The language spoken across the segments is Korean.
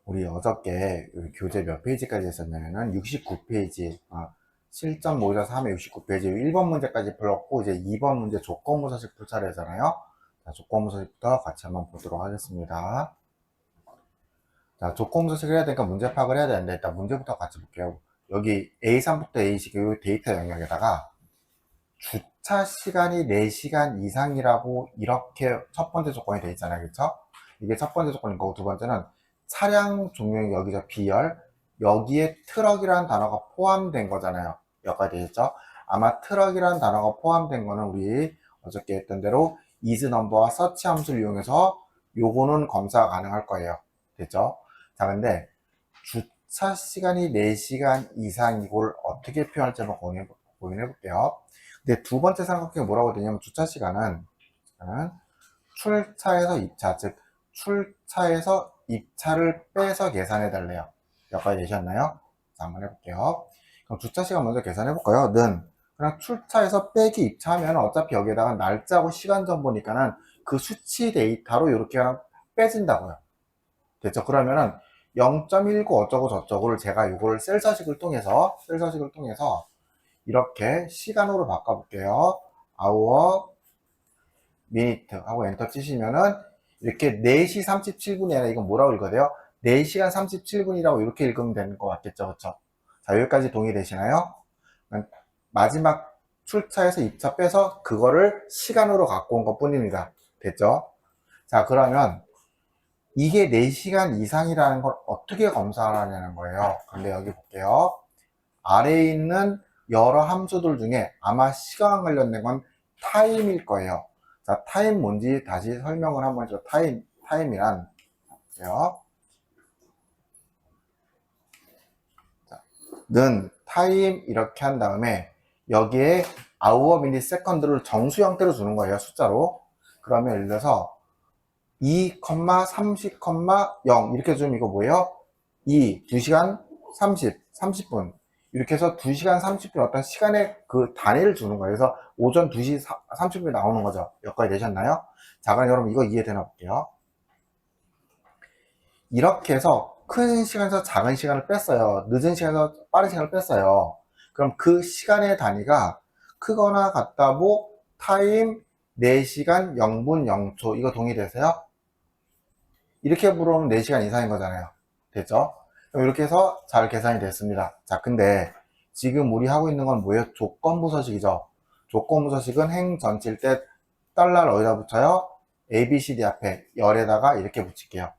우리 어저께 우리 교재 몇 페이지까지 했었냐면은 69페이지, 실전 모의고사 3의 69페이지 1번 문제까지 풀었고, 이제 2번 문제 조건부서식 풀 차례잖아요. 자, 조건부서식부터 같이 한번 보도록 하겠습니다. 자, 조건부서식을 해야 되니까 문제 파악을 해야 되는데, 일단 문제부터 같이 볼게요. 여기 A3부터 A식 이 데이터 영역에다가 주차 시간이 4시간 이상이라고 이렇게 첫 번째 조건이 되어 있잖아요. 그쵸? 이게 첫 번째 조건인 거고, 두 번째는 차량 종류는 여기서 비열, 여기에 트럭이라는 단어가 포함된 거잖아요. 여기까지 되겠죠? 아마 트럭이라는 단어가 포함된 거는 우리 어저께 했던 대로 isNumber와 search 함수를 이용해서 요거는 검사가 가능할 거예요. 됐죠? 자, 근데 주차 시간이 4시간 이상 이걸 어떻게 표현할지 한번 고민해 볼게요. 근데 두 번째 삼각형이 뭐라고 되냐면, 주차 시간은 출차에서 입차, 즉 출차에서 입차를 빼서 계산해 달래요. 여기까지 되셨나요? 자, 한번 해볼게요. 그럼 주차 시간 먼저 계산해 볼까요? 는 그냥 출차에서 빼기 입차하면 어차피 여기에다가 날짜하고 시간 정보니까는 그 수치 데이터로 이렇게 그냥 빼진다고요. 됐죠? 그러면은 0.19 어쩌고 저쩌고를 제가 이걸 셀서식을 통해서 이렇게 시간으로 바꿔볼게요. hour, minute 하고 엔터 치시면은 이렇게 4시 37분이 아니라 이건 뭐라고 읽어야 돼요? 4시간 37분이라고 이렇게 읽으면 되는 것 같겠죠? 그쵸? 자, 여기까지 동의되시나요? 마지막 출차에서 입차 빼서 그거를 시간으로 갖고 온 것 뿐입니다. 됐죠? 자, 그러면 이게 4시간 이상이라는 걸 어떻게 검사하냐는 거예요. 근데 여기 볼게요. 아래에 있는 여러 함수들 중에 아마 시간 관련된 건 타임일 거예요. 자, 타임 뭔지 다시 설명을 한번 해줘. 타임이란, 볼게요. 자, 는 타임 이렇게 한 다음에 여기에 hour, minute, second를 정수 형태로 주는 거예요. 숫자로. 그러면 예를 들어서 2, 30, 0 이렇게 주면 이거 뭐예요? 2시간 30분 이렇게 해서 2시간 30분 어떤 시간의 그 단위를 주는 거예요. 그래서 오전 2시 30분이 나오는 거죠. 여기까지 되셨나요? 자, 그럼 여러분 이거 이해되나 볼게요. 이렇게 해서 큰 시간에서 작은 시간을 뺐어요. 늦은 시간에서 빠른 시간을 뺐어요. 그럼 그 시간의 단위가 크거나 같다 뭐 타임 4시간 0분 0초 이거 동의되세요? 이렇게 물어보면 4시간 이상인 거잖아요. 됐죠? 그럼 이렇게 해서 잘 계산이 됐습니다. 자, 근데 지금 우리 하고 있는 건 뭐예요? 조건부서식이죠. 조건부서식은 행 전치일 때 달러를 어디다 붙여요? A, B, C, D 앞에 열에다가 이렇게 붙일게요.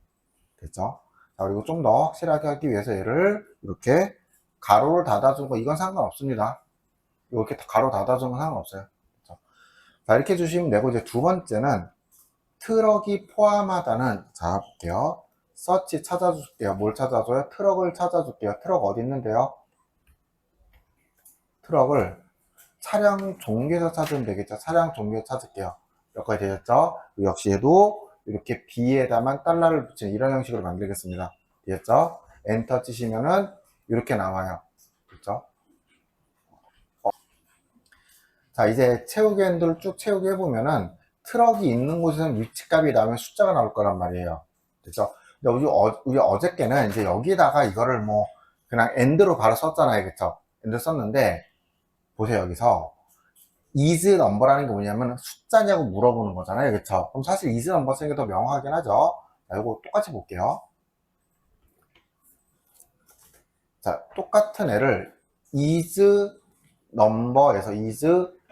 됐죠? 자, 그리고 좀 더 확실하게 하기 위해서 얘를 이렇게 가로를 닫아준 거 이건 상관없습니다. 이렇게 가로 닫아준 건 상관없어요. 그렇죠? 자, 이렇게 주시면 되고, 이제 두 번째는 트럭이 포함하다는, 자 볼게요. 서치 찾아줄게요. 뭘 찾아줘요? 트럭을 찾아줄게요. 트럭 어디 있는데요? 트럭을 차량 종류에서 찾으면 되겠죠. 차량 종류에 찾을게요. 여기까지 되셨죠? 역시 얘도 이렇게 B에다만 달러를 붙이는 이런 형식으로 만들겠습니다. 되셨죠? 엔터 치시면은 이렇게 나와요. 그렇죠? 자, 이제 채우기 핸들 쭉 채우기 해보면은 트럭이 있는 곳에는 위치값이 나오면 숫자가 나올 거란 말이에요. 그죠? 근데 우리 어저께는 이제 여기다가 이거를 뭐 그냥 엔드로 바로 썼잖아요. 그쵸? 엔드 썼는데 보세요. 여기서 is number라는 게 뭐냐면 숫자냐고 물어보는 거잖아요. 그쵸? 그럼 사실 is number 쓰는 게 더 명확하긴 하죠. 자, 이거 똑같이 볼게요. 자, 똑같은 애를 is number에서 is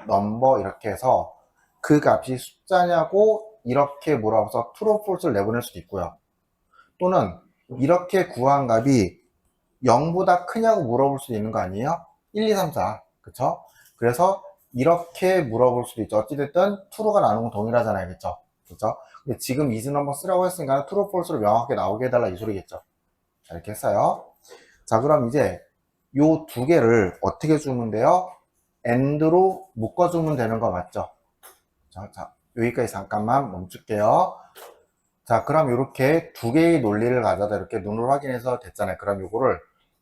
number 이렇게 해서 그 값이 숫자냐고 이렇게 물어봐서 true or false를 내보낼 수도 있고요. 또는 이렇게 구한 값이 0보다 크냐고 물어볼 수도 있는 거 아니에요? 1, 2, 3, 4 그쵸? 그래서 이렇게 물어볼 수도 있죠. 어찌됐든 true가 나오는 건 동일하잖아요. 그쵸? 그쵸? 근데 지금 is number 쓰라고 했으니까 true or false를 명확하게 나오게 해달라 이 소리겠죠. 자, 이렇게 했어요. 자, 그럼 이제 요 두 개를 어떻게 주면 돼요? AND로 묶어주면 되는 거 맞죠? 자, 여기까지 잠깐만 멈출게요. 자, 그럼 이렇게 두 개의 논리를 가져다 이렇게 눈으로 확인해서 됐잖아요. 그럼 요거를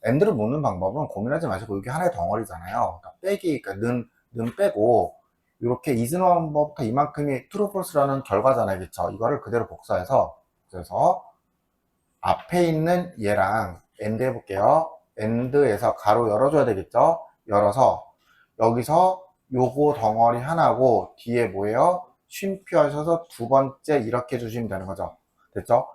AND를 묶는 방법은 고민하지 마시고 이게 하나의 덩어리잖아요. 그러니까 빼기, 그러니까 는 빼고 이렇게 is number부터 이만큼이 true, false라는 결과잖아요. 그쵸? 이거를 그대로 복사해서 그래서 앞에 있는 얘랑 AND 해볼게요. AND에서 가로 열어줘야 되겠죠? 열어서 여기서 요거 덩어리 하나고 뒤에 뭐예요? 쉼표 하셔서 두 번째 이렇게 해주시면 되는 거죠. 됐죠?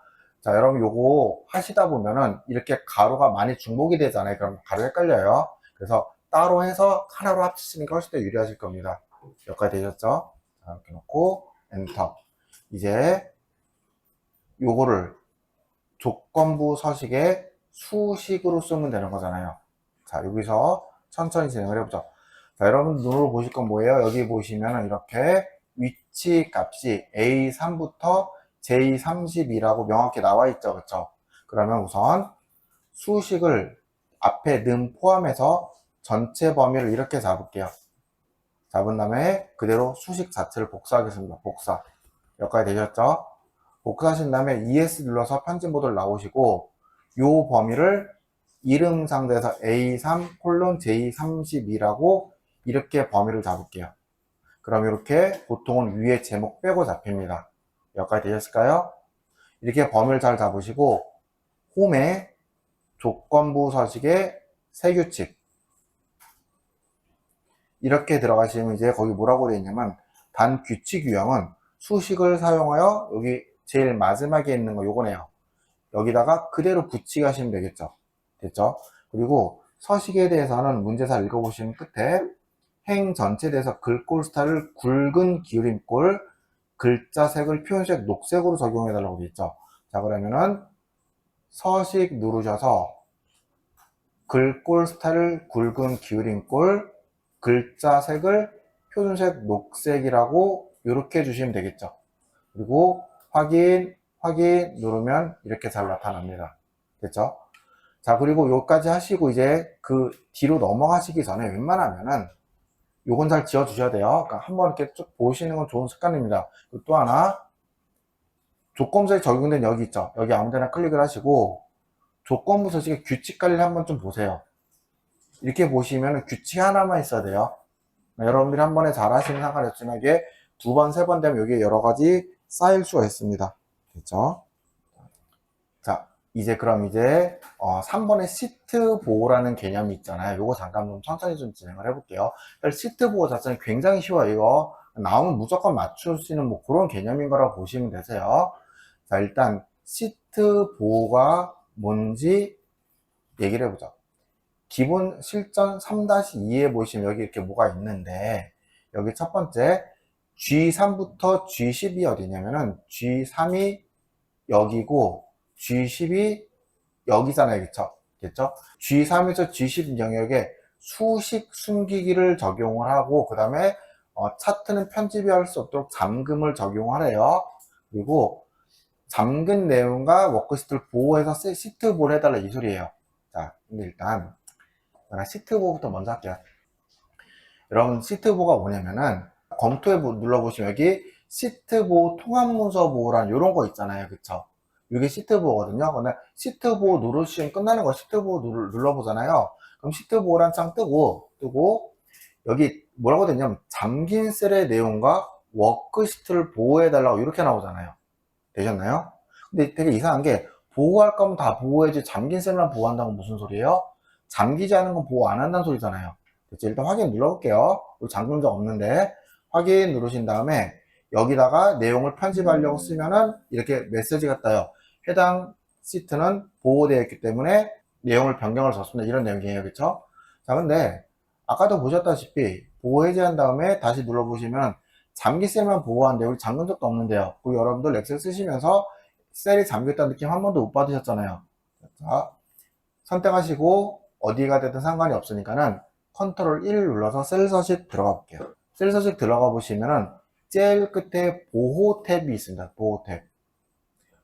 자, 여러분 요거 하시다 보면은 이렇게 가로가 많이 중복이 되잖아요. 그럼 가로 헷갈려요. 그래서 따로 해서 하나로 합치시는 게 훨씬 더 유리하실 겁니다. 여기까지 되셨죠? 자, 이렇게 놓고 엔터. 이제 요거를 조건부 서식에 수식으로 쓰면 되는 거잖아요. 자, 여기서 천천히 진행을 해보죠. 자, 여러분 눈으로 보실 건 뭐예요? 여기 보시면 이렇게 위치 값이 A3부터 J32라고 명확히 나와 있죠. 그쵸? 그러면 우선 수식을 앞에 는 포함해서 전체 범위를 이렇게 잡을게요. 잡은 다음에 그대로 수식 자체를 복사하겠습니다. 복사. 여기까지 되셨죠? 복사하신 다음에 ES 눌러서 편집 모드를 나오시고 요 범위를 이름 상자에서 A3:J32라고 이렇게 범위를 잡을게요. 그럼 이렇게 보통은 위에 제목 빼고 잡힙니다. 여기까지 되셨을까요? 이렇게 범위를 잘 잡으시고 홈에 조건부 서식의 세규칙 이렇게 들어가시면 이제 거기 뭐라고 되어 있냐면 단 규칙 유형은 수식을 사용하여 여기 제일 마지막에 있는 거 요거네요. 여기다가 그대로 붙이게 하시면 되겠죠. 됐죠? 그리고 서식에 대해서는 문제사 읽어보시면 끝에 행 전체에 대해서 글꼴 스타일을 굵은 기울임꼴, 글자색을 표현색 녹색으로 적용해 달라고 되어 있죠. 자, 그러면은 서식 누르셔서 글꼴 스타일을 굵은 기울임꼴, 글자색을 표준색 녹색이라고 이렇게 해주시면 되겠죠. 그리고 확인 누르면 이렇게 잘 나타납니다. 됐죠? 자, 그리고 여기까지 하시고 이제 그 뒤로 넘어가시기 전에 웬만하면은 요건 잘 지워 주셔야 돼요. 그러니까 한번 이렇게 쭉 보시는 건 좋은 습관입니다. 그리고 또 하나 조건부서에 적용된 여기 있죠. 여기 아무데나 클릭을 하시고 조건부 서식의 규칙 관리를 한번 좀 보세요. 이렇게 보시면 규칙 하나만 있어야 돼요. 여러분들이 한 번에 잘 하시면 상관없지만 이게 두 번, 세 번 되면 여기에 여러 가지 쌓일 수가 있습니다. 됐죠? 자, 이제 그럼 이제 3번의 시트 보호라는 개념이 있잖아요. 요거 잠깐 좀 천천히 좀 진행을 해볼게요. 시트 보호 자체는 굉장히 쉬워요. 이거 나오면 무조건 맞출 수 있는 뭐 그런 개념인 거라고 보시면 되세요. 자, 일단 시트 보호가 뭔지 얘기를 해보죠. 기본 실전 3-2에 보시면 여기 이렇게 뭐가 있는데 여기 첫 번째 G3부터 G10이 어디냐면은 G3이 여기고 G10이 여기잖아요. 그쵸? G3에서 G10 영역에 수식 숨기기를 적용을 하고 그 다음에 차트는 편집이 할 수 없도록 잠금을 적용하래요. 그리고 잠근 내용과 워크시트를 보호해서 시트 보호를 해달라 이 소리예요. 자, 근데 일단 시트 보호부터 먼저 할게요. 여러분 시트 보호가 뭐냐면은 검토에 눌러보시면 여기 시트 보호 통합 문서 보호란 이런 거 있잖아요. 그쵸? 이게 시트 보호거든요. 근데 시트 보호 누르시면 끝나는 거 시트 보호 눌러보잖아요. 그럼 시트 보호란 창 뜨고 여기 뭐라고 되냐면 잠긴 셀의 내용과 워크시트를 보호해달라고 이렇게 나오잖아요. 되셨나요? 근데 되게 이상한 게 보호할 거면 다 보호해야지 잠긴 셀만 보호한다는 건 무슨 소리예요? 잠기지 않은 건 보호 안 한다는 소리잖아요. 됐죠? 일단 확인 눌러볼게요. 잠근 적 없는데 확인 누르신 다음에 여기다가 내용을 편집하려고 쓰면은 이렇게 메시지가 떠요. 해당 시트는 보호되어 있기 때문에 내용을 변경할 수 없습니다. 이런 내용이에요. 그쵸? 자, 근데 아까도 보셨다시피 보호 해제한 다음에 다시 눌러보시면 잠기 셀만 보호하는데 우리 잠근 적도 없는데요. 그리고 여러분들 엑셀 쓰시면서 셀이 잠겼다는 느낌 한 번도 못 받으셨잖아요. 자, 선택하시고 어디가 되든 상관이 없으니까는 컨트롤 1 눌러서 셀 서식 들어가 볼게요. 셀 서식 들어가 보시면은 제일 끝에 보호 탭이 있습니다. 보호 탭.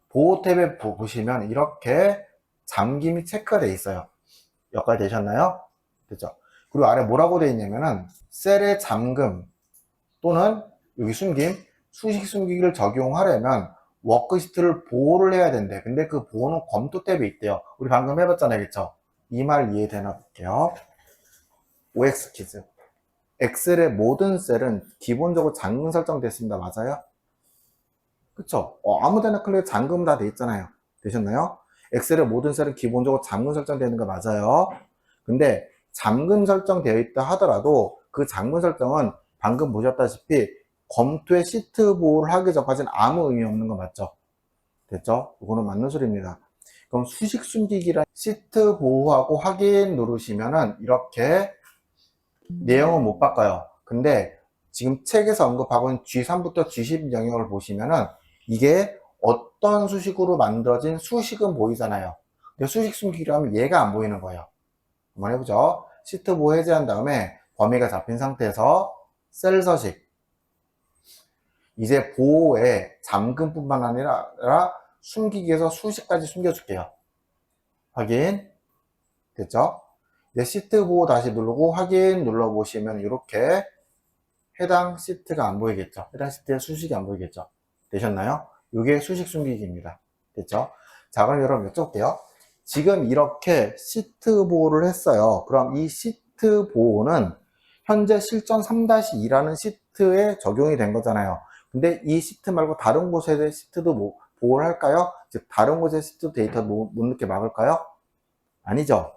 보호 탭에 보시면 이렇게 잠김이 체크가 되어 있어요. 여기까지 되셨나요? 됐죠? 그리고 아래 뭐라고 되어 있냐면은 셀의 잠금 또는 여기 숨김, 수식 숨기기를 적용하려면 워크시트를 보호를 해야 된대. 근데 그 보호는 검토 탭에 있대요. 우리 방금 해봤잖아요. 그쵸? 이 말 이해되나 볼게요. OX 퀴즈. 엑셀의 모든 셀은 기본적으로 잠금 설정됐습니다. 맞아요? 그쵸? 아무데나 클릭 잠금 다 돼 있잖아요. 되셨나요? 엑셀의 모든 셀은 기본적으로 잠금 설정되는 거 맞아요. 근데 잠금 설정되어 있다 하더라도 그 잠금 설정은 방금 보셨다시피 검토의 시트 보호를 하기 전까지는 아무 의미 없는 거 맞죠? 됐죠? 이거는 맞는 소리입니다. 그럼 수식 숨기기란 시트 보호하고 확인 누르시면은 이렇게 내용은 못 바꿔요. 근데 지금 책에서 언급하고 있는 G3부터 G10 영역을 보시면은 이게 어떤 수식으로 만들어진 수식은 보이잖아요. 근데 수식 숨기기로 하면 얘가 안 보이는 거예요. 한번 해보죠. 시트 보호 해제한 다음에 범위가 잡힌 상태에서 셀 서식. 이제 보호에 잠금뿐만 아니라 숨기기에서 수식까지 숨겨줄게요. 확인. 됐죠? 이제 시트 보호 다시 누르고 확인 눌러보시면 이렇게 해당 시트가 안 보이겠죠? 해당 시트의 수식이 안 보이겠죠? 되셨나요? 이게 수식 숨기기입니다. 됐죠? 자, 그럼 여러분 여쭤볼게요. 지금 이렇게 시트 보호를 했어요. 그럼 이 시트 보호는 현재 실전 3-2라는 시트에 적용이 된 거잖아요. 근데 이 시트 말고 다른 곳의 시트도 보호를 할까요? 즉 다른 곳의 시트 데이터 못 넣게 막을까요? 아니죠.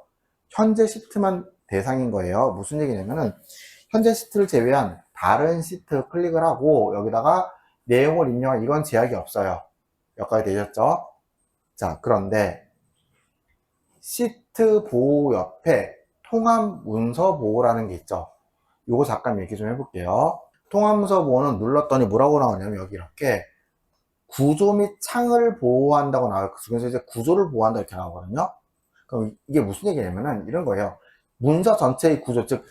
현재 시트만 대상인 거예요. 무슨 얘기냐면은 현재 시트를 제외한 다른 시트 클릭을 하고 여기다가 내용을 입력할 이건 제약이 없어요. 여기까지 되셨죠? 자, 그런데 시트 보호 옆에 통합 문서 보호라는 게 있죠. 요거 잠깐 얘기 좀 해볼게요. 통합 문서 보호는 눌렀더니 뭐라고 나오냐면 여기 이렇게 구조 및 창을 보호한다고 나와요. 그래서 이제 구조를 보호한다 이렇게 나오거든요. 그럼 이게 무슨 얘기냐면은 이런 거예요. 문서 전체의 구조, 즉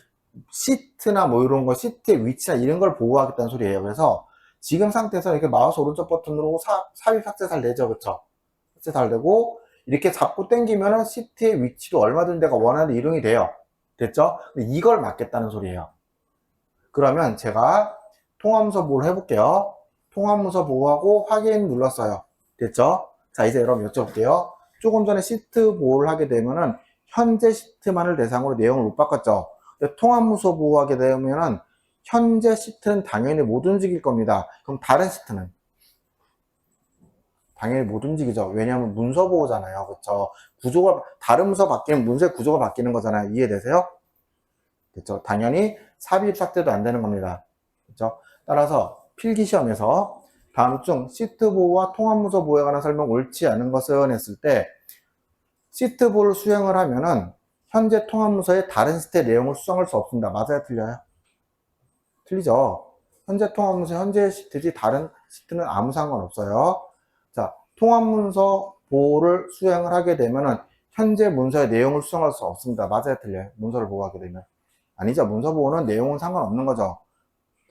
시트나 뭐 이런 거, 시트의 위치나 이런 걸 보호하겠다는 소리예요. 그래서 지금 상태에서 이렇게 마우스 오른쪽 버튼 누르고 삽입 삭제 잘 되죠, 그쵸? 삭제 잘 되고 이렇게 잡고 당기면은 시트의 위치도 얼마든지 내가 원하는 데 이동이 돼요. 됐죠? 근데 이걸 막겠다는 소리예요. 그러면 제가 통합문서 보호를 해볼게요. 통합문서 보호하고 확인 눌렀어요. 됐죠? 자, 이제 여러분 여쭤볼게요. 조금 전에 시트 보호를 하게 되면은 현재 시트만을 대상으로 내용을 못 바꿨죠. 통합문서 보호하게 되면은 현재 시트는 당연히 못 움직일 겁니다. 그럼 다른 시트는 당연히 못 움직이죠. 왜냐하면 문서 보호잖아요. 그렇죠? 구조가 다른 문서 바뀌면 문서의 구조가 바뀌는 거잖아요. 이해되세요? 그렇죠? 당연히 삽입 삭제도 안 되는 겁니다. 그렇죠? 따라서 필기시험에서 다음 중 시트 보호와 통합문서 보호에 관한 설명 옳지 않은 것은 했을 때 시트 보호를 수행을 하면은 현재 통합문서의 다른 시트의 내용을 수정할 수 없습니다. 맞아요? 틀려요? 틀리죠? 현재 통합문서 현재 시트지 다른 시트는 아무 상관없어요. 자, 통합문서 보호를 수행을 하게 되면은 현재 문서의 내용을 수정할 수 없습니다. 맞아요? 틀려요? 문서를 보호하게 되면. 아니죠. 문서 보호는 내용은 상관없는 거죠.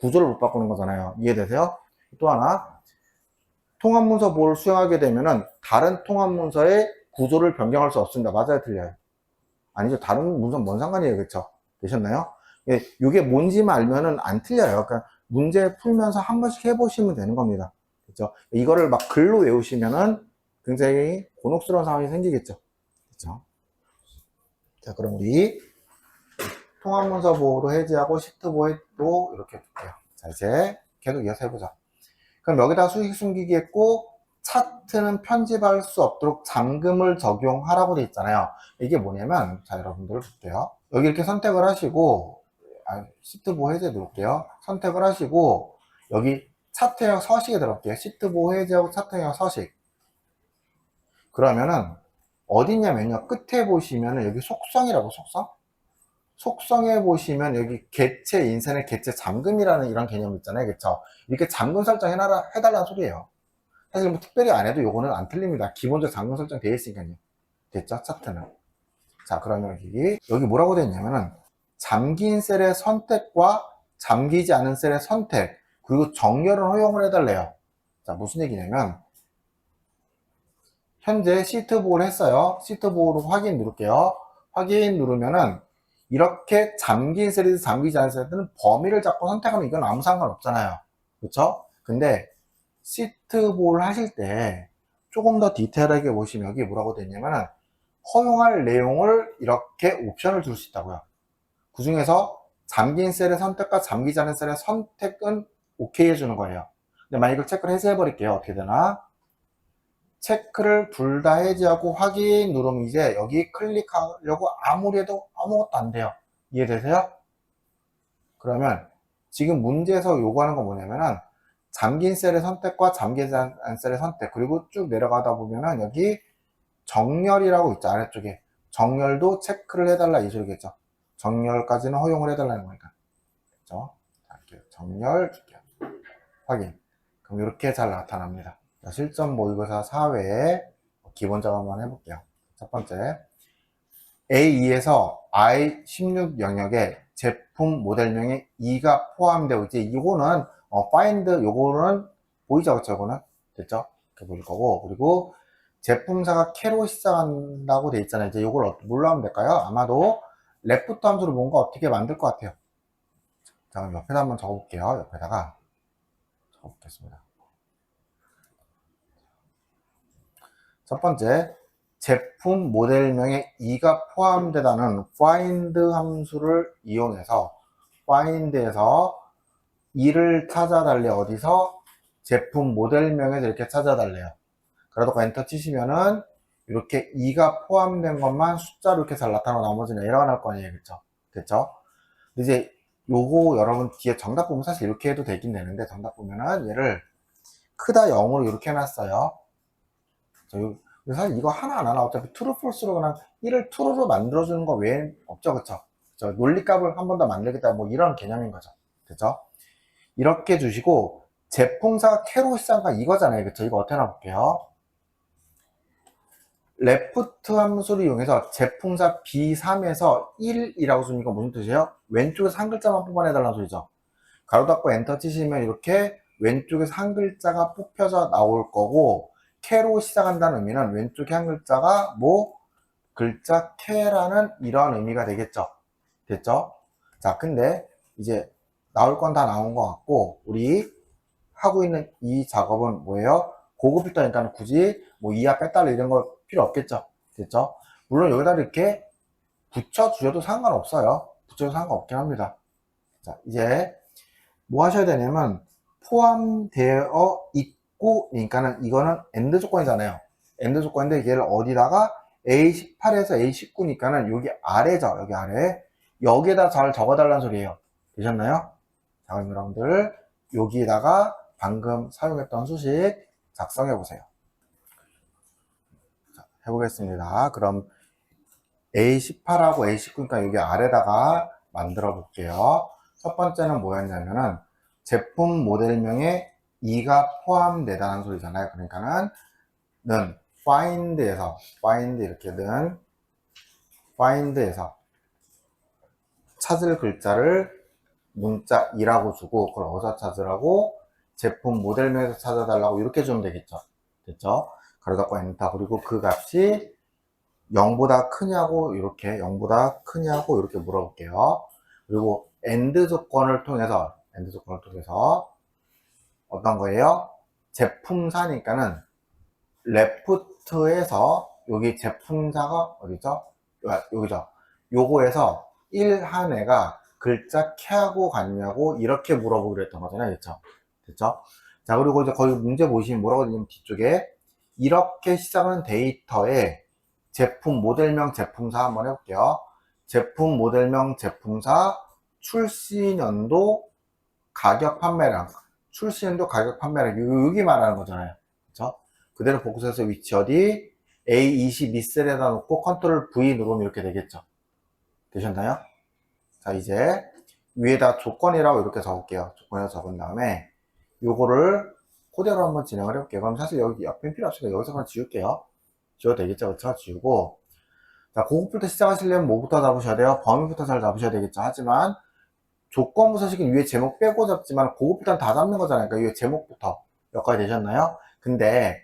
구조를 못 바꾸는 거잖아요. 이해되세요? 또 하나, 통합문서 보호를 수행하게 되면은 다른 통합문서의 구조를 변경할 수 없습니다. 맞아요? 틀려요? 아니죠. 다른 문서는 뭔 상관이에요. 그쵸? 되셨나요? 예, 이게 뭔지만 알면은 안 틀려요. 그러니까 문제 풀면서 한 번씩 해보시면 되는 겁니다. 그죠? 이거를 막 글로 외우시면은 굉장히 곤혹스러운 상황이 생기겠죠. 그죠? 자, 그럼 우리 통합문서 보호도 해제하고 시트 보호도 이렇게 해볼게요. 자, 이제 계속 이어서 해보자. 그럼 여기다 수식 숨기기 했고, 차트는 편집할 수 없도록 잠금을 적용하라고 돼 있잖아요. 이게 뭐냐면, 자, 여러분들 볼게요. 여기 이렇게 선택을 하시고, 시트 보호 해제 누를게요. 선택을 하시고, 여기 차트형 서식에 들어갈게요. 시트 보호 해제하고 차트형 서식. 그러면은, 어딨냐면요. 끝에 보시면은 여기 속성이라고 속성? 속성에 보시면 여기 객체 인쇄의 객체 잠금이라는 이런 개념 있잖아요. 그쵸? 이렇게 잠금 설정 해달라는 소리예요. 사실 뭐 특별히 안 해도 요거는 안 틀립니다. 기본적으로 잠금 설정 되어 있으니까요. 됐죠? 차트는. 자, 그러면 여기 뭐라고 되어 있냐면은 잠긴 셀의 선택과 잠기지 않은 셀의 선택 그리고 정렬은 허용을 해달래요. 자, 무슨 얘기냐면 현재 시트 보호를 했어요. 시트 보호로 확인 누를게요. 확인 누르면은 이렇게 잠긴 셀이든 잠기지 않은 셀이든 범위를 잡고 선택하면 이건 아무 상관없잖아요. 그렇죠? 근데 시트 보호를 하실 때 조금 더 디테일하게 보시면 여기 뭐라고 되어 있냐면은 허용할 내용을 이렇게 옵션을 줄 수 있다고요. 그 중에서 잠긴 셀의 선택과 잠기지 않은 셀의 선택은 오케이 해주는 거예요. 근데 만약 이걸 체크를 해제해 버릴게요. 어떻게 되나? 체크를 둘 다 해제하고 확인 누르면 이제 여기 클릭하려고 아무리 해도 아무것도 안 돼요. 이해되세요? 그러면 지금 문제에서 요구하는 건 뭐냐면은 잠긴 셀의 선택과 잠기지 않은 셀의 선택, 그리고 쭉 내려가다 보면은 여기 정렬이라고 있죠. 아래쪽에 정렬도 체크를 해달라 이 소리겠죠. 정렬까지는 허용을 해달라는 거니까. 그렇죠? 정렬 줄게요. 확인. 그럼 이렇게 잘 나타납니다. 자, 실전 모의고사 4회 기본 작업 한번 해볼게요. 첫 번째, A2에서 I16 영역에 제품 모델명에 2가 포함되고 있지. 이거는 find 요거는 보이죠, 그쵸? 이거는 됐죠? 이렇게 보일 거고, 그리고 제품사가 캐로 시작한다고 돼 있잖아요. 이제 이걸 뭘로 하면 될까요? 아마도 레프트 함수로 뭔가 어떻게 만들 것 같아요. 자, 그럼 옆에다 한번 적어볼게요. 옆에다가 적어보겠습니다. 첫 번째, 제품 모델명에 2가 포함되다는 find 함수를 이용해서 find에서 2를 찾아달래. 어디서? 제품 모델명에서 이렇게 찾아달래요. 그러다가 엔터 치시면은 이렇게 2가 포함된 것만 숫자로 이렇게 잘 나타나고 나머지는 에러가 날 거 아니에요. 그쵸? 됐죠? 이제 요거 여러분 뒤에 정답 보면 사실 이렇게 해도 되긴 되는데, 정답 보면은 얘를 크다 0으로 이렇게 해놨어요. 사실 이거 하나하나 어차피 true, false로 그냥 1을 true로 만들어주는 거 외엔 없죠. 그쵸? 논리값을 한 번 더 만들겠다 뭐 이런 개념인 거죠. 됐죠? 이렇게 주시고 제품사가 캐로 시작한가 이거잖아요. 그쵸? 이거 어떻게 나볼게요? 레프트 함수를 이용해서 제품사 B3에서 1이라고 쓰면 이거 무슨 뜻이에요? 왼쪽에서 한 글자만 뽑아내달라는 소리죠. 가로 닫고 엔터 치시면 이렇게 왼쪽에서 한 글자가 뽑혀져 나올 거고, 캐로 시작한다는 의미는 왼쪽에 한 글자가 뭐 글자 캐라는 이런 의미가 되겠죠. 됐죠? 자, 근데 이제 나올 건 다 나온 것 같고, 우리 하고 있는 이 작업은 뭐예요? 고급 필터니까 굳이 뭐 이하 빼달라 이런 거 필요 없겠죠. 됐죠? 물론 여기다 이렇게 붙여주셔도 상관없어요. 붙여도 상관없긴 합니다. 자, 이제 뭐 하셔야 되냐면 포함되어 있고, 그러니까는 이거는 엔드 조건이잖아요. 엔드 조건인데 얘를 어디다가 A18에서 A19니까는 여기 아래죠. 여기 아래. 여기에다 잘 적어달라는 소리예요. 되셨나요? 자, 그럼 여러분들 여기에다가 방금 사용했던 수식 작성해 보세요. 자, 해보겠습니다. 그럼 A18하고 A19니까 여기 아래다가 만들어 볼게요. 첫 번째는 뭐였냐면은 제품 모델명에 2가 포함되다는 소리잖아요. 그러니까는 는 find에서 find 이렇게 는 find에서 찾을 글자를 문자 2라고 주고, 그걸 어디서 찾으라고? 제품 모델명에서 찾아달라고 이렇게 주면 되겠죠. 됐죠? 가로 닫고 엔터. 그리고 그 값이 0보다 크냐고 이렇게 0보다 크냐고 이렇게 물어볼게요. 그리고 엔드 조건을 통해서 어떤 거예요? 제품사니까는 레프트에서 여기 제품사가 어디죠? 여기죠. 요거에서 1 한 애가 글자 캐하고 같냐고 이렇게 물어보기로 했던 거잖아요. 그쵸? 됐죠? 자, 그리고 이제 거기 문제 보시면 뭐라고 되냐면 뒤쪽에 이렇게 시작하는 데이터에 제품 모델명 제품사 한번 해볼게요. 제품 모델명 제품사 출시년도 가격 판매량, 출시년도 가격 판매량 여기 말하는 거잖아요. 그쵸? 그대로 복사해서 위치 어디? A22셀에다 놓고 컨트롤 V 누르면 이렇게 되겠죠. 되셨나요? 자, 이제 위에다 조건이라고 이렇게 적을게요. 조건이라고 적은 다음에 요거를 그대로 한번 진행을 해볼게요. 그럼 사실 여기 옆에 필요 없으니까 여기서 그냥 지울게요. 지워도 되겠죠? 그쵸? 지우고. 자, 고급부터 시작하시려면 뭐부터 잡으셔야 돼요? 범위부터 잘 잡으셔야 되겠죠. 하지만 조건부 서식은 위에 제목 빼고 잡지만 고급부터는 다 잡는 거잖아요. 그러니까 위에 제목부터 여기까지 되셨나요? 근데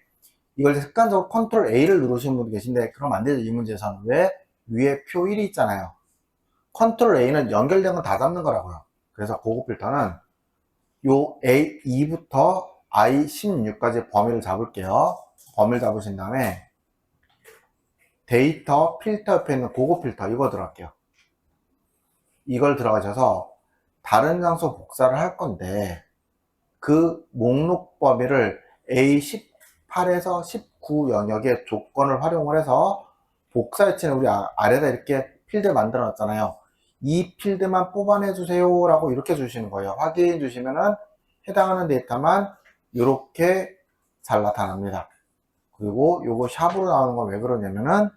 이걸 습관적으로 컨트롤 A를 누르시는 분이 계신데 그럼 안 되죠. 이 문제에서는. 왜? 위에 표 1이 있잖아요. 컨트롤 A는 연결된 건 다 잡는 거라고요. 그래서 고급 필터는 요 A2부터 I16까지 범위를 잡을게요. 범위를 잡으신 다음에 데이터 필터 옆에 있는 고급 필터 이거 들어갈게요. 이걸 들어가셔서 다른 장소 복사를 할 건데 그 목록 범위를 A18 18에서 19 영역의 조건을 활용을 해서 복사일치는 우리 아래다 이렇게 필드 만들어 놨잖아요. 이 필드만 뽑아내 주세요 라고 이렇게 주시는 거예요. 확인해 주시면은 해당하는 데이터만 이렇게 잘 나타납니다. 그리고 요거 샵으로 나오는 건 왜 그러냐면은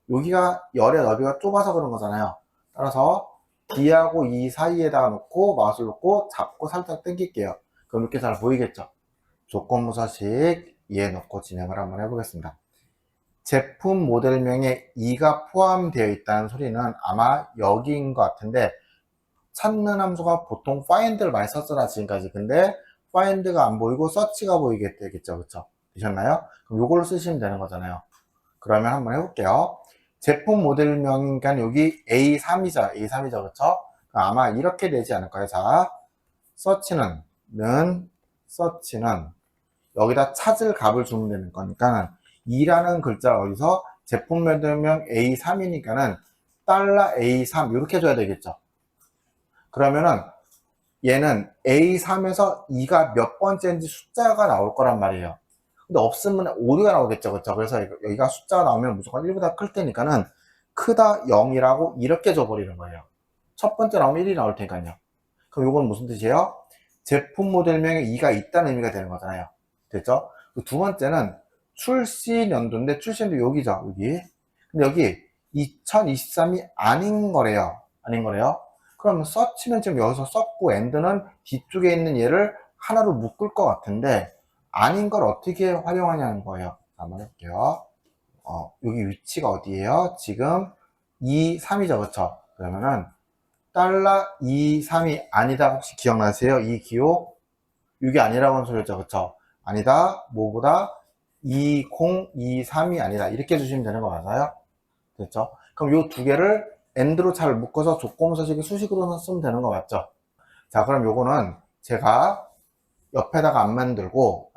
여기가 열의 너비가 좁아서 그런 거잖아요. 따라서 D하고 E 사이에다가 놓고 마우스를 놓고 잡고 살짝 당길게요. 그럼 이렇게 잘 보이겠죠? 조건부서식 이에 넣고 진행을 한번 해보겠습니다. 제품 모델명에 E가 포함되어 있다는 소리는 아마 여기인 것 같은데, 찾는 함수가 보통 find를 많이 썼잖아 지금까지. 근데 find가 안 보이고 search가 보이게 되겠죠, 그쵸? 되셨나요? 그럼 요걸로 쓰시면 되는 거잖아요. 그러면 한번 해볼게요. 제품 모델명이니까 여기 A3이죠. A3이죠. 그쵸? 아마 이렇게 되지 않을까요? 자, search는 여기다 찾을 값을 주면 되는 거니까 2라는 글자가 어디서 제품 모델명 A3이니까는 $A3 이렇게 줘야 되겠죠. 그러면은 얘는 A3에서 2가 몇 번째인지 숫자가 나올 거란 말이에요. 근데 없으면 오류가 나오겠죠. 그렇죠? 그래서 여기가 숫자가 나오면 무조건 1보다 클 테니까는 크다 0이라고 이렇게 줘버리는 거예요. 첫 번째 나오면 1이 나올 테니까요. 그럼 이건 무슨 뜻이에요? 제품 모델명에 2가 있다는 의미가 되는 거잖아요. 됐죠? 두 번째는 출시 연도인데 출시 연도 여기죠. 여기. 근데 여기 2023이 아닌 거래요. 아닌 거래요. 그럼 서치는 지금 여기서 썼고 엔드는 뒤쪽에 있는 얘를 하나로 묶을 것 같은데 아닌 걸 어떻게 활용하냐는 거예요. 한번 해볼게요. 여기 위치가 어디예요? 지금 2, 3이죠. 그쵸? 그러면은 $2, 3이 아니다. 혹시 기억나세요? 이 기호? 이게 아니라고 하는 소리였죠. 그쵸? 아니다. 뭐보다 20, 2, 3이 아니다. 이렇게 해주시면 되는 거 맞아요? 됐죠? 그럼 요 두 개를 AND로 잘 묶어서 조건부서식의 수식으로 쓰면 되는 거 맞죠? 자, 그럼 요거는 제가 옆에다가 안 만들고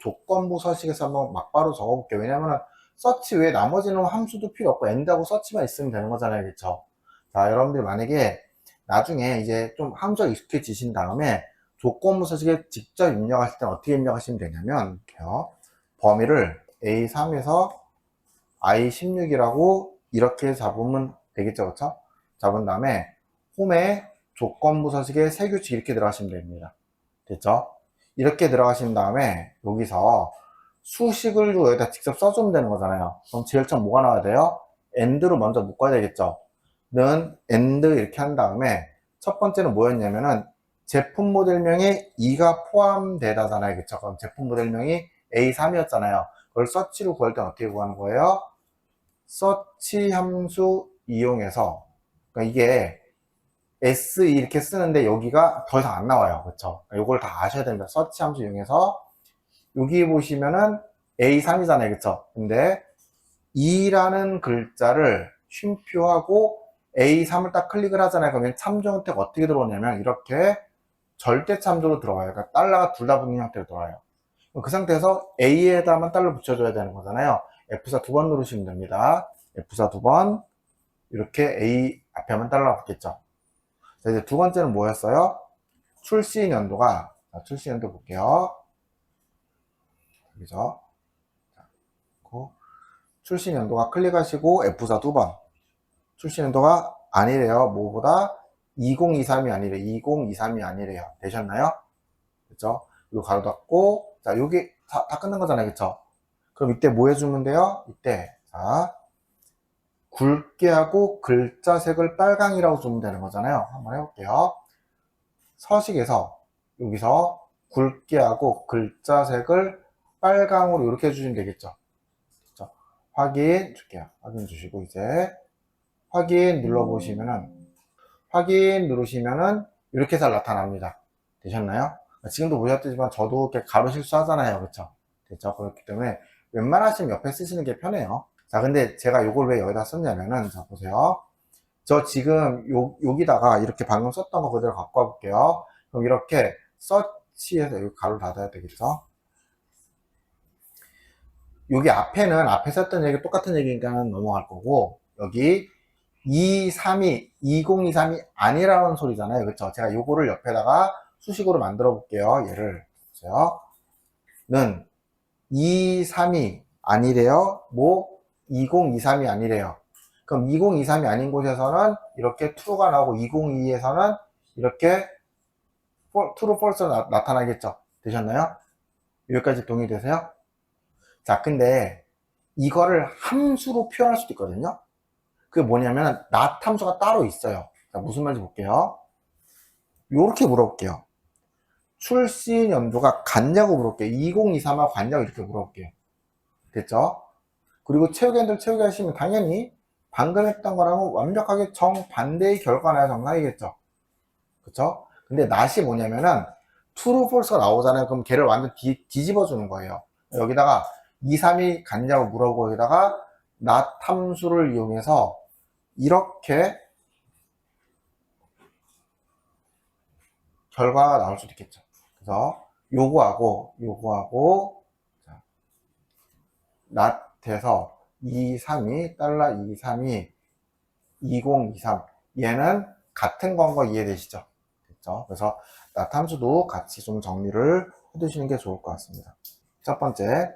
조건부서식에서 한번 막바로 적어볼게요. 왜냐면은 서치 외에 나머지는 함수도 필요 없고 AND하고 서치만 있으면 되는 거잖아요. 그쵸? 자, 여러분들 만약에 나중에 이제 좀 함수가 익숙해지신 다음에 조건부서식에 직접 입력하실 때는 어떻게 입력하시면 되냐면 범위를 A3에서 I16이라고 이렇게 잡으면 되겠죠. 그쵸? 잡은 다음에 홈에 조건부서식에 세규칙 이렇게 들어가시면 됩니다. 됐죠? 이렇게 들어가신 다음에 여기서 수식을 여기다 직접 써주면 되는 거잖아요. 그럼 제일 처음 뭐가 나와야 돼요? AND로 먼저 묶어야 되겠죠. 는 AND 이렇게 한 다음에 첫 번째는 뭐였냐면은 제품 모델명에 2가 포함되다잖아요. 그쵸? 그럼 제품 모델명이 A3이었잖아요. 그걸 서치로 구할 때는 어떻게 구하는 거예요? 서치 함수 이용해서, 그러니까 이게 S 이렇게 쓰는데 여기가 더 이상 안 나와요. 그쵸? 이걸 다 아셔야 됩니다. 서치 함수 이용해서 여기 보시면은 A3이잖아요. 그쵸? 근데 2라는 글자를 쉼표하고 A3을 딱 클릭을 하잖아요. 그러면 참조 형태가 어떻게 들어오냐면 이렇게 절대 참조로 들어와요. 그러니까 달러가 둘 다 붙는 형태로 들어와요. 그 상태에서 A에다만 달러 붙여줘야 되는 거잖아요. F4 두 번 누르시면 됩니다. F4 두 번 이렇게 A 앞에만 달러 붙겠죠. 자, 이제 두 번째는 뭐였어요? 출시 연도가, 출시 연도 볼게요. 여기죠. 출시 연도가 클릭하시고 F4 두 번. 출시 연도가 아니래요. 뭐보다 2023이 아니래. 2023이 아니래요. 되셨나요? 그죠? 이거 가로 닫고, 자, 여기 다 끝난 거잖아요. 그쵸? 그럼 이때 뭐 해주면 돼요? 이때, 자, 굵게 하고 글자 색을 빨강이라고 주면 되는 거잖아요. 한번 해볼게요. 서식에서 여기서 굵게 하고 글자 색을 빨강으로 이렇게 해주시면 되겠죠. 그렇죠? 확인 줄게요. 확인 주시고 이제 확인 누르시면은 이렇게 잘 나타납니다. 되셨나요? 지금도 보셨지만 저도 이렇게 가로 실수하잖아요. 그렇죠? 됐죠? 그렇기 때문에 웬만하시면 옆에 쓰시는 게 편해요. 자, 근데 제가 이걸 왜 여기다 썼냐면은, 자, 보세요. 저 지금 여기다가 이렇게 방금 썼던 거 그대로 갖고 와볼게요. 그럼 이렇게 서치해서 여기 가로 닫아야 되겠죠? 여기 앞에는 앞에 썼던 얘기 똑같은 얘기니까 넘어갈 거고, 여기 2023이 아니라는 소리잖아요. 그쵸? 제가 요거를 옆에다가 수식으로 만들어 볼게요. 얘를 보세요. 는 23이 아니래요. 뭐 2023이 아니래요. 그럼 2023이 아닌 곳에서는 이렇게 true가 나오고 2022에서는 이렇게 true, false가 나타나겠죠. 되셨나요? 여기까지 동의되세요? 자, 근데 이거를 함수로 표현할 수도 있거든요. 그게 뭐냐면 not 함수가 따로 있어요. 자, 무슨 말인지 볼게요. 요렇게 물어볼게요. 출신 연도가 같냐고 물어볼게요. 2023하고 같냐고 이렇게 물어볼게요. 됐죠? 그리고 채우기한들 채우기 하시면 당연히 방금 했던 거랑은 완벽하게 정반대의 결과가 나야 정상이겠죠. 그쵸? 근데 not이 뭐냐면은 true, false가 나오잖아요. 그럼 걔를 완전 뒤집어 주는 거예요. 여기다가 2, 3이 같냐고 물어보고 여기다가 not 함수를 이용해서 이렇게 결과가 나올 수도 있겠죠. 그래서 요거하고 자, not에서 2, 3이 달러 2, 3이 2023 얘는 같은 건 거 이해되시죠? 됐죠? 그래서 not 함수도 같이 좀 정리를 해두시는 게 좋을 것 같습니다. 첫 번째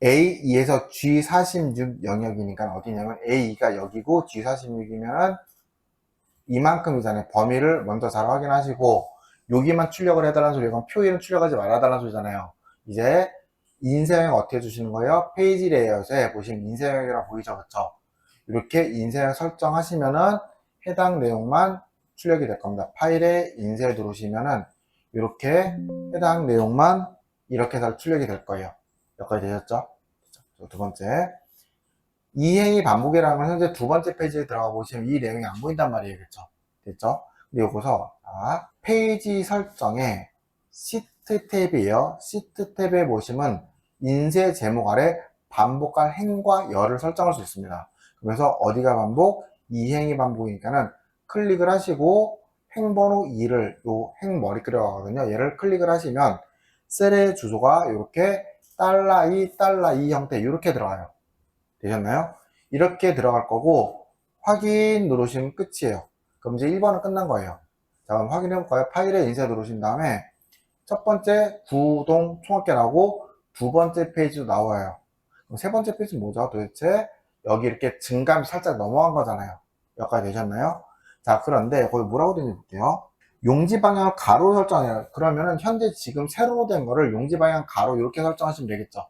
A2에서 G46 영역이니까 어디냐면 A2가 여기고 G46이면 이만큼이잖아요. 범위를 먼저 잘 확인하시고 여기만 출력을 해달라는 소리, 이건 표에는 출력하지 말아달라는 소리잖아요. 이제 인쇄형 어떻게 해주시는 거예요? 페이지 레이아웃에 보시면 인쇄형이라고 보이죠? 그쵸? 이렇게 인쇄형 설정하시면은 해당 내용만 출력이 될 겁니다. 파일에 인쇄 들어오시면은 이렇게 해당 내용만 이렇게 해서 출력이 될 거예요. 여기까지 되셨죠? 두 번째, 이행이 반복이라는 건 현재 두 번째 페이지에 들어가 보시면 이 내용이 안 보인단 말이에요. 그쵸? 됐죠? 근데 여기서 페이지 설정에 시트 탭이에요. 시트 탭에 보시면 인쇄 제목 아래 반복할 행과 열을 설정할 수 있습니다. 그래서 어디가 반복? 이행이 반복이니까는 클릭을 하시고 행번호 2를 요 행 머리글이라고 하거든요. 얘를 클릭을 하시면 셀의 주소가 이렇게 $2 형태 이렇게 들어가요. 되셨나요? 이렇게 들어갈 거고 확인 누르시면 끝이에요. 그럼 이제 1번은 끝난 거예요. 자, 그럼 확인해 볼까요? 파일에 인쇄 누르신 다음에 첫 번째 구동 총합계 나오고 두 번째 페이지도 나와요. 그럼 세 번째 페이지는 뭐죠? 도대체 여기 이렇게 증감이 살짝 넘어간 거잖아요. 여기까지 되셨나요? 자, 그런데 거기 뭐라고 되는지 볼게요. 용지 방향을 가로 설정해요. 그러면은 현재 지금 세로로 된 거를 용지 방향 가로 이렇게 설정하시면 되겠죠.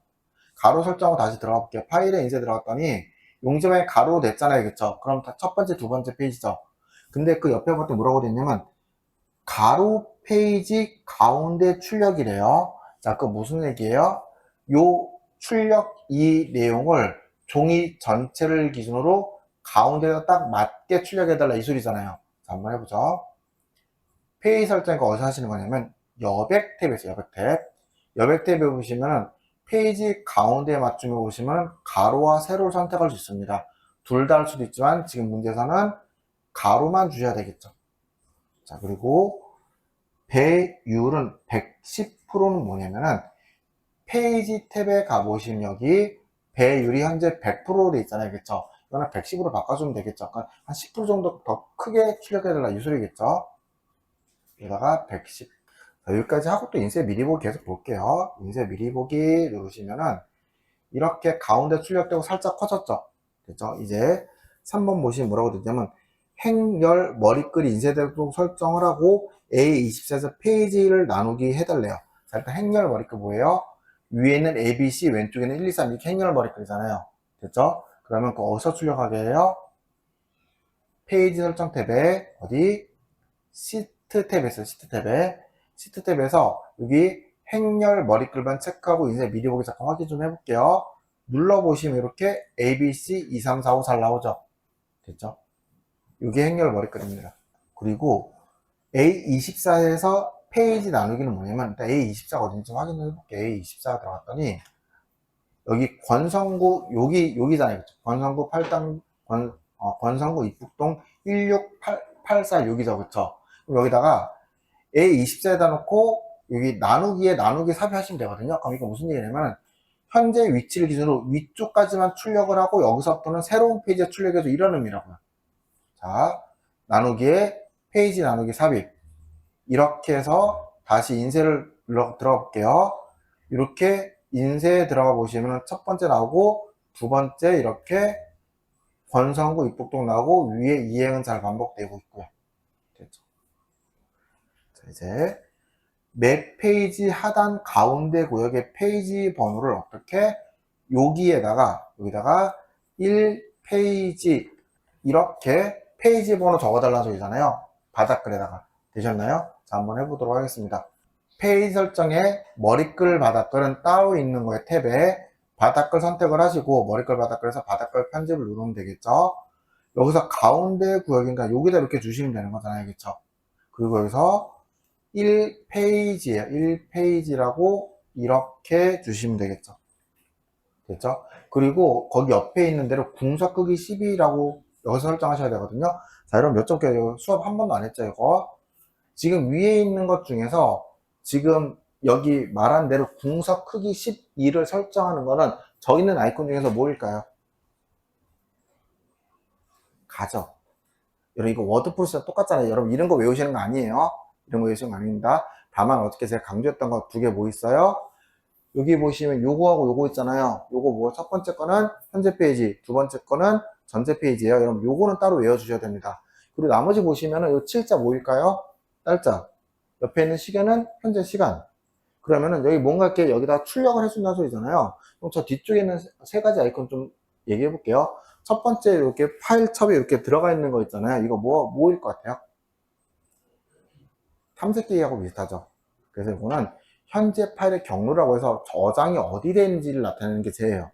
가로 설정하고 다시 들어가 볼게요. 파일에 인쇄 들어갔더니 용지 방향 가로 됐잖아요. 그쵸? 그럼 첫 번째, 두 번째 페이지죠. 근데 그 옆에 봤더니 뭐라고 됐냐면 가로 페이지 가운데 출력이래요. 자, 그 무슨 얘기예요? 요 출력 이 내용을 종이 전체를 기준으로 가운데서 딱 맞게 출력해달라 이 소리잖아요. 자, 한번 해보죠. 페이지 설정이 어디서 하시는 거냐면 여백 탭에 있어요. 여백 탭. 여백 탭에 보시면은 페이지 가운데 맞춤에 보시면 가로와 세로를 선택할 수 있습니다. 둘 다 할 수도 있지만 지금 문제에서는 가로만 주셔야 되겠죠. 자, 그리고 배율은 110%는 뭐냐면은 페이지 탭에 가보시면 여기 배율이 현재 100%로 돼 있잖아요. 그쵸? 이거는 110으로 바꿔주면 되겠죠. 그러니까 한 10% 정도 더 크게 출력해달라 이 소리겠죠. 여기다가 110. 자, 여기까지 하고 또 인쇄 미리 보기 계속 볼게요. 인쇄 미리 보기 누르시면은 이렇게 가운데 출력되고 살짝 커졌죠. 됐죠? 이제 3번 보시면 뭐라고 되냐면 행렬 머리글이 인쇄되도록 설정을 하고 A24에서 페이지를 나누기 해달래요. 자, 일단 행렬 머리글 뭐예요? 위에는 ABC, 왼쪽에는 1, 2, 3 이렇게 행렬 머리글이잖아요. 됐죠? 그러면 그 어디서 출력하게 해요? 페이지 설정 탭에 어디? 시트 탭에 있어요. 시트 탭에. 시트 탭에서 여기 행렬 머리글만 체크하고 인쇄 미리 보기 잠깐 확인 좀 해볼게요. 눌러보시면 이렇게 ABC 2, 3, 4, 5 잘 나오죠? 됐죠? 이게 행렬 머리글입니다. 그리고 A24에서 페이지 나누기는 뭐냐면 일단 A24가 어딘지 좀 확인을 해볼게요. A24가 들어갔더니 여기 권성구 여기잖아요. 그쵸? 권성구 8당 권성구 입북동 16846이죠. 그쵸? 그럼 여기다가 A24에다 놓고 여기 나누기에 나누기 삽입하시면 되거든요. 그럼 이거 무슨 얘기냐면 현재 위치를 기준으로 위쪽까지만 출력을 하고 여기서부터는 새로운 페이지에 출력해서 이런 의미라고요. 자, 나누기에 페이지 나누기 삽입. 이렇게 해서 다시 인쇄를 들어가 볼게요. 이렇게 인쇄에 들어가 보시면 첫 번째 나오고 두 번째 이렇게 권선구 입북동 나오고 위에 이행은 잘 반복되고 있고요. 됐죠? 자, 이제 매 페이지 하단 가운데 구역의 페이지 번호를 어떻게 여기다가 1페이지 이렇게 페이지 번호 적어달라는 소리잖아요. 바닥글에다가. 되셨나요? 자, 한번 해보도록 하겠습니다. 페이지 설정에 머리글 바닥글은 따로 있는 거에 탭에 바닥글 선택을 하시고 머리글 바닥글에서 바닥글 편집을 누르면 되겠죠. 여기서 가운데 구역인가 여기다 이렇게 주시면 되는 거잖아요. 그렇죠? 그리고 여기서 1페이지에요. 1페이지라고 이렇게 주시면 되겠죠. 됐죠? 그리고 거기 옆에 있는 대로 궁서 크기 12라고 여기서 설정하셔야 되거든요. 자, 여러분 몇 점 깨요? 수업 한 번도 안 했죠, 이거? 지금 위에 있는 것 중에서 지금 여기 말한 대로 궁서 크기 12를 설정하는 거는 저 있는 아이콘 중에서 뭐일까요? 가죠. 여러분 이거 워드 프로세스 똑같잖아요. 여러분 이런 거 외우시는 거 아니에요. 이런 거 외우시는 거 아닙니다. 다만 어떻게 제가 강조했던 거 두 개 뭐 있어요? 여기 보시면 요거하고 요거 있잖아요. 요거 뭐 첫 번째 거는 현재 페이지, 두 번째 거는 전체 페이지예요. 여러분 요거는 따로 외워주셔야 됩니다. 그리고 나머지 보시면은 요 7자 뭐일까요? 딸자. 옆에 있는 시계는 현재 시간. 그러면은 여기 뭔가 이렇게 여기다 출력을 해준다는 소리잖아요. 그럼 저 뒤쪽에 있는 세 가지 아이콘 좀 얘기해 볼게요. 첫 번째 이렇게 파일 첩에 이렇게 들어가 있는 거 있잖아요. 이거 뭐일 것 같아요? 탐색기하고 비슷하죠. 그래서 이거는 현재 파일의 경로라고 해서 저장이 어디 되는지를 나타내는 게 제예요.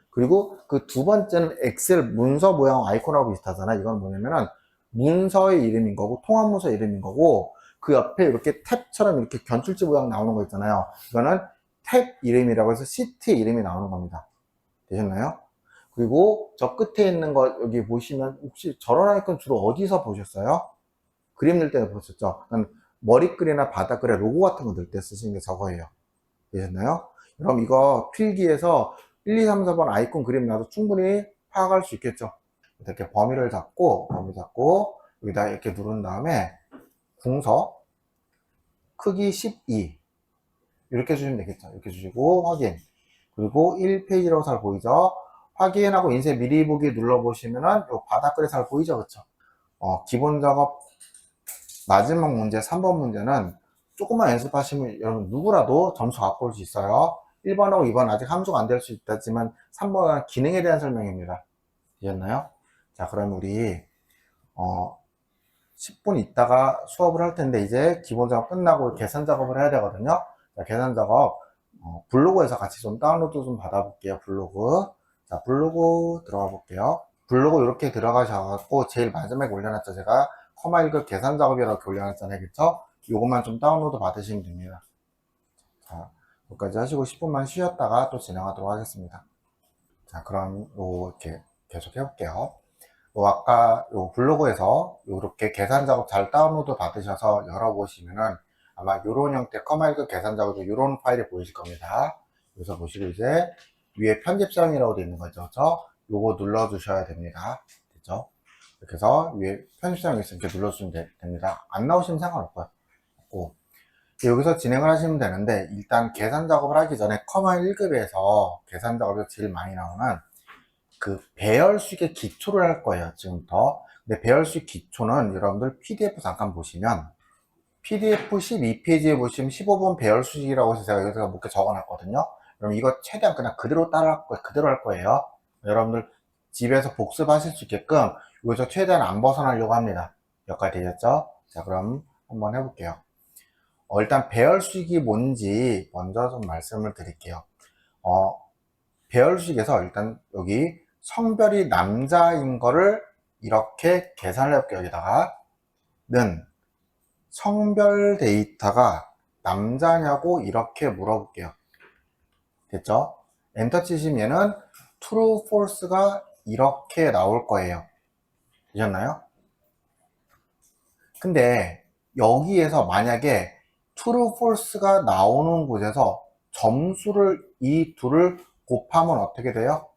그리고 그 두 번째는 엑셀 문서 모양 아이콘하고 비슷하잖아요. 이건 뭐냐면은 문서의 이름인 거고 통합 문서 이름인 거고 그 옆에 이렇게 탭처럼 이렇게 견출지 모양 나오는 거 있잖아요. 이거는 탭 이름이라고 해서 시트의 이름이 나오는 겁니다. 되셨나요? 그리고 저 끝에 있는 거 여기 보시면 혹시 저런 아이콘 주로 어디서 보셨어요? 그림 넣을 때 보셨죠? 머리글이나 바닥글에 로고 같은 거 넣을 때 쓰시는 게 저거예요. 되셨나요? 그럼 이거 필기에서 1, 2, 3, 4번 아이콘 그림 놔도 충분히 파악할 수 있겠죠? 이렇게 범위 잡고 여기다 이렇게 누른 다음에 궁서 크기 12 이렇게 주시면 되겠죠? 이렇게 주시고 확인. 그리고 1페이지라고 잘 보이죠? 확인하고 인쇄 미리 보기 눌러보시면은 요 바닥글에 잘 보이죠? 그쵸? 기본 작업 마지막 문제 3번 문제는 조금만 연습하시면 여러분 누구라도 점수 갖고 올 수 있어요. 1번하고 2번 아직 함수가 안 될 수 있다지만 3번은 기능에 대한 설명입니다. 되셨나요? 자, 그럼 우리 10분 있다가 수업을 할 텐데 이제 기본 작업 끝나고 계산 작업을 해야 되거든요. 자, 계산 작업 블로그에서 같이 좀 다운로드 좀 받아볼게요. 블로그. 자, 블로그 들어가 볼게요. 블로그 이렇게 들어가셔갖고 제일 마지막에 올려놨죠. 제가 커마 1급 계산 작업이라고 올려놨잖아요. 그쵸? 요것만 좀 다운로드 받으시면 됩니다. 자, 여기까지 하시고 10분만 쉬었다가 또 진행하도록 하겠습니다. 자, 그럼 이렇게 계속 해볼게요. 아까 요 블로그에서 이렇게 계산 작업 잘 다운로드 받으셔서 열어보시면은 아마 요런 형태 커마 1급 계산 작업도 요런 파일이 보이실 겁니다. 여기서 보시고 이제 위에 편집사항이라고 되어 있는 거죠. 그렇죠? 요거 눌러주셔야 됩니다. 됐죠? 이렇게 해서 위에 편집사항이 있으면 이렇게 눌러주시면 됩니다. 안 나오시면 상관없고요. 여기서 진행을 하시면 되는데 일단 계산 작업을 하기 전에 커마 1급에서 계산 작업에서 제일 많이 나오는 그 배열수익의 기초를 할 거예요. 지금부터. 근데 배열수익 기초는 여러분들 PDF 잠깐 보시면 PDF 12페이지에 보시면 15번 배열수익이라고 해서 제가 여기서 몇 개 적어놨거든요. 그럼 이거 최대한 그냥 그대로 그대로 할 거예요. 여러분들 집에서 복습하실 수 있게끔 여기서 최대한 안 벗어나려고 합니다. 여기까지 되셨죠? 자, 그럼 한번 해볼게요. 일단 배열수익이 뭔지 먼저 좀 말씀을 드릴게요. 배열수익에서 일단 여기 성별이 남자인 거를 이렇게 계산을 해볼게요. 여기다가 는 성별 데이터가 남자냐고 이렇게 물어볼게요. 됐죠? 엔터 치시면 얘는 true, false가 이렇게 나올 거예요. 되셨나요? 근데 여기에서 만약에 true, false가 나오는 곳에서 점수를 이 둘을 곱하면 어떻게 돼요?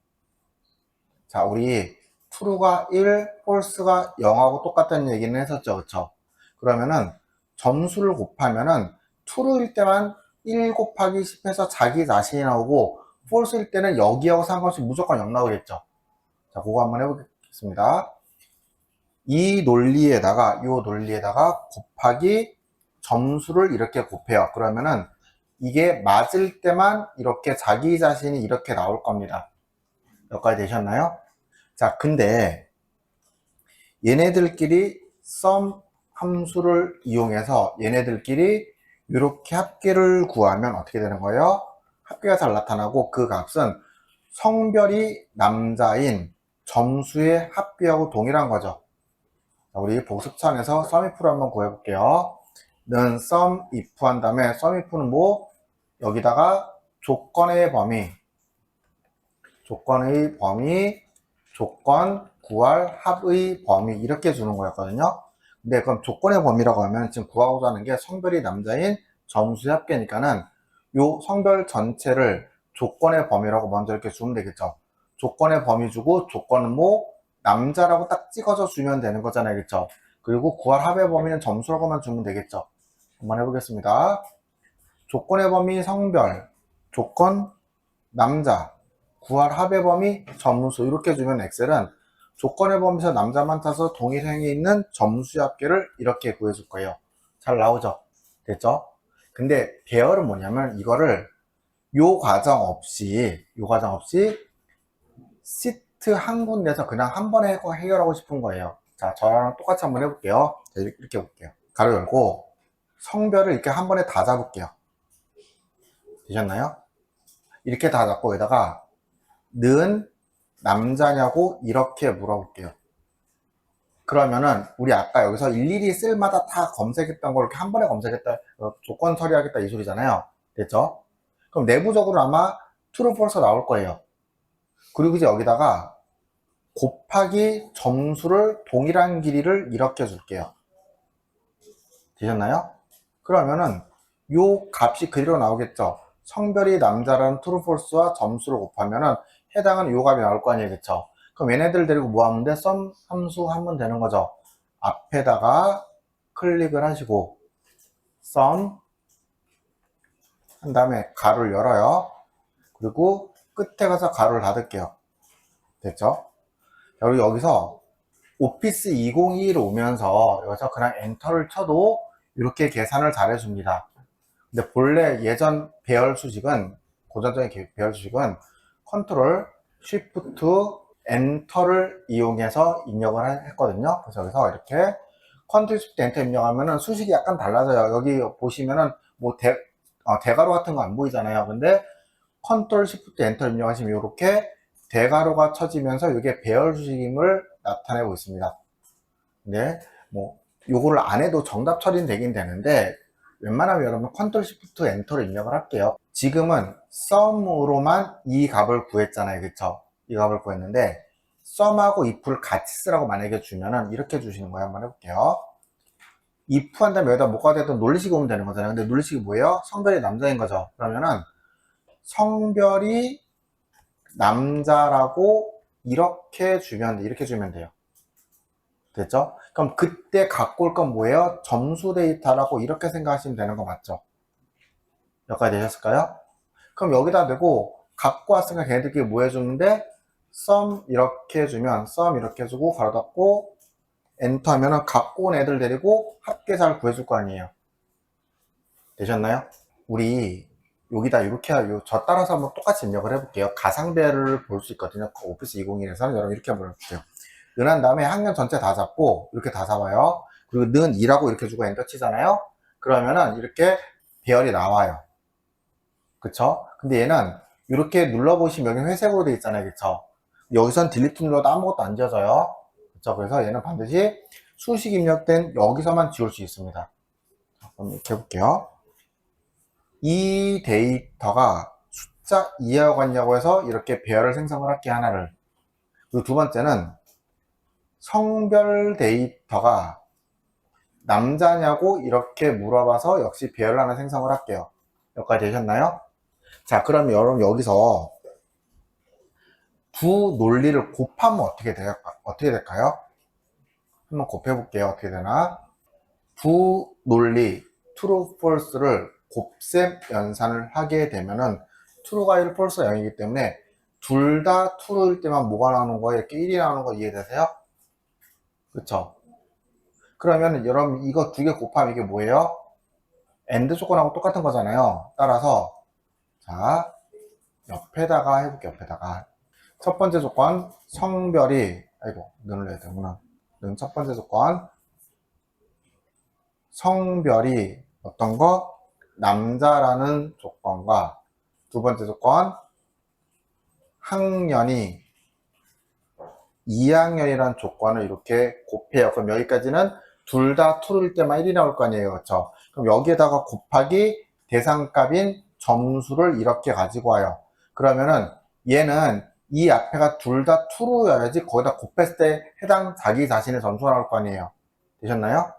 자, 우리 true가 1, false가 0하고 똑같다는 얘기는 했었죠. 그쵸? 그러면은 점수를 곱하면은 true일 때만 1 곱하기 10해서 자기 자신이 나오고 false일 때는 여기하고 상관없이 무조건 0 나오겠죠. 자, 그거 한번 해보겠습니다. 이 논리에다가 곱하기 점수를 이렇게 곱해요. 그러면은 이게 맞을 때만 이렇게 자기 자신이 이렇게 나올 겁니다. 여기까지 되셨나요? 자, 근데 얘네들끼리 sum 함수를 이용해서 얘네들끼리 이렇게 합계를 구하면 어떻게 되는 거예요? 합계가 잘 나타나고 그 값은 성별이 남자인 점수의 합계하고 동일한 거죠. 자, 우리 복습창에서 sumif를 한번 구해볼게요. 는 sum if 한 다음에 sum if는 뭐? 여기다가 조건의 범위, 조건 구할 합의 범위 이렇게 주는 거였거든요. 근데 그럼 조건의 범위라고 하면 지금 구하고자 하는 게 성별이 남자인 점수의 합계니까는 요 성별 전체를 조건의 범위라고 먼저 이렇게 주면 되겠죠. 조건의 범위 주고 조건은 뭐 남자라고 딱 찍어서 주면 되는 거잖아요. 그렇죠? 그리고 구할 합의 범위는 점수라고만 주면 되겠죠. 한번 해보겠습니다. 조건의 범위 성별, 조건 남자, 구할 합의 범위 점수 이렇게 주면 엑셀은 조건의 범위에서 남자만 타서 동일행에 있는 점수의 합계를 이렇게 구해줄 거예요. 잘 나오죠? 됐죠? 근데 배열은 뭐냐면 이거를 요 과정 없이 시트 한 군데서 그냥 한 번에 해결하고 싶은 거예요. 자, 저랑 똑같이 한번 해볼게요. 자, 이렇게 볼게요. 가로 열고 성별을 이렇게 한 번에 다 잡을게요. 되셨나요? 이렇게 다 잡고 여기다가 는 남자냐고 이렇게 물어볼게요. 그러면은 우리 아까 여기서 일일이 쓸마다 다 검색했던 걸 이렇게 한 번에 검색했다, 조건 처리하겠다 이 소리잖아요. 됐죠? 그럼 내부적으로 아마 true, false 나올 거예요. 그리고 이제 여기다가 곱하기 점수를 동일한 길이를 이렇게 줄게요. 되셨나요? 그러면은 요 값이 그대로 나오겠죠. 성별이 남자라는 true, false와 점수를 곱하면은 해당하는 요 값이 나올 거 아니에요. 그쵸? 그럼 얘네들 데리고 뭐 하면 돼? sum 함수 하면 되는 거죠. 앞에다가 클릭을 하시고 sum 한 다음에 가로를 열어요. 그리고 끝에 가서 가로를 닫을게요. 됐죠? 그리고 여기서 오피스 2021 오면서 여기서 그냥 엔터를 쳐도 이렇게 계산을 잘 해줍니다. 근데 본래 예전 배열 수식은, 고전적인 배열 수식은 컨트롤 쉬프트 엔터를 이용해서 입력을 했거든요. 그래서 여기서 이렇게 컨트롤 쉬프트 엔터 입력하면은 수식이 약간 달라져요. 여기 보시면은 뭐 대가로 같은 거 안 보이잖아요. 근데 컨트롤 쉬프트 엔터 입력하시면 이렇게 대가로가 쳐지면서 이게 배열 수식임을 나타내고 있습니다. 네, 뭐 요거를 안 해도 정답 처리는 되긴 되는데 웬만하면 여러분 컨트롤 쉬프트 엔터를 입력을 할게요. 지금은 sum으로만 이 값을 구했잖아요. 그쵸? 이 값을 구했는데 sum하고 if를 같이 쓰라고 만약에 주면은 이렇게 주시는 거예요. 한번 해볼게요. if 한 다음에 여기다 뭐가 되든 논리식이 오면 되는 거잖아요. 근데 논리식이 뭐예요? 성별이 남자인 거죠. 그러면은 성별이 남자라고 이렇게 주면 돼요. 됐죠? 그럼 그때 갖고 올 건 뭐예요? 점수 데이터라고 이렇게 생각하시면 되는 거 맞죠? 여기까지 되셨을까요? 그럼 여기다 대고 갖고 왔으니까 걔네들끼리 뭐 해주는데 sum 이렇게 해주면 sum 이렇게 해주고 가로 닫고 엔터 하면은 갖고 온 애들 데리고 합계 잘 구해줄 거 아니에요. 되셨나요? 우리 여기다 이렇게 저 따라서 한번 똑같이 입력을 해볼게요. 가상배열을 볼 수 있거든요. 오피스 2021에서는 여러분 이렇게 한번 해볼게요. 는한 다음에 학년 전체 다 잡고 이렇게 다 잡아요. 그리고 는 2라고 이렇게 주고 엔터 치잖아요. 그러면은 이렇게 배열이 나와요. 그쵸? 근데 얘는 이렇게 눌러보시면 여기 회색으로 되어 있잖아요. 그쵸? 여기선 딜리트 눌러도 아무것도 안 지워져요. 그쵸? 그래서 얘는 반드시 수식 입력된 여기서만 지울 수 있습니다. 그럼 이렇게 해볼게요. 이 데이터가 숫자 2하고 같냐고 해서 이렇게 배열을 생성을 할게 하나를. 그리고 두 번째는 성별 데이터가 남자냐고 이렇게 물어봐서 역시 배열을 하나 생성을 할게요. 여기까지 되셨나요? 자, 그럼 여러분 여기서 두 논리를 곱하면 어떻게 될까요? 한번 곱해볼게요. 어떻게 되나? 두 논리, true, false를 곱셈 연산을 하게 되면은 true가 1, false가 0이기 때문에 둘 다 true일 때만 뭐가 나오는 거예요? 이렇게 1이 나오는 거 이해되세요? 그쵸? 그러면 여러분 이거 두 개 곱하면 이게 뭐예요? AND 조건하고 똑같은 거잖아요. 따라서 자 옆에다가 해볼게요. 옆에다가 첫 번째 조건 성별이 아이고 눈을 내야 되구나. 눈 첫 번째 조건 성별이 어떤 거? 남자라는 조건과 두 번째 조건 학년이 2학년이라는 조건을 이렇게 곱해요. 그럼 여기까지는 둘 다 true일 때만 1이 나올 거 아니에요. 그렇죠? 그럼 여기에다가 곱하기 대상값인 점수를 이렇게 가지고 와요. 그러면은 얘는 이 앞에가 둘 다 true여야지 거기다 곱했을 때 해당 자기 자신의 점수가 나올 거 아니에요. 되셨나요?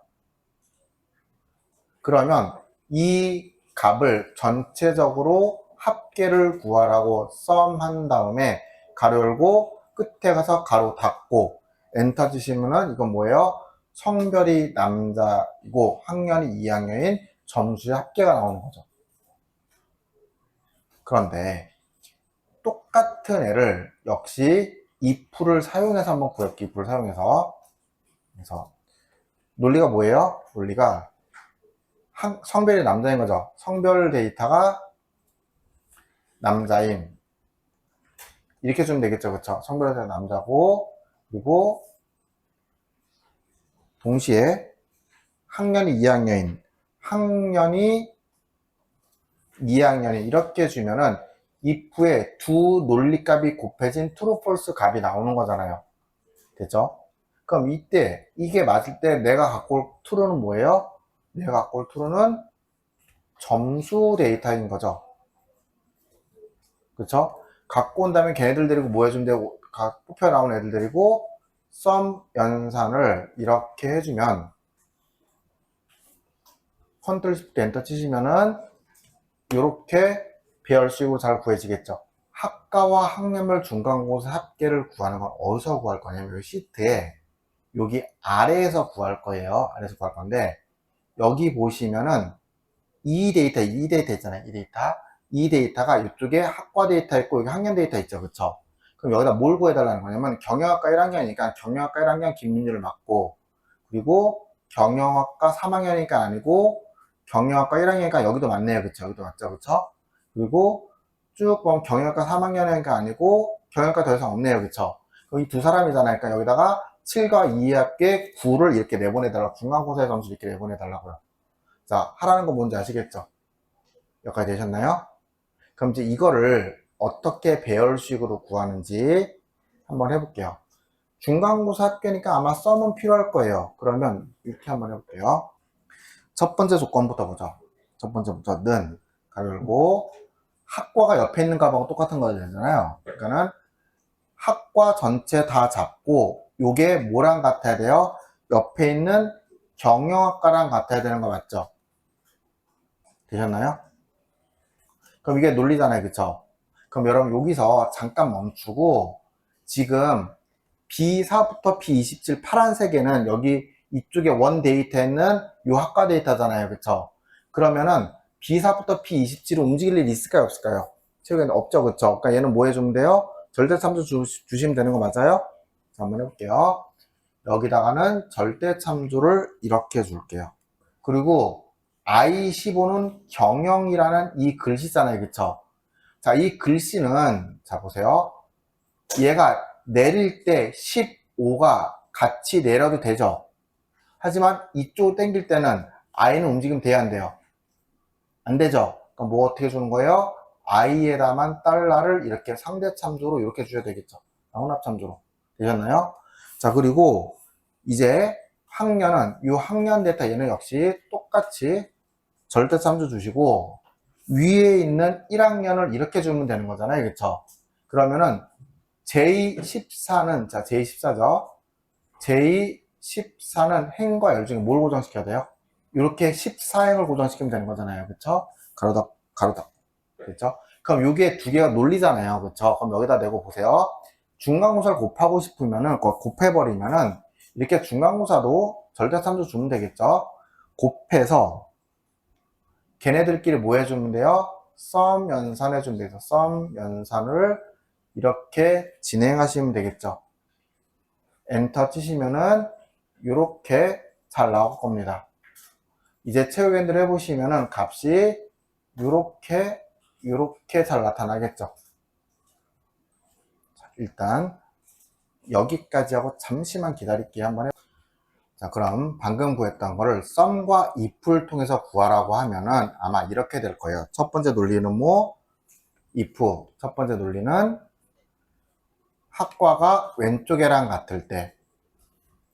그러면 이 값을 전체적으로 합계를 구하라고 sum 한 다음에 가로 열고 끝에 가서 가로 닫고 엔터 치시면은 이건 뭐예요? 성별이 남자이고 학년이 2학년인 점수의 합계가 나오는 거죠. 그런데 똑같은 애를 역시 if를 사용해서 한번 구해볼게요. if를 사용해서. 그래서 논리가 뭐예요? 논리가 성별이 남자인 거죠. 성별 데이터가 남자인 이렇게 주면 되겠죠. 그쵸? 성별 데이터가 남자고 그리고 동시에 학년이 2학년인 학년이 2학년이 이렇게 주면은 if에 두 논리값이 곱해진 true, false 값이 나오는 거잖아요. 됐죠? 그럼 이때 이게 맞을 때 내가 갖고 올 true는 뭐예요? 내가 갖고 올 true는 점수 데이터인 거죠. 그쵸? 갖고 온다면 걔네들 데리고 뭐 해주면 되고 뽑혀 나온 애들 데리고 sum 연산을 이렇게 해주면 컨트롤 시프트 엔터 치시면은 이렇게 배열식으로 잘 구해지겠죠. 학과와 학년별 중간고사 합계를 구하는 건 어디서 구할 거냐면 이 시트에 여기 아래에서 구할 거예요. 아래에서 구할 건데 여기 보시면은 이 데이터 있잖아요. 이 데이터가 이쪽에 학과 데이터 있고 여기 학년 데이터 있죠. 그쵸? 그럼 여기다 뭘 구해달라는 거냐면 경영학과 1학년이니까 경영학과 1학년 김민주를 맞고 그리고 경영학과 3학년이니까 아니고 경영학과 1학년이니까 여기도 맞네요. 그쵸? 여기도 맞죠? 그쵸? 그리고 쭉 보면 경영학과 3학년이니까 아니고 경영학과 더 이상 없네요. 그쵸? 그럼 이 두 사람이잖아요. 그러니까 여기다가 7과 2의 합계 9를 이렇게 내보내달라고 중간고사의 점수 이렇게 내보내달라고요. 자, 하라는 거 뭔지 아시겠죠? 여기까지 되셨나요? 그럼 이제 이거를 어떻게 배열식으로 구하는지 한번 해볼게요. 중간고사 합계니까 아마 썸은 필요할 거예요. 그러면 이렇게 한번 해볼게요. 첫 번째 조건부터 보죠. 첫 번째부터는 가로 열고 학과가 옆에 있는 값하고 똑같은 거 되잖아요. 그러니까는 학과 전체 다 잡고 요게 뭐랑 같아야 돼요? 옆에 있는 경영학과랑 같아야 되는 거 맞죠? 되셨나요? 그럼 이게 논리잖아요. 그쵸? 그럼 여러분 여기서 잠깐 멈추고 지금 B4부터 B27 파란색에는 여기 이쪽에 원 데이터에는 요 학과 데이터잖아요. 그쵸? 그러면은 B4부터 B27을 움직일 일 있을까요? 없을까요? 최근에 없죠. 그쵸? 그러니까 얘는 뭐 해주면 돼요? 절대참수 주시면 되는 거 맞아요? 자, 한번 해볼게요. 여기다가는 절대참수를 이렇게 줄게요. 그리고 I15는 경영이라는 이 글씨잖아요. 그쵸? 자, 이 글씨는, 자, 보세요. 얘가 내릴 때 15가 같이 내려도 되죠. 하지만 이쪽으로 당길 때는 I는 움직이면 돼야 안 돼요. 안 되죠. 그럼 뭐 어떻게 주는 거예요? I에다만 달러를 이렇게 상대참조로 이렇게 주셔야 되겠죠. 혼합참조로. 되셨나요? 자, 그리고 이제 학년은 이 학년 데이터 얘는 역시 똑같이 절대참조 주시고 위에 있는 1학년을 이렇게 주면 되는 거잖아요. 그렇죠? 그러면은 J14는 자 J14죠. J14는 행과 열 중에 뭘 고정시켜야 돼요? 이렇게 14행을 고정시키면 되는 거잖아요. 그쵸? 가로다, 가로다. 그쵸? 그럼 여기에 두 개가 논리잖아요. 그쵸? 그럼 여기다 내고 보세요. 중간고사를 곱하고 싶으면은, 곱해버리면은, 이렇게 중간고사도 절대참수 주면 되겠죠? 곱해서, 걔네들끼리 뭐 해주면 돼요? 썸 연산해주면 돼서 썸 연산을 이렇게 진행하시면 되겠죠. 엔터 치시면은 이렇게 잘 나올 겁니다. 이제 체육엔드를 해보시면은 값이 이렇게 잘 나타나겠죠. 자, 일단 여기까지 하고 잠시만 기다릴게요. 한번 자, 그럼 방금 구했던 거를 썸과 if를 통해서 구하라고 하면은 아마 이렇게 될 거예요. 첫 번째 논리는 뭐? if. 첫 번째 논리는 학과가 왼쪽에랑 같을 때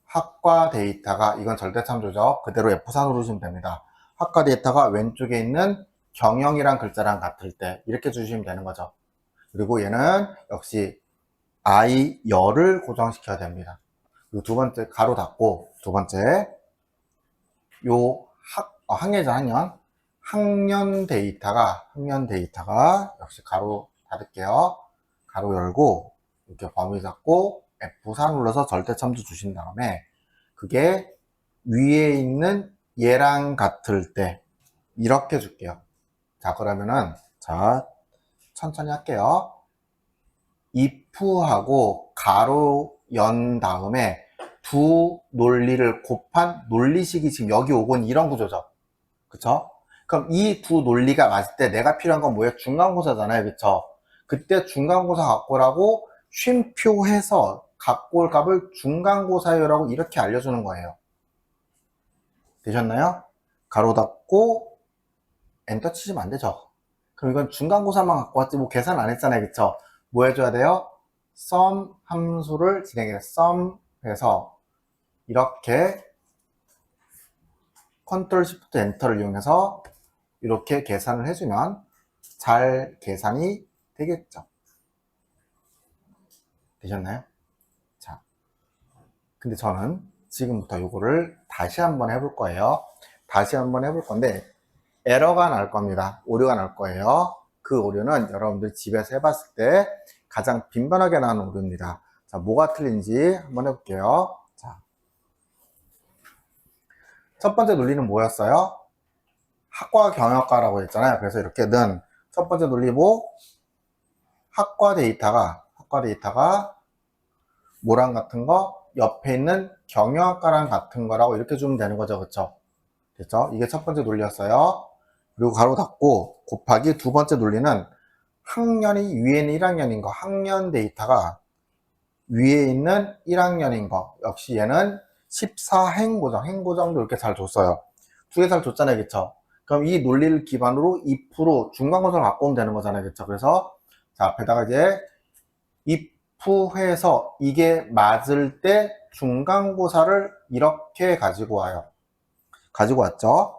학과 데이터가, 이건 절대참조죠. 그대로 F4 누르시면 됩니다. 학과 데이터가 왼쪽에 있는 경영이란 글자랑 같을 때 이렇게 주시면 되는 거죠. 그리고 얘는 역시 I, 열을 고정시켜야 됩니다. 그리고 두 번째 가로 닫고, 두 번째 요 학년이죠, 학년 데이터가 역시 가로 닫을게요. 가로 열고 이렇게 범위 잡고 F4 눌러서 절대참조 주신 다음에 그게 위에 있는 얘랑 같을 때 이렇게 줄게요. 자, 그러면은 자 천천히 할게요. if하고 가로 연 다음에 두 논리를 곱한 논리식이 지금 여기 오곤 이런 구조죠. 그쵸? 그럼 이 두 논리가 맞을 때 내가 필요한 건 뭐예요? 중간고사잖아요. 그쵸? 그때 중간고사 갖고 오라고 쉼표해서 갖고 올 값을 중간고사요라고 이렇게 알려주는 거예요. 되셨나요? 가로 닫고 엔터 치시면 안 되죠. 그럼 이건 중간고사만 갖고 왔지 뭐 계산 안 했잖아요. 그쵸? 뭐 해줘야 돼요? sum 함수를 진행해 sum 해서 이렇게 컨트롤 시프트 엔터를 이용해서 이렇게 계산을 해주면 잘 계산이 되겠죠. 되셨나요? 자, 근데 저는 지금부터 이거를 다시 한번 해볼 거예요. 다시 한번 해볼 건데 에러가 날 겁니다. 오류가 날 거예요. 그 오류는 여러분들 집에서 해봤을 때 가장 빈번하게 나오는 오류입니다. 자, 뭐가 틀린지 한번 해볼게요. 자, 첫 번째 논리는 뭐였어요? 학과 경영학과라고 했잖아요. 그래서 이렇게 는 첫 번째 논리 뭐? 학과 데이터가 뭐랑 같은 거? 옆에 있는 경영학과랑 같은 거라고 이렇게 주면 되는 거죠. 그쵸? 됐죠? 이게 첫 번째 논리였어요. 그리고 가로 닫고 곱하기 두 번째 논리는 학년이 위에 있는 1학년인 거, 학년 데이터가 위에 있는 1학년인 거. 역시 얘는 14행고정, 행고정도 이렇게 잘 줬어요. 두 개 잘 줬잖아요. 그쵸? 그럼 이 논리를 기반으로 if로 중간고사를 갖고 오면 되는 거잖아요. 그쵸? 그래서 자, 앞에다가 이제 if 해서 이게 맞을 때 중간고사를 이렇게 가지고 와요. 가지고 왔죠?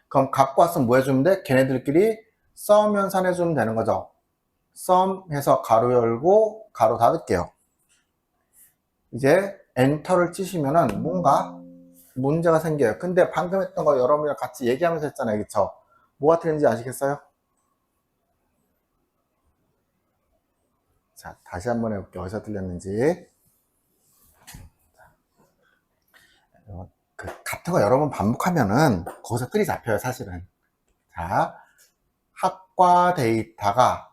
그럼 갖고 왔으면 뭐 해주면 돼? 걔네들끼리 sum 연산해주면 되는 거죠. sum 해서 가로 열고 가로 닫을게요. 이제 엔터를 치시면은 뭔가 문제가 생겨요. 근데 방금 했던 거 여러분이랑 같이 얘기하면서 했잖아요. 그쵸? 뭐가 틀린지 아시겠어요? 자, 다시 한번 해볼게요. 어디서 틀렸는지. 같은 거 여러 번 반복하면은 거기서 틀이 잡혀요, 사실은. 자, 학과 데이터가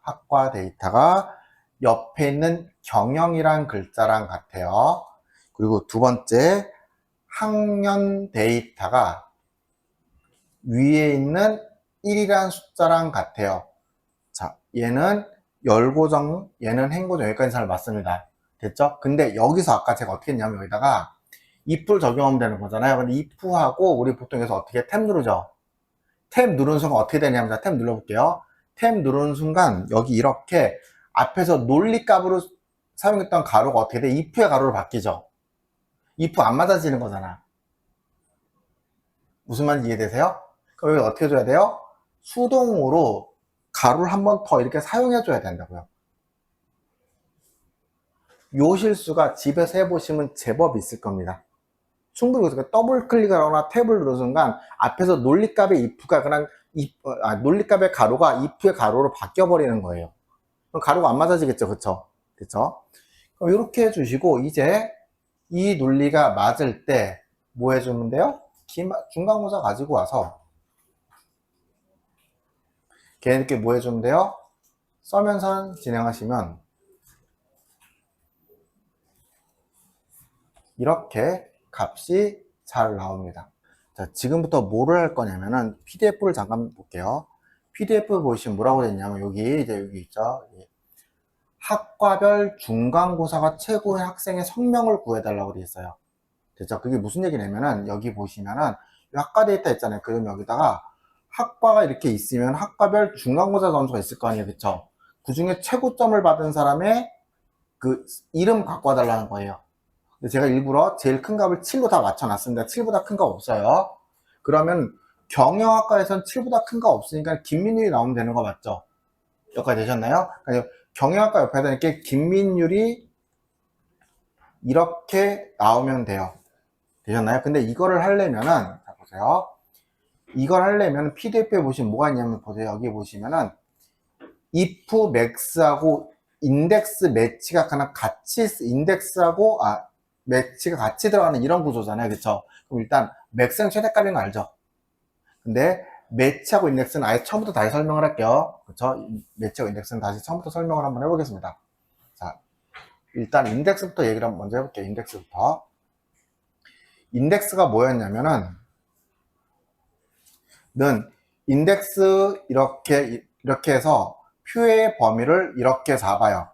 옆에 있는 경영이란 글자랑 같아요. 그리고 두 번째, 학년 데이터가 위에 있는 1이란 숫자랑 같아요. 자, 얘는 열고정, 얘는 행고정, 여기까지 잘 맞습니다. 됐죠? 근데 여기서 아까 제가 어떻게 했냐면 여기다가 if를 적용하면 되는 거잖아요. 근데 if하고 우리 보통 여기서 어떻게 탭 누르죠? 탭 누르는 순간 어떻게 되냐면 탭 눌러볼게요. 탭 누르는 순간 여기 이렇게 앞에서 논리값으로 사용했던 가로가 어떻게 돼? if의 가로로 바뀌죠? if 안 맞아지는 거잖아. 무슨 말인지 이해되세요? 그럼 여기 어떻게 해줘야 돼요? 수동으로 가로를 한 번 더 이렇게 사용해줘야 된다고요. 요 실수가 집에서 해보시면 제법 있을 겁니다. 충분히 더블 클릭을 하거나 탭을 누르는 순간 앞에서 논리값의 if가 그냥 논리값의 가로가 if의 가로로 바뀌어 버리는 거예요. 그럼 가로가 안 맞아지겠죠. 그쵸? 그럼 이렇게 해주시고 이제 이 논리가 맞을 때 뭐 해주면 돼요? 중간고사 가지고 와서 걔네들끼리 뭐 해주면 돼요? 써면서 진행하시면 이렇게 값이 잘 나옵니다. 자, 지금부터 뭐를 할 거냐면은 PDF를 잠깐 볼게요. PDF 보시면 뭐라고 되냐면 여기 이제 여기 있죠. 학과별 중간고사가 최고의 학생의 성명을 구해달라고 되어 있어요. 됐죠? 그게 무슨 얘기냐면은 여기 보시면은 학과 데이터 있잖아요. 그럼 여기다가 학과가 이렇게 있으면 학과별 중간고사 점수가 있을 거 아니에요. 그쵸? 그 중에 최고점을 받은 사람의 그 이름 갖고 와달라는 거예요. 근데 제가 일부러 제일 큰 값을 7로 다 맞춰놨습니다. 7보다 큰 값 없어요. 그러면 경영학과에선 7보다 큰 값 없으니까 김민율이 나오면 되는 거 맞죠? 여기까지 되셨나요? 그러니까 경영학과 옆에다 이렇게 김민율이 이렇게 나오면 돼요. 되셨나요? 근데 이거를 하려면은, 자, 보세요. 이걸 하려면 PDF에 보시면 뭐가 있냐면, 보세요. 여기 보시면은, if max하고 인덱스 매치가 그냥 같이, 인덱스하고, 매치가 같이 들어가는 이런 구조잖아요. 그쵸? 그럼 일단, max는 최대값인 거 알죠? 근데, 매치하고 인덱스는 아예 처음부터 다시 설명을 할게요. 그쵸? 매치하고 인덱스는 다시 처음부터 설명을 한번 해보겠습니다. 자, 일단 인덱스부터 얘기를 먼저 해볼게요. 인덱스부터. 인덱스가 뭐였냐면은, 인덱스 이렇게 해서 표의 범위를 이렇게 잡아요.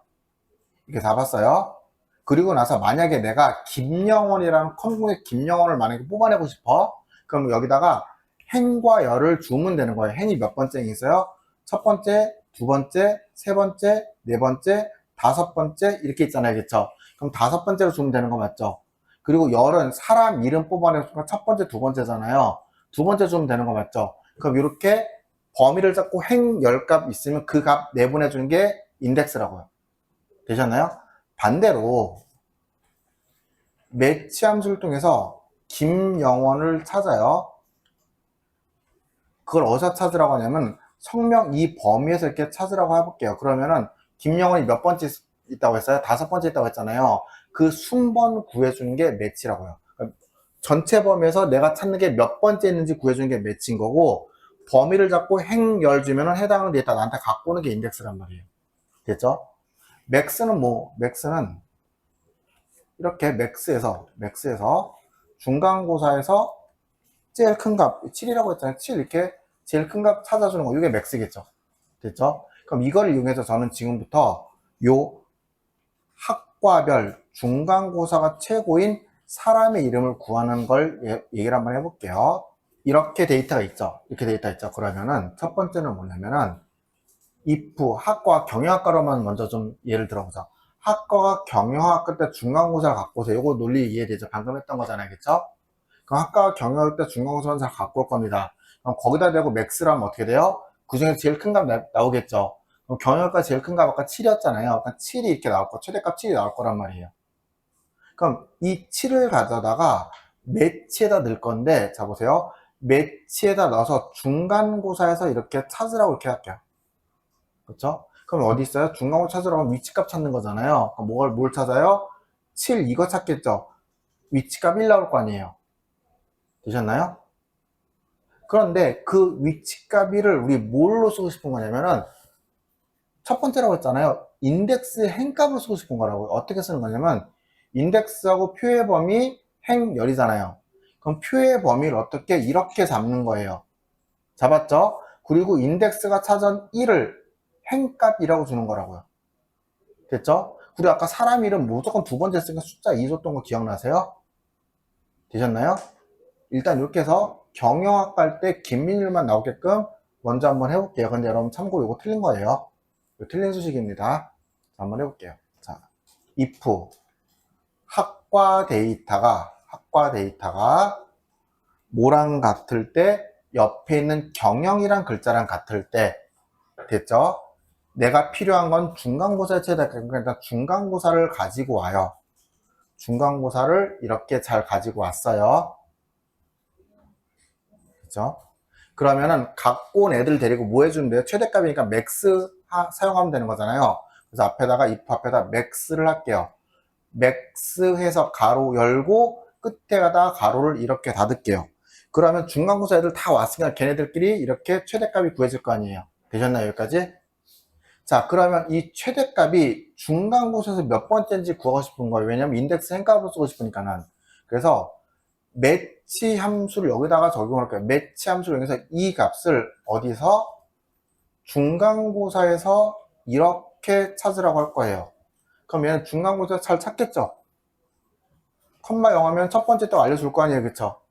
이렇게 잡았어요. 그리고 나서 만약에 내가 김영원이라는 컴공의 김영원을 만약에 뽑아내고 싶어. 그럼 여기다가 행과 열을 주면 되는 거예요. 행이 몇 번째 있어요? 첫 번째, 두 번째, 세 번째, 네 번째, 다섯 번째 이렇게 있잖아요. 그쵸? 그럼 다섯 번째로 주면 되는 거 맞죠? 그리고 열은 사람 이름 뽑아내서 첫 번째, 두 번째잖아요. 두 번째 주면 되는 거 맞죠? 그럼 이렇게 범위를 잡고 행 열값 있으면 그 값 내보내 주는 게 인덱스라고요. 되셨나요? 반대로 매치 함수를 통해서 김영원을 찾아요. 그걸 어디서 찾으라고 하냐면 성명 이 범위에서 이렇게 찾으라고 해볼게요. 그러면은 김영원이 몇 번째 있다고 했어요? 다섯 번째 있다고 했잖아요. 그 순번 구해주는 게 매치라고요. 전체 범위에서 내가 찾는 게 몇 번째 있는지 구해주는 게 매치인 거고, 범위를 잡고 행열 주면은 해당하는 데이터 나한테 갖고 오는 게 인덱스란 말이에요. 됐죠? 맥스는 맥스는 이렇게 맥스에서 중간고사에서 제일 큰 값, 7이라고 했잖아요. 7 이렇게 제일 큰 값 찾아주는 거, 이게 맥스겠죠. 됐죠? 그럼 이걸 이용해서 저는 지금부터 요 학과별 중간고사가 최고인 사람의 이름을 구하는 걸 얘기를 한번 해볼게요. 이렇게 데이터가 있죠. 이렇게 데이터 있죠. 그러면은 첫 번째는 뭐냐면은 if 학과 경영학과로만 먼저 좀 예를 들어보자. 학과가 경영학과 때 중간고사를 갖고 오세요. 이거 논리 이해되죠? 방금 했던 거잖아요. 그쵸? 그럼 학과가 경영학과 때 중간고사를 잘 갖고 올 겁니다. 그럼 거기다 대고 맥스라면 어떻게 돼요? 그 중에 제일 큰 값 나오겠죠? 그럼 경영학과 제일 큰 값 아까 7이었잖아요. 그러니까 7이 이렇게 나올 거, 최대값 7이 나올 거란 말이에요. 그럼 이 7을 가져다가 매치에다 넣을 건데, 자 보세요. 매치에다 넣어서 중간고사에서 이렇게 찾으라고 이렇게 할게요. 그렇죠? 그럼 어디 있어요? 중간고사 찾으라고 하면 위치값 찾는 거잖아요. 그럼 뭘 찾아요? 7 이거 찾겠죠? 위치값 1 나올 거 아니에요. 되셨나요? 그런데 그 위치값 1을 우리 뭘로 쓰고 싶은 거냐면은 첫 번째라고 했잖아요. 인덱스 행값을 쓰고 싶은 거라고. 어떻게 쓰는 거냐면 인덱스하고 표의 범위 행열이잖아요. 그럼 표의 범위를 어떻게 이렇게 잡는 거예요. 잡았죠? 그리고 인덱스가 찾은 1을 행값이라고 주는 거라고요. 됐죠? 그리고 아까 사람 이름 무조건 두 번째 쓰니까 숫자 2 줬던 거 기억나세요? 되셨나요? 일단 이렇게 해서 경영학과 할 때 김민율만 나오게끔 먼저 한번 해볼게요. 근데 여러분 참고 이거 틀린 거예요. 이거 틀린 수식입니다. 자, 한번 해볼게요. 자, if 학과 데이터가 뭐랑 같을 때 옆에 있는 경영이란 글자랑 같을 때 됐죠? 내가 필요한 건 중간고사의 최대, 그러니까 중간고사를 가지고 와요. 중간고사를 이렇게 잘 가지고 왔어요. 그죠? 그러면은 갖고 온 애들 데리고 뭐 해주면 돼요? 최대값이니까 맥스 사용하면 되는 거잖아요. 그래서 앞에다가 if 앞에다 맥스를 할게요. 맥스 해서 가로 열고 끝에다가 가로를 이렇게 닫을게요. 그러면 중간고사 애들 다 왔으니까 걔네들끼리 이렇게 최대값이 구해질 거 아니에요. 되셨나요, 여기까지? 자, 그러면 이 최대값이 중간고사에서 몇 번째인지 구하고 싶은 거예요. 왜냐면 인덱스 행값으로 쓰고 싶으니까는. 그래서 매치 함수를 여기다가 적용할 거예요. 매치 함수를 여기서 이 값을 어디서? 중간고사에서 이렇게 찾으라고 할 거예요. 그럼 얘는 중간고사에서 잘 찾겠죠? 컴마 0 하면 첫 번째 또 알려줄 거 아니에요, 그쵸?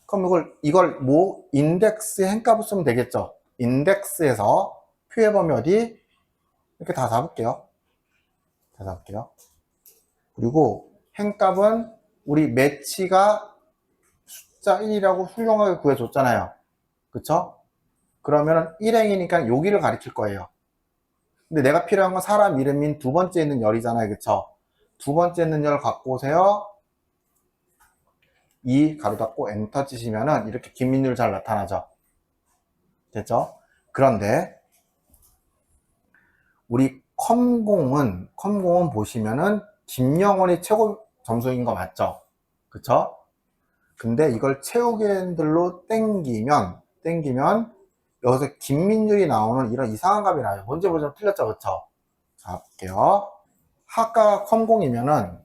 그럼 이걸 뭐? 인덱스 행값을 쓰면 되겠죠? 인덱스에서 표의 범위 어디? 이렇게 다 잡을게요. 다 잡을게요. 그리고 행값은 우리 매치가 숫자 1이라고 훌륭하게 구해줬잖아요. 그쵸? 그러면은 1행이니까 여기를 가리킬 거예요. 근데 내가 필요한 건 사람 이름인 두 번째 있는 열이잖아요. 그쵸? 두 번째 있는 열 갖고 오세요. 2 가로 닫고 엔터 치시면은 이렇게 김민율 잘 나타나죠. 됐죠? 그런데 우리 컴공은 보시면은 김영원이 최고 점수인 거 맞죠? 그쵸? 근데 이걸 최후견들로 땡기면 여기서 김민율이 나오는 이런 이상한 값이 나와요. 문제 보시면 틀렸죠? 그쵸? 자, 볼게요. 학과가 컴공이면은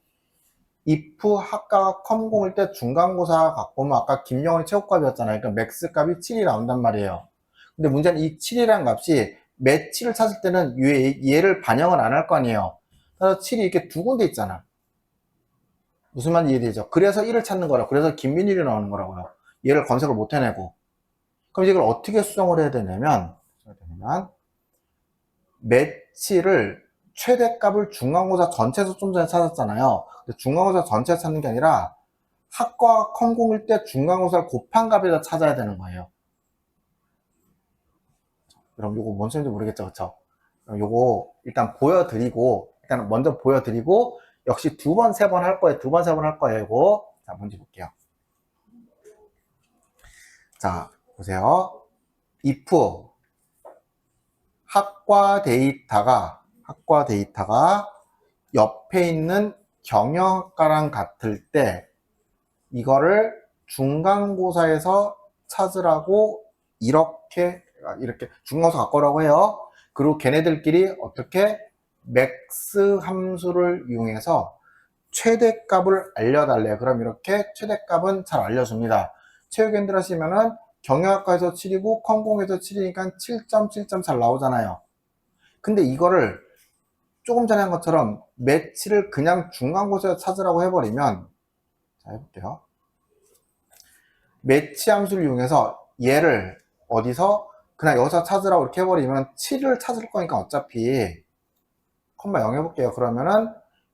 if 학과가 컴공일 때 중간고사 갖고 오면 아까 김영원이 최고값이었잖아요. 그러니까 맥스 값이 7이 나온단 말이에요. 근데 문제는 이 7이라는 값이 매치를 찾을 때는 얘를 반영을 안 할 거 아니에요. 그래서 7이 이렇게 두 군데 있잖아. 무슨 말인지 이해되죠? 그래서 1을 찾는 거라고. 그래서 김민일이 나오는 거라고요. 얘를 검색을 못 해내고. 그럼 이걸 어떻게 수정을 해야 되냐면 매치를 최대값을 중간고사 전체에서 좀 전에 찾았잖아요. 근데 중간고사 전체 찾는 게 아니라 학과 컴공일 때 중간고사를 곱한 값에다 찾아야 되는 거예요. 그럼 요거 뭔 소리인지 모르겠죠, 그쵸? 그럼 요거 일단 일단 먼저 보여드리고 역시 두 번, 세 번 할 거예요. 두 번, 세 번 할 거예요. 이거 자, 먼저 볼게요. 자, 보세요. if 학과 데이터가 옆에 있는 경영학과랑 같을 때 이거를 중간고사에서 찾으라고 이렇게 중간고사 갖고 오라고 해요. 그리고 걔네들끼리 어떻게 맥스 함수를 이용해서 최대값을 알려달래요. 그럼 이렇게 최대값은 잘 알려줍니다. 체육연들 하시면은 경영학과에서 7이고 컴공에서 7이니까 7.7점 잘 나오잖아요. 근데 이거를 조금 전에 한 것처럼 매치를 그냥 중간고사에서 찾으라고 해버리면, 자, 해볼게요. 매치 함수를 이용해서 얘를 어디서 그냥 여기서 찾으라고 이렇게 해버리면 7을 찾을 거니까 어차피 컴마 0 해볼게요. 그러면은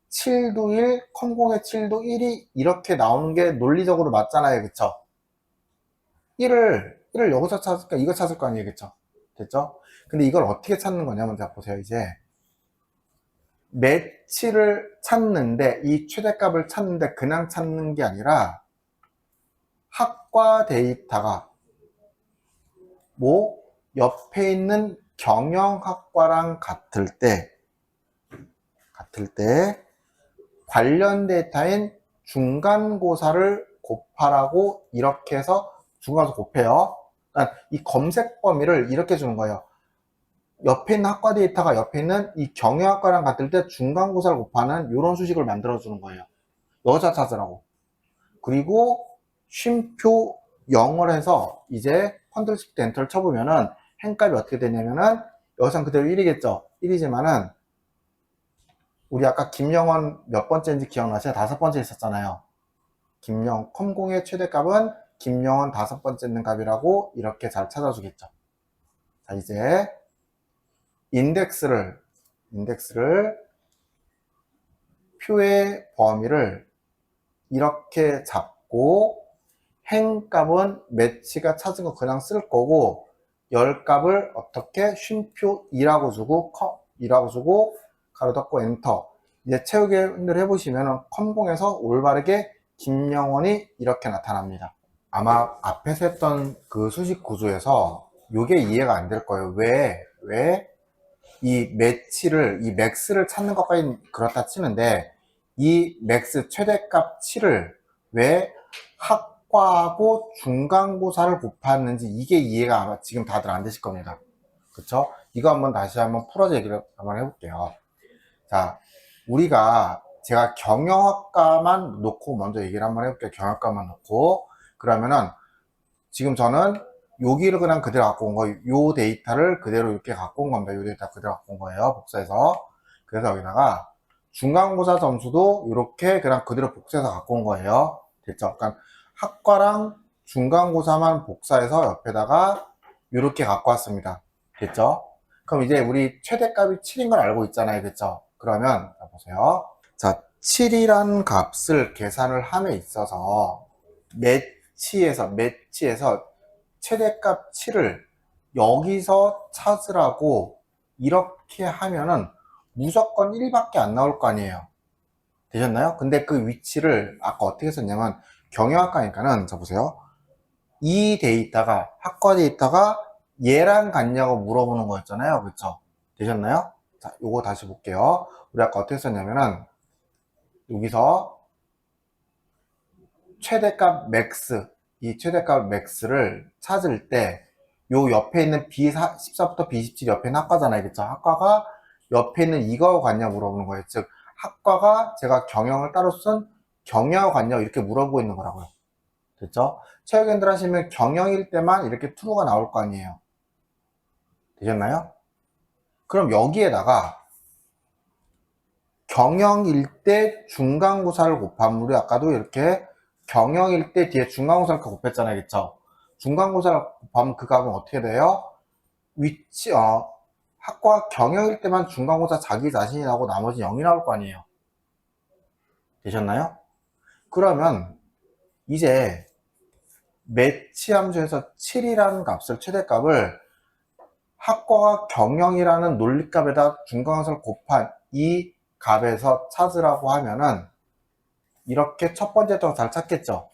7도 1, 컴공의 7도 1이 이렇게 나오는 게 논리적으로 맞잖아요. 그쵸? 1을 여기서 찾을까? 이거 찾을 거 아니에요. 그쵸? 됐죠? 근데 이걸 어떻게 찾는 거냐면, 자, 보세요. 이제 매치를 찾는데, 이 최대값을 찾는데 그냥 찾는 게 아니라 학과 데이터가 뭐 옆에 있는 경영학과랑 같을 때 관련 데이터인 중간고사를 곱하라고 이렇게 해서 중간고사 곱해요. 그러니까 이 검색 범위를 이렇게 주는 거예요. 옆에 있는 학과 데이터가 옆에 있는 이 경영학과랑 같을 때 중간고사를 곱하는 이런 수식을 만들어 주는 거예요. 여자 찾으라고. 그리고 쉼표 0을 해서 이제 컨트롤 시프트 엔터를 쳐보면은 행값이 어떻게 되냐면은 여기선 그대로 1이겠죠. 1이지만은 우리 아까 김영원 몇 번째인지 기억나세요? 5번째 있었잖아요. 컴공의 최대값은 김영원 5번째 있는 값이라고 이렇게 잘 찾아주겠죠. 자, 이제 인덱스를 표의 범위를 이렇게 잡고 행값은 매치가 찾은 거 그냥 쓸 거고 열값을 어떻게 쉼표 2라고 주고 가로 닫고 엔터. 이제 채우기를 해보시면 컴공에서 올바르게 김영원이 이렇게 나타납니다. 아마 앞에서 했던 그 수식 구조에서 이게 이해가 안 될 거예요. 왜 이 맥스를 찾는 것까지 그렇다 치는데 이 맥스 최대값 7을 왜 학과하고 중간고사를 곱했는지 이게 이해가 아마 지금 다들 안 되실 겁니다. 그쵸? 이거 한번 다시 한번 풀어서 얘기를 한번 해볼게요. 자, 제가 경영학과만 놓고 먼저 얘기를 한번 해볼게요. 경영학과만 놓고. 그러면은 지금 저는 여기를 그냥 그대로 갖고 온 거예요. 요 데이터를 그대로 이렇게 갖고 온 겁니다. 요 데이터 그대로 갖고 온 거예요. 복사해서. 그래서 여기다가 중간고사 점수도 이렇게 그냥 그대로 복사해서 갖고 온 거예요. 됐죠? 그러니까 학과랑 중간고사만 복사해서 옆에다가 이렇게 갖고 왔습니다. 됐죠? 그럼 이제 우리 최대값이 7인 걸 알고 있잖아요. 됐죠? 그러면 자, 보세요. 자, 7이란 값을 계산을 함에 있어서 매치에서 최대값 7을 여기서 찾으라고 이렇게 하면은 무조건 1밖에 안 나올 거 아니에요. 되셨나요? 근데 그 위치를 아까 어떻게 썼냐면 경영학과니까는 자 보세요. 이 데이터가 학과 데이터가 얘랑 같냐고 물어보는 거였잖아요. 그쵸? 되셨나요? 자, 요거 다시 볼게요. 우리 아까 어떻게 썼냐면은 여기서 최대값 맥스, 이 최대값 맥스를 찾을 때 요 옆에 있는 B14부터 B17 옆에 있는 학과잖아요. 그쵸? 학과가 옆에 있는 이거하고 같냐 물어보는 거예요. 즉 학과가 제가 경영을 따로 쓴 경영하고 같냐 이렇게 물어보고 있는 거라고요. 됐죠? 체육인들 하시면 경영일 때만 이렇게 true가 나올 거 아니에요. 되셨나요? 그럼 여기에다가 경영일 때 중간고사를 곱하면 우리 아까도 이렇게 경영일 때 뒤에 중간고사를 곱했잖아요. 그쵸? 중간고사를 곱하면 그 값은 어떻게 돼요? 학과 경영일 때만 중간고사 자기 자신이 나오고 나머지 0이 나올 거 아니에요. 되셨나요? 그러면 이제 매치 함수에서 7이라는 값을 최대값을 학과가 경영이라는 논리값에다 중간고사를 곱한 이 값에서 찾으라고 하면은 이렇게 첫 번째부터 잘 찾겠죠.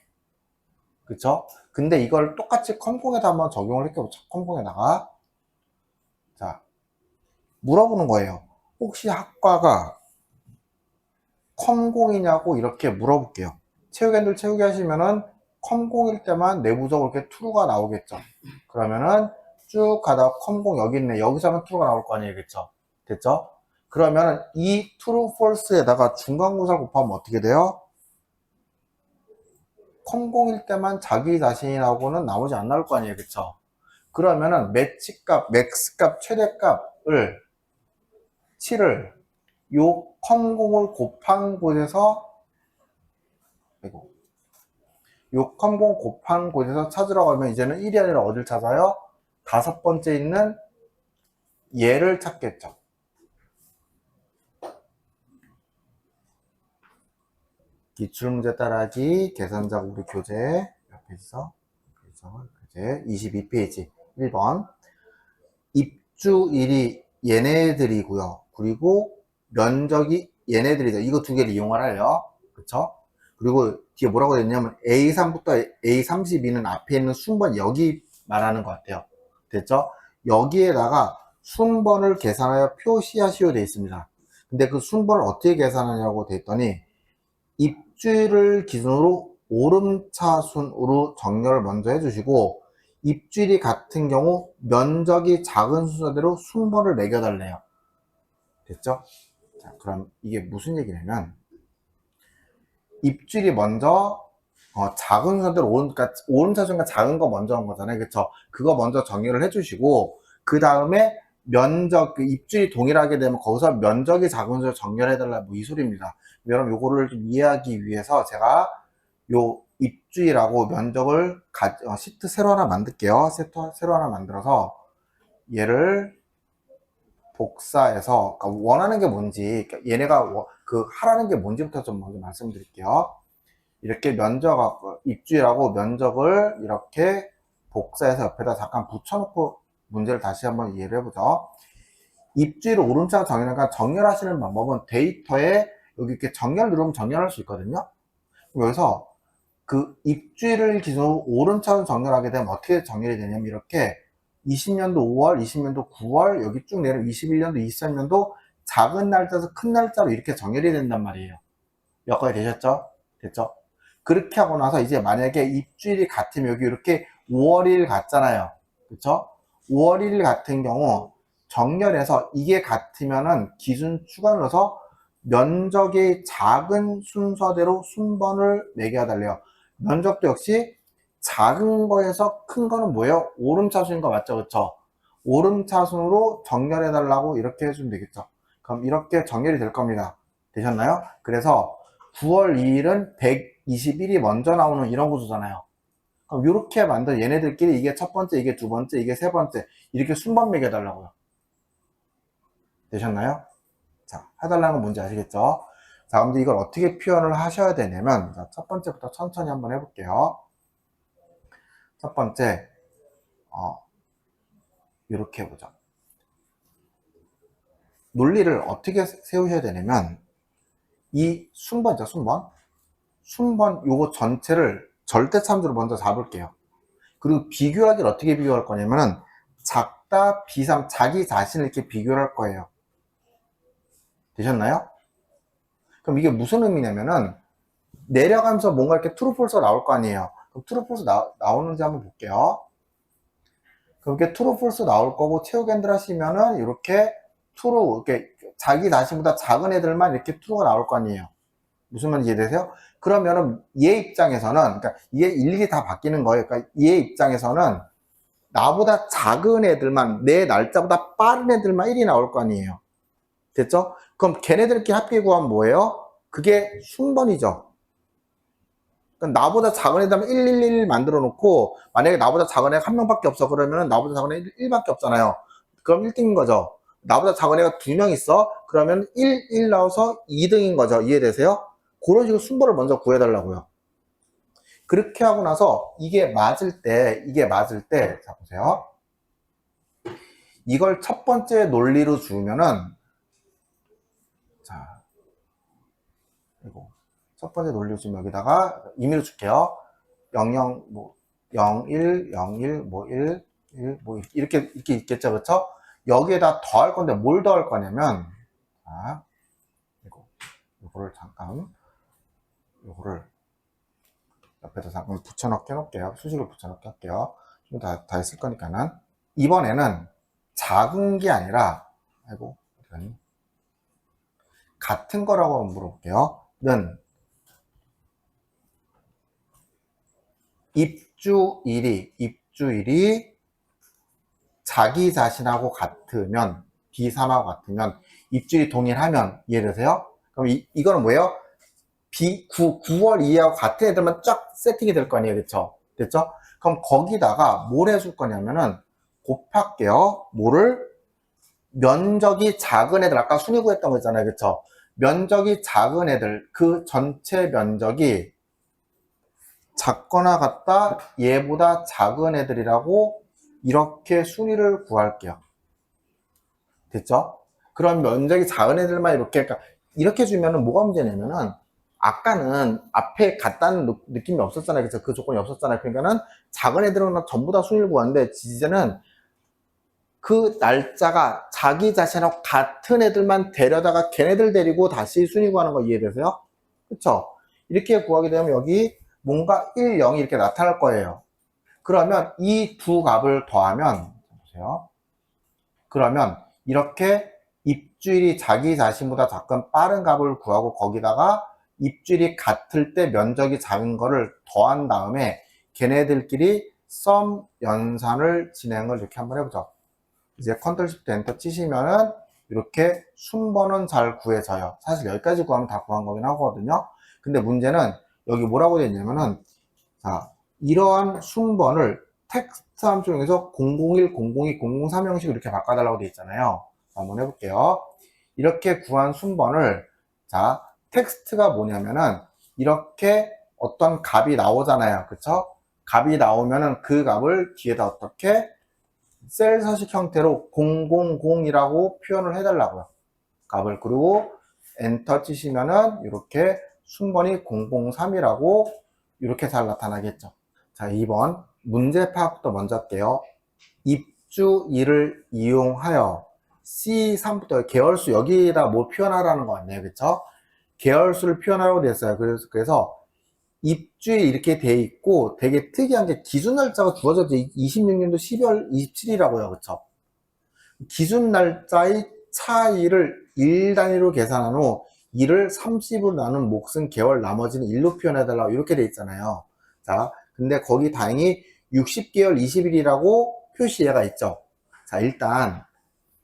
그쵸? 근데 이걸 똑같이 컴공에다 한번 적용을 할게요. 컴공에다가 자 물어보는 거예요. 혹시 학과가 컴공이냐고 이렇게 물어볼게요. 체육앤들 체육이 하시면은 컴공일 때만 내부적으로 이렇게 true가 나오겠죠. 그러면은 쭉 가다가 컴공 여기 있네. 여기서는 true가 나올 거 아니에요. 그쵸? 됐죠? 그러면 이 true, false에다가 중간고사 곱하면 어떻게 돼요? 컴공일 때만 자기 자신이 나오고는 나머지 안 나올 거 아니에요. 그쵸? 그러면은 매치값, 맥스값, 최대값을 7을 요 컴공을 곱한 곳에서 요 컴공 곱한 곳에서 찾으라고 하면 이제는 1이 아니라 어딜 찾아요? 다섯 번째 있는 얘를 찾겠죠. 기출문제 따라하기 계산작 우리 교재 옆에 있어. 교재 22페이지 1번 입주일이 얘네들이고요. 그리고 면적이 얘네들이죠. 이거 두 개를 이용하래요. 그쵸? 그리고 뒤에 뭐라고 됐냐면 A3부터 A32는 앞에 있는 순번 여기 말하는 것 같아요. 됐죠? 여기에다가 순번을 계산하여 표시하시오 되어 있습니다. 근데 그 순번을 어떻게 계산하냐고 됐더니 입주일을 기준으로 오름차순으로 정렬을 먼저 해주시고 입주일이 같은 경우 면적이 작은 순서대로 순번을 매겨달래요. 됐죠? 자, 그럼 이게 무슨 얘기냐면 입주일이 먼저 작은 순서대로 그러니까 오름차순과 작은 거 먼저 한 거잖아요. 그쵸? 그거 먼저 정렬을 해주시고 그 다음에 면적, 그 입주일이 동일하게 되면 거기서 면적이 작은 순서로 정렬해달라 뭐 이 소리입니다. 여러분 요거를 좀 이해하기 위해서 제가 요 입주일하고 면적을 시트 새로 하나 만들게요. 새로 하나 만들어서 얘를 복사해서 그러니까 원하는 게 뭔지 얘네가 하라는 게 뭔지부터 좀 먼저 말씀드릴게요. 이렇게 입주일하고 면적을 이렇게 복사해서 옆에다 잠깐 붙여놓고 문제를 다시 한번 이해를 해보죠. 입주일을 오름차로 정렬하니까 정렬하시는 방법은 데이터에 여기 이렇게 정렬 누르면 정렬할 수 있거든요. 여기서 그 입주일을 기준으로 오름차로 정렬하게 되면 어떻게 정렬이 되냐면 이렇게 20년도 5월, 20년도 9월 여기 쭉 내려 21년도, 23년도 작은 날짜에서 큰 날짜로 이렇게 정렬이 된단 말이에요. 여기까지 되셨죠? 됐죠? 그렇게 하고 나서 이제 만약에 입주일이 같으면 여기 이렇게 5월 1일 같잖아요. 그쵸? 5월 1일 같은 경우 정렬해서 이게 같으면은 기준 추가를 넣어서 면적이 작은 순서대로 순번을 매겨달래요. 면적도 역시 작은 거에서 큰 거는 뭐예요? 오름차순인 거 맞죠? 그쵸? 오름차순으로 정렬해달라고 이렇게 해주면 되겠죠. 그럼 이렇게 정렬이 될 겁니다. 되셨나요? 그래서 9월 2일은 121이 먼저 나오는 이런 구조잖아요. 그럼 이렇게 만든 얘네들끼리 이게 첫 번째, 이게 두 번째, 이게 세 번째 이렇게 순번 매겨달라고요. 되셨나요? 자, 해달라는 건 뭔지 아시겠죠? 자, 근데 이걸 어떻게 표현을 하셔야 되냐면, 자, 첫 번째부터 천천히 한번 해볼게요. 첫 번째, 이렇게 해보죠. 논리를 어떻게 세우셔야 되냐면, 이 순번이죠, 순번. 순번 요거 전체를 절대참수로 먼저 잡을게요. 그리고 비교하기를 어떻게 비교할 거냐면은, 작다, 비삼, 자기 자신을 이렇게 비교를 할 거예요. 되셨나요? 그럼 이게 무슨 의미냐면은, 내려가면서 뭔가 이렇게 트루 폴스가 나올 거 아니에요. 그럼 트루 폴스 나오는지 한번 볼게요. 그렇게 트루 폴스 나올 거고 채우기 핸들 하시면은 이렇게 트루, 이렇게 자기 자신보다 작은 애들만 이렇게 트루가 나올 거 아니에요. 무슨 말인지 이해되세요? 그러면은 얘 입장에서는, 그러니까 얘 일일이 다 바뀌는 거예요. 그러니까 얘 입장에서는 나보다 작은 애들만, 내 날짜보다 빠른 애들만 1이 나올 거 아니에요. 됐죠? 그럼 걔네들끼리 합계 구하면 뭐예요? 그게 순번이죠. 그러니까 나보다 작은 애들은 111 만들어 놓고, 만약에 나보다 작은 애가 한 명밖에 없어. 그러면 나보다 작은 애 1밖에 없잖아요. 그럼 1등인 거죠. 나보다 작은 애가 2명 있어. 그러면 1 나와서 2등인 거죠. 이해되세요? 그런 식으로 순번을 먼저 구해달라고요. 그렇게 하고 나서 이게 맞을 때, 자, 보세요. 이걸 첫 번째 논리로 주면은, 자, 이거. 첫 번째 논리로 주면 여기다가 임의로 줄게요. 00, 뭐, 01, 01, 뭐, 1, 1, 뭐, 이렇게 있겠죠. 그쵸? 여기에다 더할 건데 뭘 더할 거냐면, 자, 요거를 잠깐, 요거를 옆에다 잠깐 붙여넣기 해놓을게요. 수식을 붙여넣기 할게요. 좀 다 했을 거니까는. 이번에는 작은 게 아니라, 아이고, 같은 거라고 한번 물어볼게요. 는 입주일이 자기 자신하고 같으면, B3하고 같으면, 입주일이 동일하면, 이해되세요? 그럼 이거는 뭐예요? 9월 2일하고 같은 애들만 쫙 세팅이 될 거 아니에요. 그쵸? 됐죠? 그럼 거기다가 뭘 해줄 거냐면은, 곱할게요. 뭐를? 면적이 작은 애들, 아까 순위 구했던 거 있잖아요. 그쵸? 면적이 작은 애들, 그 전체 면적이 작거나 같다, 얘보다 작은 애들이라고 이렇게 순위를 구할게요. 됐죠? 그럼 면적이 작은 애들만 이렇게, 그러니까 이렇게 주면은 뭐가 문제냐면은, 아까는 앞에 같다는 느낌이 없었잖아요. 그쵸? 그 조건이 없었잖아요. 그러니까는 작은 애들은 전부 다 순위를 구하는데, 이제는 그 날짜가 자기 자신하고 같은 애들만 데려다가 걔네들 데리고 다시 순위 구하는 거 이해되세요? 그쵸? 이렇게 구하게 되면 여기 뭔가 1, 0이 이렇게 나타날 거예요. 그러면 이 두 값을 더하면, 보세요. 그러면 이렇게 입주일이 자기 자신보다 작은 빠른 값을 구하고 거기다가 입주일이 같을 때 면적이 작은 거를 더한 다음에 걔네들끼리 썸 연산을 진행을 이렇게 한번 해보죠. 이제 컨트롤 시프트 엔터 치시면은 이렇게 순번은 잘 구해져요. 사실 여기까지 구하면 다 구한 거긴 하거든요. 근데 문제는 여기 뭐라고 되어 있냐면은, 자, 이러한 순번을 텍스트 함수에서 001, 002, 003 형식으로 이렇게 바꿔달라고 되어 있잖아요. 한번 해볼게요. 이렇게 구한 순번을, 자, 텍스트가 뭐냐면은 이렇게 어떤 값이 나오잖아요. 그쵸? 값이 나오면은 그 값을 뒤에다 어떻게 셀 서식 형태로 000이라고 표현을 해달라고요. 값을. 그리고 엔터 치시면은 이렇게 순번이 003이라고 이렇게 잘 나타나겠죠. 자, 2번 문제 파악부터 먼저 할게요. 입주일을 이용하여 C3부터 계열수, 여기다 뭐 표현하라는 거 같네요. 그쵸? 계열수를 표현하라고 됐어요. 그래서 입주일 이렇게 돼 있고 되게 특이한 게 기준 날짜가 주어져서 26년도 12월 27일이라고요. 그쵸? 기준 날짜의 차이를 일 단위로 계산한 후 이를 30으로 나눈 몫은 개월 나머지는 일로 표현해달라고 이렇게 돼 있잖아요. 자, 근데 거기 다행히 60개월 20일이라고 표시가 있죠. 자, 일단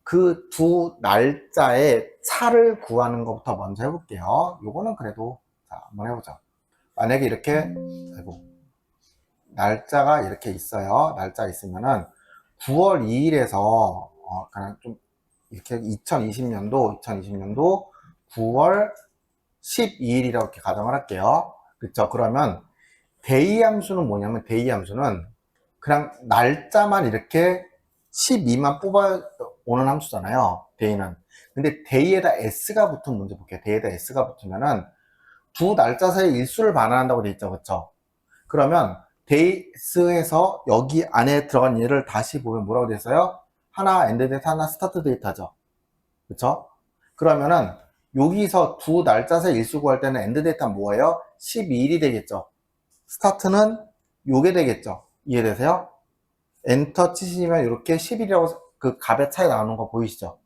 그 두 날짜의 차를 구하는 것부터 먼저 해볼게요. 요거는 그래도 자, 한번 해보죠. 만약에 이렇게 아이고, 날짜가 이렇게 있어요. 날짜 있으면은 9월 2일에서 그냥 좀 이렇게 2020년도 9월 12일이라고 이렇게 가정을 할게요. 그쵸? 그러면 데이 함수는 뭐냐면 데이 함수는 그냥 날짜만 이렇게 12만 뽑아 오는 함수잖아요. 데이는. 근데 데이에다 s가 붙으면 문제 볼게요. 데이에다 s가 붙으면은 두 날짜 사이 일수를 반환한다고 돼 있죠. 그쵸? 그러면 데이스에서 여기 안에 들어간 얘를 다시 보면 뭐라고 돼 있어요? 하나 엔드 데이터, 하나 스타트 데이터죠. 그쵸? 그러면은 여기서 두 날짜 사이 일수 구할 때는 엔드 데이터는 뭐예요? 12일이 되겠죠. 스타트는 요게 되겠죠. 이해되세요? 엔터 치시면 이렇게 10일이라고 그 값의 차이 나오는 거 보이시죠?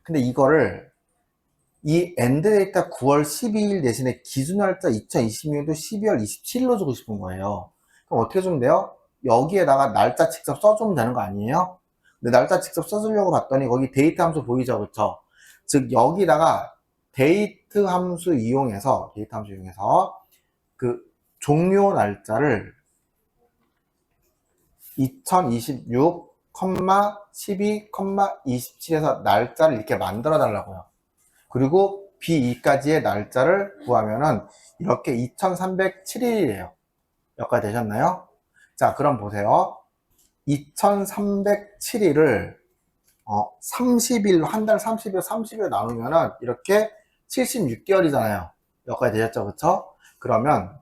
근데 이거를 이 엔드 데이터 9월 12일 대신에 기준 날짜 2020년도 12월 27일로 주고 싶은 거예요. 그럼 어떻게 주면 돼요? 여기에다가 날짜 직접 써주면 되는 거 아니에요? 근데 날짜 직접 써주려고 봤더니 거기 데이트 함수 보이죠? 그쵸? 즉 여기다가 데이트 함수 이용해서 그 종료 날짜를 2026, 12, 27에서 날짜를 이렇게 만들어 달라고요. 그리고 B2까지의 날짜를 구하면은 이렇게 2307일이에요. 여기까지 되셨나요? 자, 그럼 보세요. 2307일을 30일로, 한 달 30일, 30일 나누면은 이렇게 76개월이잖아요. 여기까지 되셨죠? 그쵸? 그러면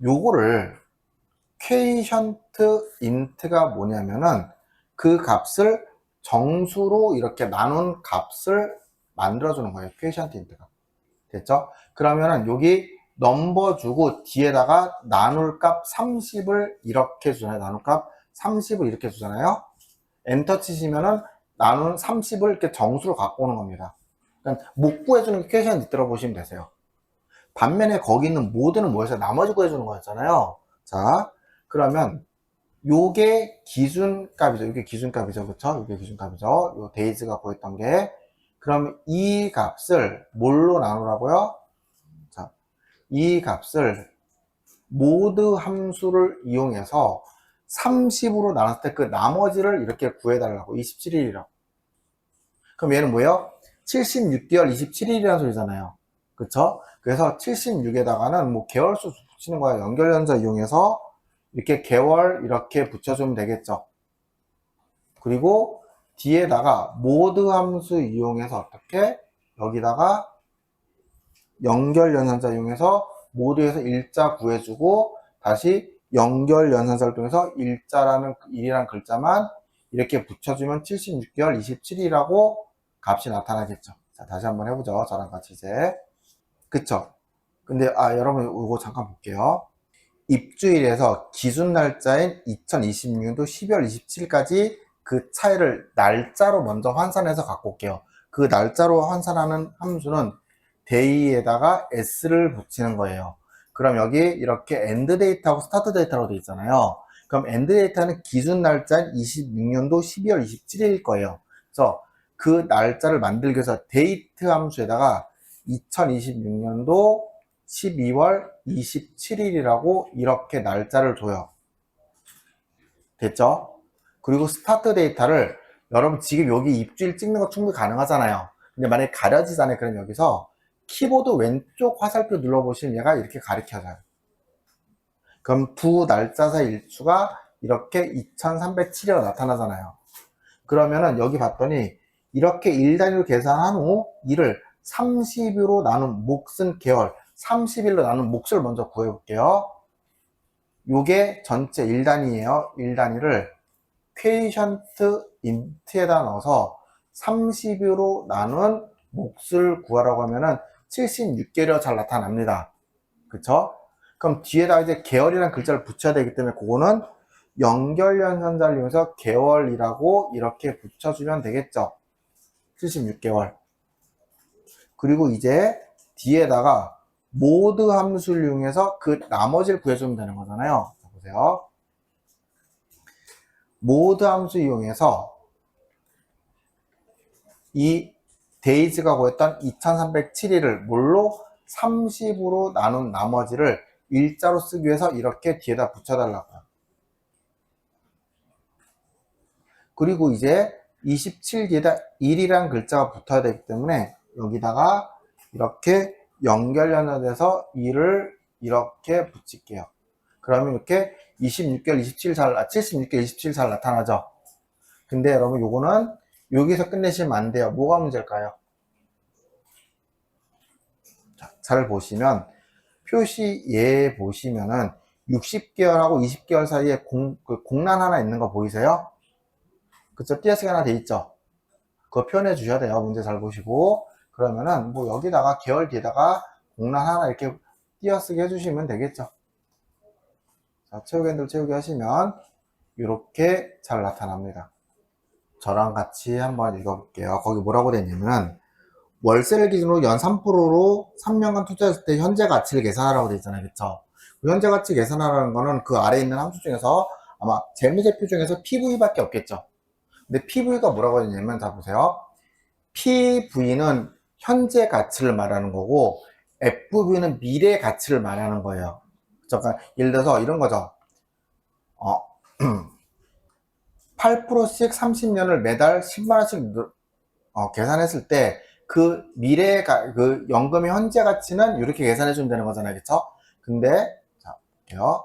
요거를 퀘이션트 인트가 뭐냐면은 그 값을 정수로 이렇게 나눈 값을 만들어주는 거예요. 퀘이션트 인트가. 됐죠? 그러면은 여기 넘버 주고 뒤에다가 나눌 값 30을 이렇게 주잖아요. 나눌 값 30을 이렇게 주잖아요. 엔터 치시면은 나눈 30을 이렇게 정수로 갖고 오는 겁니다. 그러니까 못 구해주는 게 퀘이션트 인트라고 보시면 되세요. 반면에 거기 있는 모드는 뭐였어요? 나머지 구해주는 거였잖아요. 자, 그러면 요게 기준값이죠. 이게 기준값이죠. 그쵸? 이게 기준값이죠. 요 데이즈가 구했던 게. 그럼 이 값을 뭘로 나누라고요? 자, 이 값을 모드 함수를 이용해서 30으로 나눴을 때 그 나머지를 이렇게 구해달라고. 27일이라고. 그럼 얘는 뭐예요? 76개월 27일이라는 소리잖아요. 그쵸? 그래서 76에다가는 뭐 개월수 붙이는 거야. 연결연자 이용해서 이렇게 개월 이렇게 붙여주면 되겠죠. 그리고 뒤에다가 모드 함수 이용해서 어떻게 여기다가 연결연산자 이용해서 모드에서 일자 구해주고 다시 연결연산자를 통해서 일자라는 일이란 글자만 이렇게 붙여주면 76개월 27이라고 값이 나타나겠죠. 자, 다시 한번 해보죠. 저랑 같이 이제. 그쵸? 근데 여러분 이거 잠깐 볼게요. 입주일에서 기준 날짜인 2026년도 12월 27일까지 그 차이를 날짜로 먼저 환산해서 갖고 올게요. 그 날짜로 환산하는 함수는 데이에다가 s를 붙이는 거예요. 그럼 여기 이렇게 end 데이터하고 start 데이터로 되어 있잖아요. 그럼 end 데이터는 기준 날짜인 26년도 12월 27일일 거예요. 그래서 그 날짜를 만들기 위해서 date 함수에다가 2026년도 12월 27일이라고 이렇게 날짜를 줘요. 됐죠? 그리고 스타트 데이터를 여러분 지금 여기 입주일 찍는 거 충분히 가능하잖아요. 근데 만약에 가려지잖아요. 그럼 여기서 키보드 왼쪽 화살표 눌러보시면 얘가 이렇게 가리켜져요. 그럼 두 날짜 사이 일수가 이렇게 2307이라고 나타나잖아요. 그러면은 여기 봤더니 이렇게 일 단위로 계산한 후 이를 30으로 나눈 몫은 개월, 30일로 나눈 몫을 먼저 구해볼게요. 요게 전체 1단위예요. 1단위를 퀘이션트 인트에다 넣어서 30으로 나눈 몫을 구하라고 하면은 76개로 잘 나타납니다. 그쵸? 그럼 뒤에다가 이제 계열이라는 글자를 붙여야 되기 때문에 그거는 연결연산자를 이용해서 계열이라고 이렇게 붙여주면 되겠죠. 76개월. 그리고 이제 뒤에다가 모드 함수를 이용해서 그 나머지를 구해주면 되는 거잖아요. 자, 보세요. 모드 함수 이용해서 이 데이즈가 구했던 2307일을 뭘로 30으로 나눈 나머지를 일자로 쓰기 위해서 이렇게 뒤에다 붙여달라고요. 그리고 이제 27 뒤에다 1이라는 글자가 붙어야 되기 때문에 여기다가 이렇게 연결연결돼서 2를 이렇게 붙일게요. 그러면 이렇게 26개월 76개월 27 잘 나타나죠. 근데 여러분 요거는 여기서 끝내시면 안 돼요. 뭐가 문제일까요? 자, 잘 보시면 표시에 보시면은 60개월하고 20개월 사이에 공란 하나 있는 거 보이세요? 그쵸? 띄어쓰기 하나 돼 있죠? 그거 표현해 주셔야 돼요. 문제 잘 보시고. 그러면은 뭐 여기다가 계열 뒤에다가 공란 하나 이렇게 띄어쓰기 해주시면 되겠죠. 자, 채우기 핸들 채우기 하시면 이렇게 잘 나타납니다. 저랑 같이 한번 읽어볼게요. 거기 뭐라고 되어 있냐면 월세를 기준으로 연 3%로 3년간 투자했을 때 현재 가치를 계산하라고 되어 있잖아요. 그쵸? 현재 가치 계산하라는 거는 그 아래에 있는 함수 중에서 아마 재무제표 중에서 PV밖에 없겠죠. 근데 PV가 뭐라고 했냐면, 자, 보세요. PV는 현재 가치를 말하는 거고, FV는 미래 가치를 말하는 거예요. 그러니까 예를 들어서 이런 거죠. 8%씩 30년을 매달 10만원씩 계산했을 때, 그 그 연금의 현재 가치는 이렇게 계산해 주면 되는 거잖아요. 그쵸? 근데, 자, 볼게요.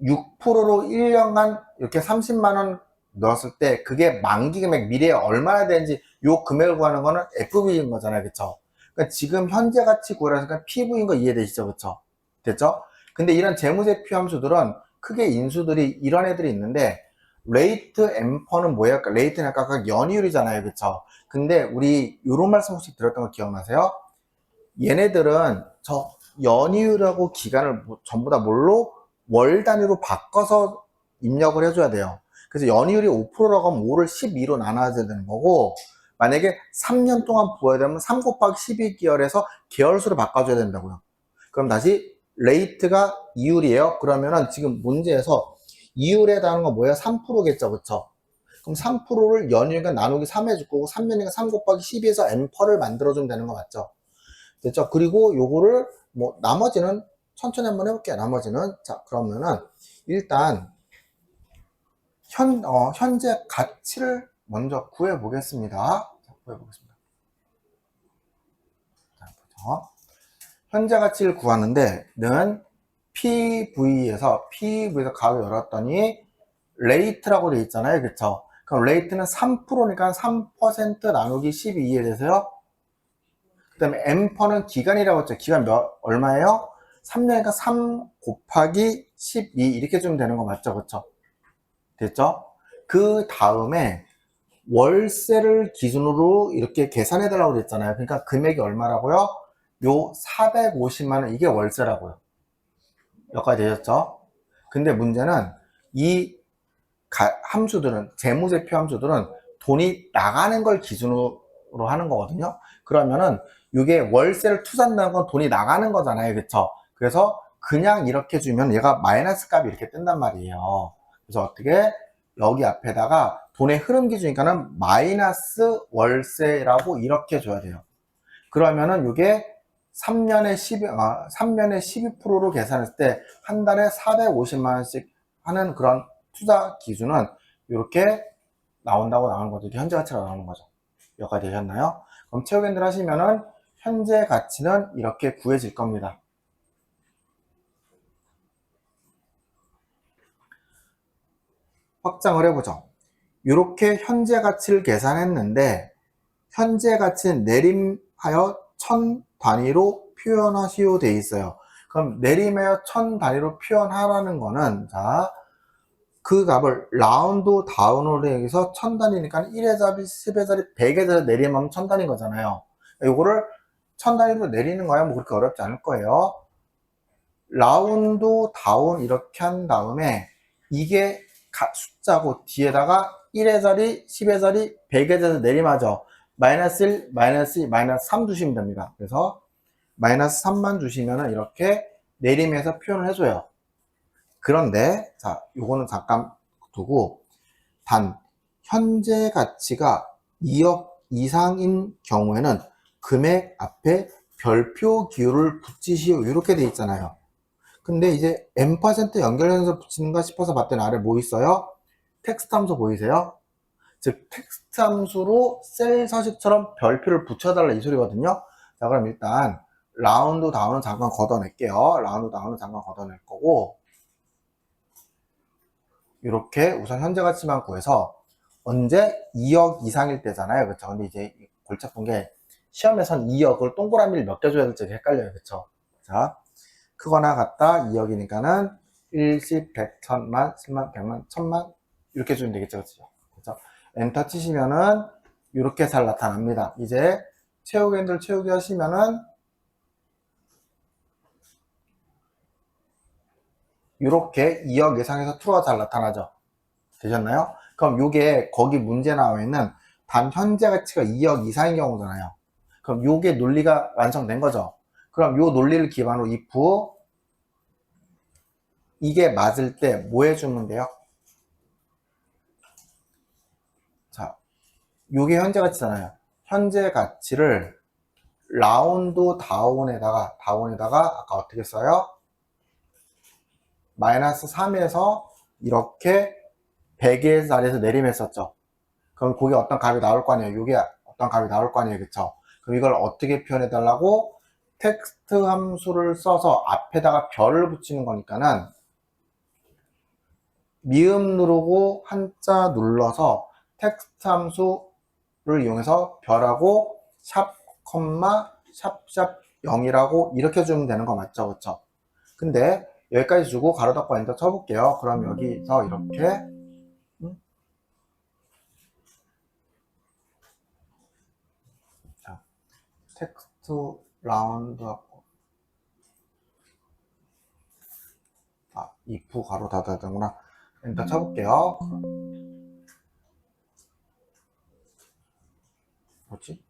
6%로 1년간 이렇게 30만원 넣었을 때 그게 만기 금액 미래에 얼마나 되는지 요 금액을 구하는 거는 FV인 거잖아요. 그쵸? 그러니까 지금 현재 가치 구하라니까 PV인 거 이해되시죠? 그쵸? 됐죠? 근데 이런 재무제표 함수들은 크게 인수들이 이런 애들이 있는데 레이트 앰퍼는 뭐야? 레이트는 아까 연이율이잖아요. 그쵸? 근데 우리 요런 말씀 혹시 들었던 거 기억나세요? 얘네들은 저 연이율하고 기간을 전부 다 뭘로? 월 단위로 바꿔서 입력을 해줘야 돼요. 그래서 연이율이 5%라고 하면 5를 12로 나눠야 되는 거고, 만약에 3년 동안 부어야 되면 3 곱하기 12개월에서 계열수로 바꿔줘야 된다고요. 그럼 다시 레이트가 이율이에요. 그러면은 지금 문제에서 이율에 해당하는 건 뭐예요? 3%겠죠. 그쵸? 그럼 3%를 연이율과 나누기 3 해줄 거고, 3년이니까 3 곱하기 12에서 앰퍼를 만들어주면 되는 거 맞죠? 됐죠? 그리고 요거를 뭐 나머지는 천천히 한번 해볼게요. 나머지는 자 그러면은 일단 현재 가치를 먼저 구해 보겠습니다. 자, 구해 보겠습니다. 자, 보죠. 현재 가치를 구하는데 는 PV에서 가로 열었더니 레이트라고 되어 있잖아요. 그쵸? 그럼 레이트는 3%니까 3% 나누기 12에 대해서요. 그 다음에 앰퍼는 기간이라고 했죠. 기간 얼마예요? 3년이니까 3 곱하기 12 이렇게 주면 되는 거 맞죠? 그쵸? 됐죠? 그 다음에 월세를 기준으로 이렇게 계산해 달라고 그랬잖아요. 그러니까 금액이 얼마라고요? 요 450만원 이게 월세라고요. 여기까지 되셨죠? 근데 문제는 이 함수들은 재무제표 함수들은 돈이 나가는 걸 기준으로 하는 거거든요. 그러면은 이게 월세를 투자한다는 건 돈이 나가는 거잖아요. 그쵸? 그래서 그냥 이렇게 주면 얘가 마이너스 값이 이렇게 뜬단 말이에요. 그래서 어떻게 여기 앞에다가 돈의 흐름 기준이니까는 마이너스 월세라고 이렇게 줘야 돼요. 그러면은 이게 3년에 12%로 계산했을 때 한 달에 450만원씩 하는 그런 투자 기준은 이렇게 나오는 거죠. 현재 가치가 나오는 거죠. 여기까지 되셨나요? 그럼 채우기를 하시면은 현재 가치는 이렇게 구해질 겁니다. 확장을 해보죠. 이렇게 현재 가치를 계산했는데 현재 가치는 내림하여 1000 단위로 표현하시오 되어 있어요. 그럼 내림하여 1000 단위로 표현하라는 거는 자, 그 값을 라운드 다운으로 해서 1000단위니까 1의 잡이 10의 잡이 100에 대해서 내림하면 1000단위인 거잖아요. 요거를 천 단위로 내리는 거야. 뭐 그렇게 어렵지 않을 거예요. 라운드 다운 이렇게 한 다음에 이게 숫자고 뒤에다가 1의 자리, 10의 자리, 100의 자리 내림하죠. 마이너스 1, 마이너스 2, 마이너스 3 주시면 됩니다. 그래서 마이너스 3만 주시면은 이렇게 내림해서 표현을 해줘요. 그런데 자, 요거는 잠깐 두고 단 현재 가치가 2억 이상인 경우에는 금액 앞에 별표 기호를 붙이시오 이렇게 돼 있잖아요. 근데 이제 n% 연결해서 붙이는가 싶어서 봤더니 아래 뭐 있어요? 텍스트 함수 보이세요? 즉 텍스트 함수로 셀 서식처럼 별표를 붙여달라 이 소리거든요. 자, 그럼 일단 라운드 다운은 잠깐 걷어낼게요. 라운드 다운은 잠깐 걷어낼 거고, 이렇게 우선 현재 가치만 구해서 언제 2억 이상일 때잖아요. 그쵸? 근데 이제 골치 아픈 게 시험에선 2억을 동그라미를 몇 개 줘야 될지 헷갈려요. 그쵸? 자, 크거나 같다 2억이니까는 1, 10, 100, 1000만, 10만, 100만, 1000만 이렇게 주면 되겠죠. 그쵸? 엔터 치시면은 이렇게 잘 나타납니다. 이제 채우기 핸들 채우기 하시면은 이렇게 2억 이상에서 true가 잘 나타나죠. 되셨나요? 그럼 요게 거기 문제 나와 있는 단 현재 가치가 2억 이상인 경우잖아요. 그럼 요게 논리가 완성된 거죠. 그럼 요 논리를 기반으로 if 이게 맞을 때 뭐 해주면 돼요? 자, 요게 현재 가치잖아요. 현재 가치를 라운드 다운에다가 아까 어떻게 써요? 마이너스 3에서 이렇게 100의 자리에서 내림했었죠. 그럼 거기 어떤 값이 나올 거 아니에요. 요게 어떤 값이 나올 거 아니에요. 그쵸? 그럼 이걸 어떻게 표현해 달라고? 텍스트 함수를 써서 앞에다가 별을 붙이는 거니까는 미음 누르고 한자 눌러서 텍스트 함수를 이용해서 별하고 샵, 콤마, 샵샵 0이라고 이렇게 주면 되는 거 맞죠? 그쵸? 근데 여기까지 주고 가로 닫고 엔터 쳐볼게요. 그럼 여기서 이렇게 자, 텍스트 라운드 if 가로 닫아야 되는구나. 엔터 쳐볼게요. 뭐지?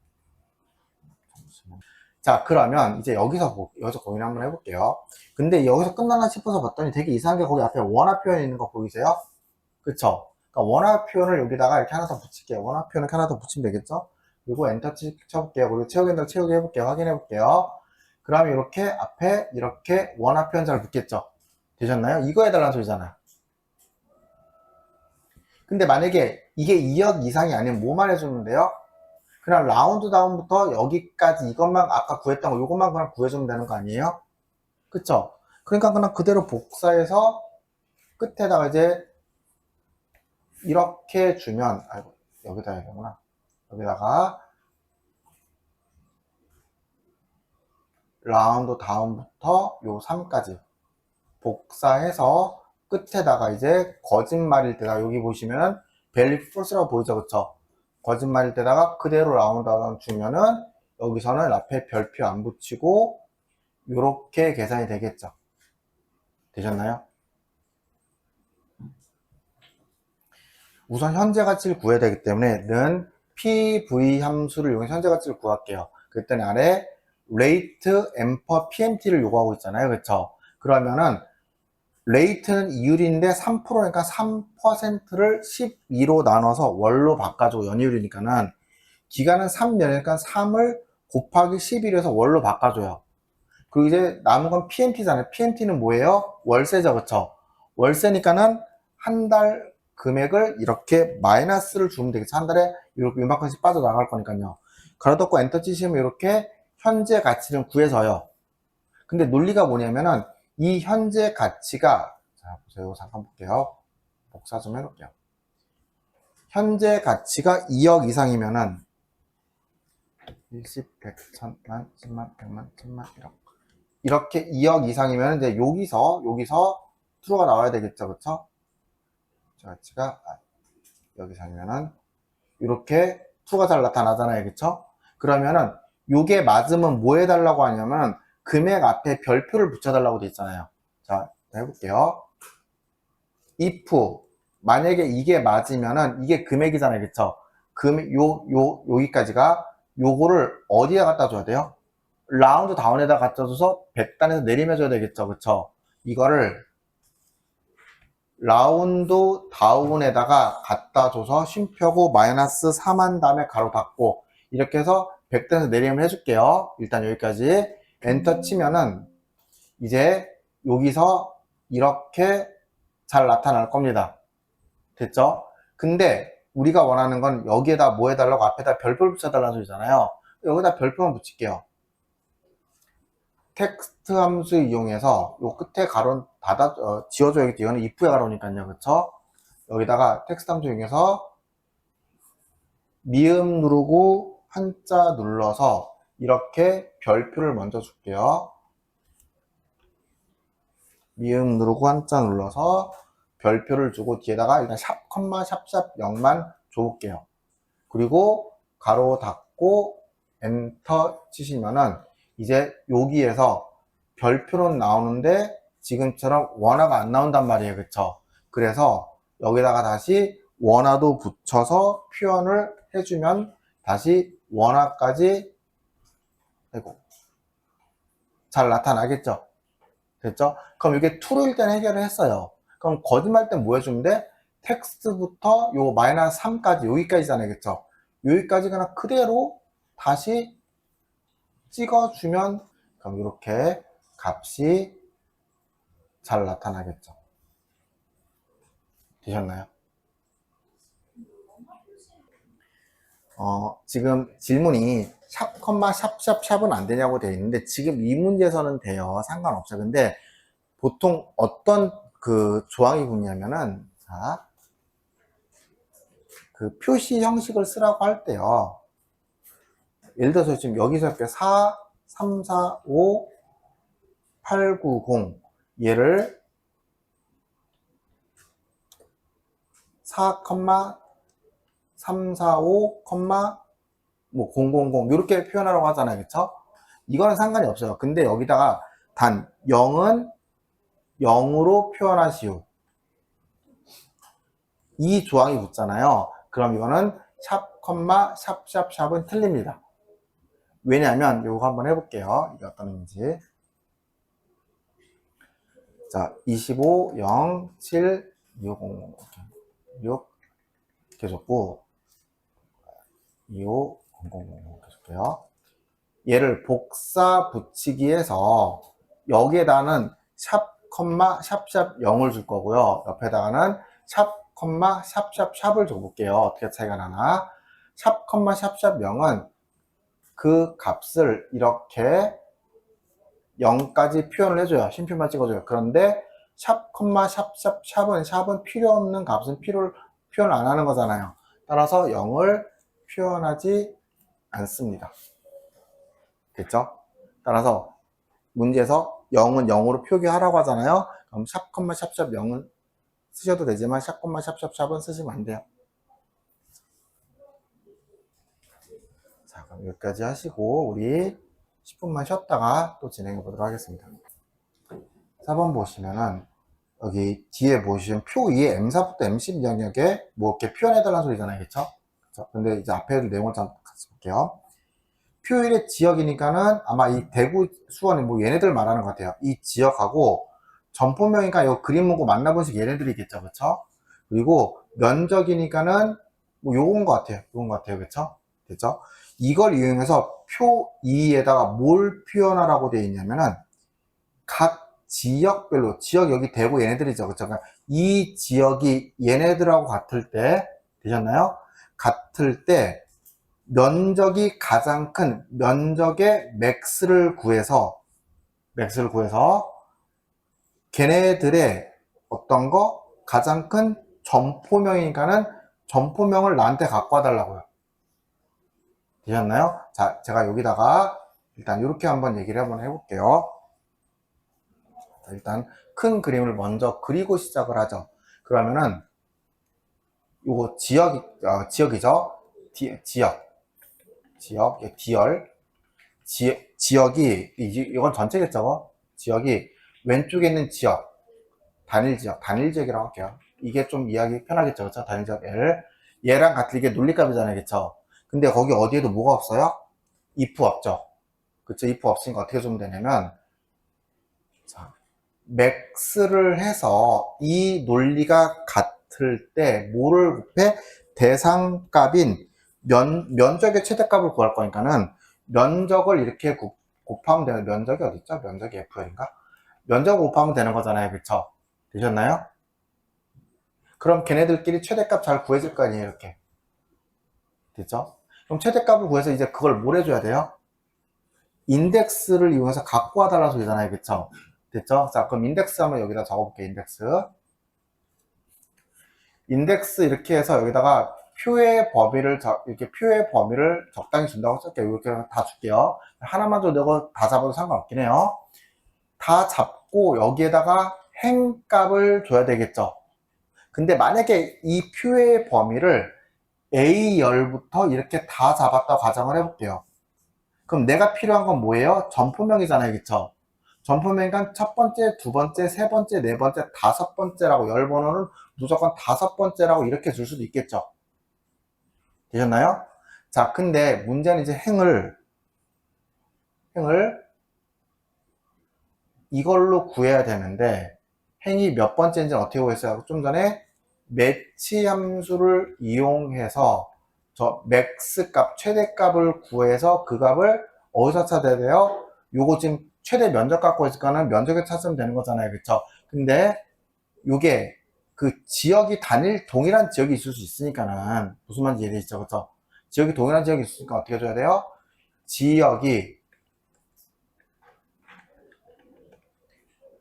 잠시만. 자, 그러면 이제 여기서 고민 한번 해볼게요. 근데 여기서 끝나나 싶어서 봤더니 되게 이상하게 거기 앞에 원화 표현 있는 거 보이세요? 그쵸? 그러니까 원화 표현을 여기다가 이렇게 하나 더 붙일게요. 원화 표현을 이렇게 하나 더 붙이면 되겠죠? 그리고 엔터 쳐볼게요. 그리고 채우기 엔터 채우기 해볼게요. 확인해볼게요. 그러면 이렇게 앞에 이렇게 원화 표현 잘 붙겠죠? 되셨나요? 이거 해달라는 소리잖아. 근데 만약에 이게 2억 이상이 아니면 뭐만 해주면 돼요? 그냥 라운드 다운부터 여기까지 이것만 아까 구했던 거 이것만 그냥 구해주면 되는 거 아니에요? 그쵸? 그러니까 그냥 그대로 복사해서 끝에다가 이제 이렇게 주면 아이고 여기다 해야 되구나. 여기다가 라운드 다운부터 요 3까지 복사해서 끝에다가 이제 거짓말일 때다 여기 보시면은 밸리 false라고 보이죠. 그쵸? 거짓말일 때다가 그대로 라운드 다운 주면은 여기서는 앞에 별표 안 붙이고 이렇게 계산이 되겠죠. 되셨나요? 우선 현재 가치를 구해야 되기 때문에 는 pv 함수를 이용해서 현재 가치를 구할게요. 그랬더니 아래 rate amper pmt를 요구하고 있잖아요. 그쵸? 그러면은 레이트는 이율인데 3%니까 3%를 12로 나눠서 월로 바꿔주고 연이율이니까는 기간은 3년이니까 3을 곱하기 11에서 월로 바꿔줘요. 그리고 이제 남은 건 PMT잖아요. PMT는 뭐예요? 월세죠. 그쵸? 월세니까는 한 달 금액을 이렇게 마이너스를 주면 되겠죠. 한 달에 이렇게 이만큼씩 빠져나갈 거니까요. 가로닫고 엔터 치시면 이렇게 현재 가치를 구해서요. 근데 논리가 뭐냐면은 이 현재 가치가 자 보세요. 잠깐 볼게요. 복사 좀 해놓을게요. 현재 가치가 2억 이상이면은 10, 100, 1000만, 10만, 100만, 1000만, 1억 이렇게 2억 이상이면 이제 여기서 true가 나와야 되겠죠. 그쵸? 가치가 여기서 아니면은 이렇게 true가 잘 나타나잖아요. 그쵸? 그러면은 요게 맞으면 뭐 해달라고 하냐면 금액 앞에 별표를 붙여달라고 돼 있잖아요. 자, 해볼게요. if 만약에 이게 맞으면은 이게 금액이잖아요, 그쵸? 여기까지가 요거를 어디에 갖다 줘야 돼요? 라운드 다운에다 갖다 줘서 100단에서 내리며줘야 되겠죠, 그쵸? 이거를 라운드 다운에다가 갖다 줘서 쉼표고 마이너스 3한 다음에 가로 닫고 이렇게 해서 100단에서 내리면 해줄게요. 일단 여기까지 엔터 치면은 이제 여기서 이렇게 잘 나타날 겁니다. 됐죠? 근데 우리가 원하는 건 여기에다 뭐 해달라고 앞에다 별표를 붙여달라는 소리잖아요. 여기다 별표만 붙일게요. 텍스트 함수 이용해서 요 끝에 가로 지워줘야겠죠. 이거는 if의 가로니까요. 그쵸? 여기다가 텍스트 함수 이용해서 미음 누르고 한자 눌러서 이렇게 별표를 먼저 줄게요. 미음 누르고 한자 눌러서 별표를 주고 뒤에다가 일단 샵, 컴마, 샵샵 0만 줘볼게요. 그리고 가로 닫고 엔터 치시면은 이제 여기에서 별표는 나오는데 지금처럼 원화가 안 나온단 말이에요. 그쵸? 그래서 여기다가 다시 원화도 붙여서 표현을 해주면 다시 원화까지 잘 나타나겠죠? 됐죠? 그럼 이게 true일 때는 해결을 했어요. 그럼 거짓말 때는 뭐 해주면 돼? 텍스트부터 요 마이너스 3까지 여기까지잖아요. 그쵸? 여기까지 그냥 그대로 다시 찍어주면 그럼 이렇게 값이 잘 나타나겠죠. 되셨나요? 지금 질문이 샵, 컴마, 샵, 샵, 샵은 안 되냐고 되어 있는데 지금 이 문제에서는 돼요. 상관없어요. 근데 보통 어떤 그 조항이 붙냐면은 자, 그 표시 형식을 쓰라고 할 때요. 예를 들어서 지금 여기서 이렇게 4, 3, 4, 5, 8, 9, 0 얘를 4, 3, 4, 5, 뭐 000 이렇게 표현하라고 하잖아요. 그쵸? 이거는 상관이 없어요. 근데 여기다가 단 0은 0으로 표현하시오. 이 조항이 붙잖아요. 그럼 이거는 샵, 샵, 샵, 샵은 틀립니다. 왜냐하면 이거 한번 해볼게요. 이게 어떤 의미인지. 자, 25, 0, 7, 6, 0, 6 이렇게 줬고 25, 0, 0, 0 이렇게 줄게요. 얘를 복사 붙이기해서 여기에다는 샵, 샵, 샵 0을 줄 거고요. 옆에다가는 샵, 샵, 샵, 샵을 줘볼게요. 어떻게 차이가 나나? 샵, 샵, 샵 0은 그 값을 이렇게 0까지 표현을 해줘요. 쉼표만 찍어줘요. 그런데 샵, 샵, 샵, 샵은 필요 없는 값은 표현 안 하는 거잖아요. 따라서 0을 표현하지 않습니다. 됐죠? 따라서 문제에서 0은 0으로 표기하라고 하잖아요. 그럼 샵, 샵, 샵 0은 쓰셔도 되지만 샵, 샵, 샵, 샵은 쓰시면 안 돼요. 자, 그럼 여기까지 하시고 우리 10분만 쉬었다가 또 진행해 보도록 하겠습니다. 4번 보시면은 여기 뒤에 보시면 표 2에 M4부터 M10 영역에 뭐 이렇게 표현해달라는 소리잖아요. 그쵸? 근데 이제 앞에 내용을 좀 같이 볼게요. 표 1의 지역이니까는 아마 이 대구, 수원이 뭐 얘네들 말하는 것 같아요. 이 지역하고 점포명이니까 이 그림 문구 만나본식 얘네들이겠죠. 그쵸? 그리고 면적이니까는 뭐 요건 것 같아요. 요건 것 같아요. 그쵸? 됐죠? 이걸 이용해서 표 2에다가 뭘 표현하라고 되어 있냐면은 각 지역별로 지역 여기 대구 얘네들이죠. 그쵸? 그러니까 이 지역이 얘네들하고 같을 때 되셨나요? 같을 때 면적이 가장 큰 면적의 맥스를 구해서 걔네들의 어떤 거 가장 큰 점포명이니까는 점포명을 나한테 갖고 와달라고요. 되셨나요? 자, 제가 여기다가 일단 이렇게 한번 얘기를 한번 해볼게요. 자, 일단 큰 그림을 먼저 그리고 시작을 하죠. 그러면은 요거 지역이죠. 지역, 디얼. 지역이, 이건 전체겠죠? 지역이 왼쪽에 있는 지역, 단일 지역이라고 할게요. 이게 좀 이해하기 편하겠죠? 그쵸? 단일 지역 L. 얘랑 같은 이게 논리값이잖아요. 그쵸? 근데 거기 어디에도 뭐가 없어요? if 없죠? 그쵸? if 없으니까 어떻게 주면 되냐면, 자, max를 해서 이 논리가 같을 때 뭐를 곱해? 대상값인 면적의 최대값을 구할 거니까는 면적을 이렇게 곱하면 되는, 면적이 어딨죠? 면적이 FL인가? 면적을 곱하면 되는 거잖아요. 그쵸? 되셨나요? 그럼 걔네들끼리 최대값 잘 구해질 거 아니에요. 이렇게. 됐죠? 그럼 최대값을 구해서 이제 그걸 뭘 해줘야 돼요? 인덱스를 이용해서 갖고 와달라는 소리잖아요. 그쵸? 됐죠? 자, 그럼 인덱스 한번 여기다 적어볼게요. 인덱스 이렇게 해서 여기다가 표의 범위를 이렇게 표의 범위를 적당히 준다고 쓸게요. 이렇게 다 줄게요. 하나만 더 내고 다 잡아도 상관없긴 해요. 다 잡고 여기에다가 행값을 줘야 되겠죠. 근데 만약에 이 표의 범위를 A열부터 이렇게 다 잡았다고 가정을 해볼게요. 그럼 내가 필요한 건 뭐예요? 점포명이잖아요. 그쵸? 점포명이니까 첫 번째, 두 번째, 세 번째, 네 번째, 다섯 번째라고 열 번호는 무조건 다섯 번째라고 이렇게 줄 수도 있겠죠. 되셨나요? 자, 근데 문제는 이제 행을 이걸로 구해야 되는데 행이 몇 번째인지는 어떻게 구했어요? 좀 전에 매치 함수를 이용해서 저 맥스 값, 최대 값을 구해서 그 값을 어디서 찾아야 돼요? 요거 지금 최대 면적 갖고 있으니까는 면적에 찾으면 되는 거잖아요. 그쵸? 근데 요게 그 지역이 동일한 지역이 있을 수 있으니까는 무슨 말인지 이해되시죠? 그쵸? 지역이 동일한 지역이 있으니까 어떻게 해줘야 돼요? 지역이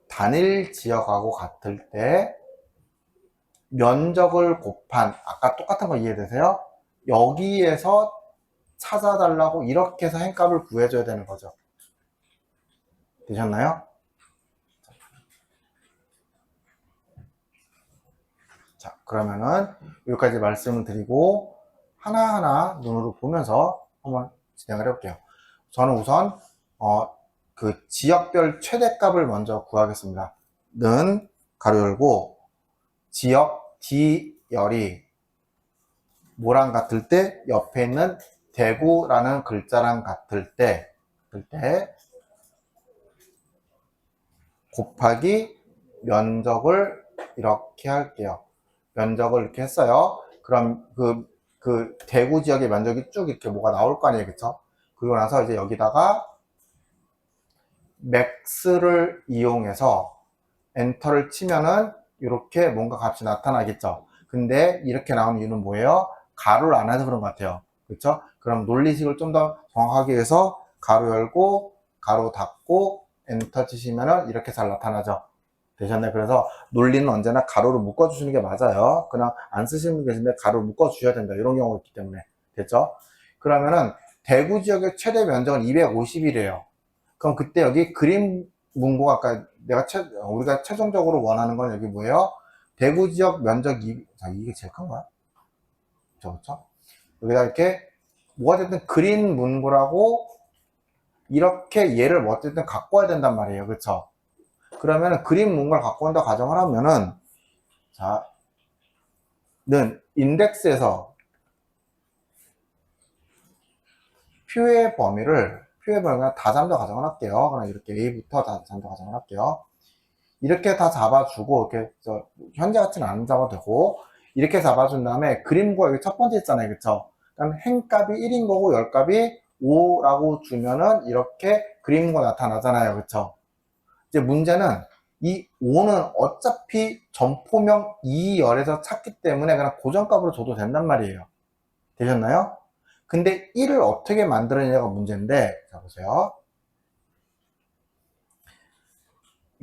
단일 지역하고 같을 때 면적을 곱한 아까 똑같은 거 이해되세요? 여기에서 찾아달라고 이렇게 해서 행값을 구해줘야 되는 거죠. 되셨나요? 자, 그러면은 여기까지 말씀을 드리고 하나하나 눈으로 보면서 한번 진행을 해볼게요. 저는 우선 그 지역별 최대값을 먼저 구하겠습니다. 는 가로 열고 지역 D열이 뭐랑 같을 때 옆에 있는 대구라는 글자랑 같을 때 곱하기 면적을 이렇게 할게요. 면적을 이렇게 했어요. 그럼 그 대구 지역의 면적이 쭉 이렇게 뭐가 나올 거 아니에요. 그쵸? 그리고 나서 이제 여기다가 max를 이용해서 엔터를 치면은 이렇게 뭔가 값이 나타나겠죠. 근데 이렇게 나오는 이유는 뭐예요? 가로를 안 해서 그런 것 같아요. 그렇죠? 그럼 논리식을 좀 더 정확하게 해서 가로 열고 가로 닫고 엔터 치시면은 이렇게 잘 나타나죠. 되셨나요? 그래서 논리는 언제나 가로로 묶어주시는 게 맞아요. 그냥 안 쓰시는 분 계신데 가로로 묶어주셔야 된다. 이런 경우가 있기 때문에. 됐죠? 그러면은 대구 지역의 최대 면적은 250이래요. 그럼 그때 여기 그림 문구가 아까 우리가 최종적으로 원하는 건 여기 뭐예요? 대구 지역 면적 자, 이게 제일 큰 거야? 그렇죠? 여기다 이렇게 뭐가 됐든 그린 문구라고 이렇게 얘를 어쨌든 갖고 와야 된단 말이에요. 그렇죠? 그러면 그림 문구를 갖고 온다 가정을 하면은 자, 는 인덱스에서 표의 범위를 다 잡는다 가정을 할게요. 그럼 이렇게 A부터 다 잡는다 가정을 할게요. 이렇게 다 잡아주고 이렇게 현재 같이는 안 잡아도 되고 이렇게 잡아준 다음에 그림과 여기 첫 번째 있잖아요. 그쵸? 그럼 행값이 1인 거고 열값이 5라고 주면은 이렇게 그림과 나타나잖아요. 그쵸? 이제 문제는 이 5는 어차피 점포명 2열에서 찾기 때문에 그냥 고정값으로 줘도 된단 말이에요. 되셨나요? 근데 1을 어떻게 만들어내냐가 문제인데 자 보세요.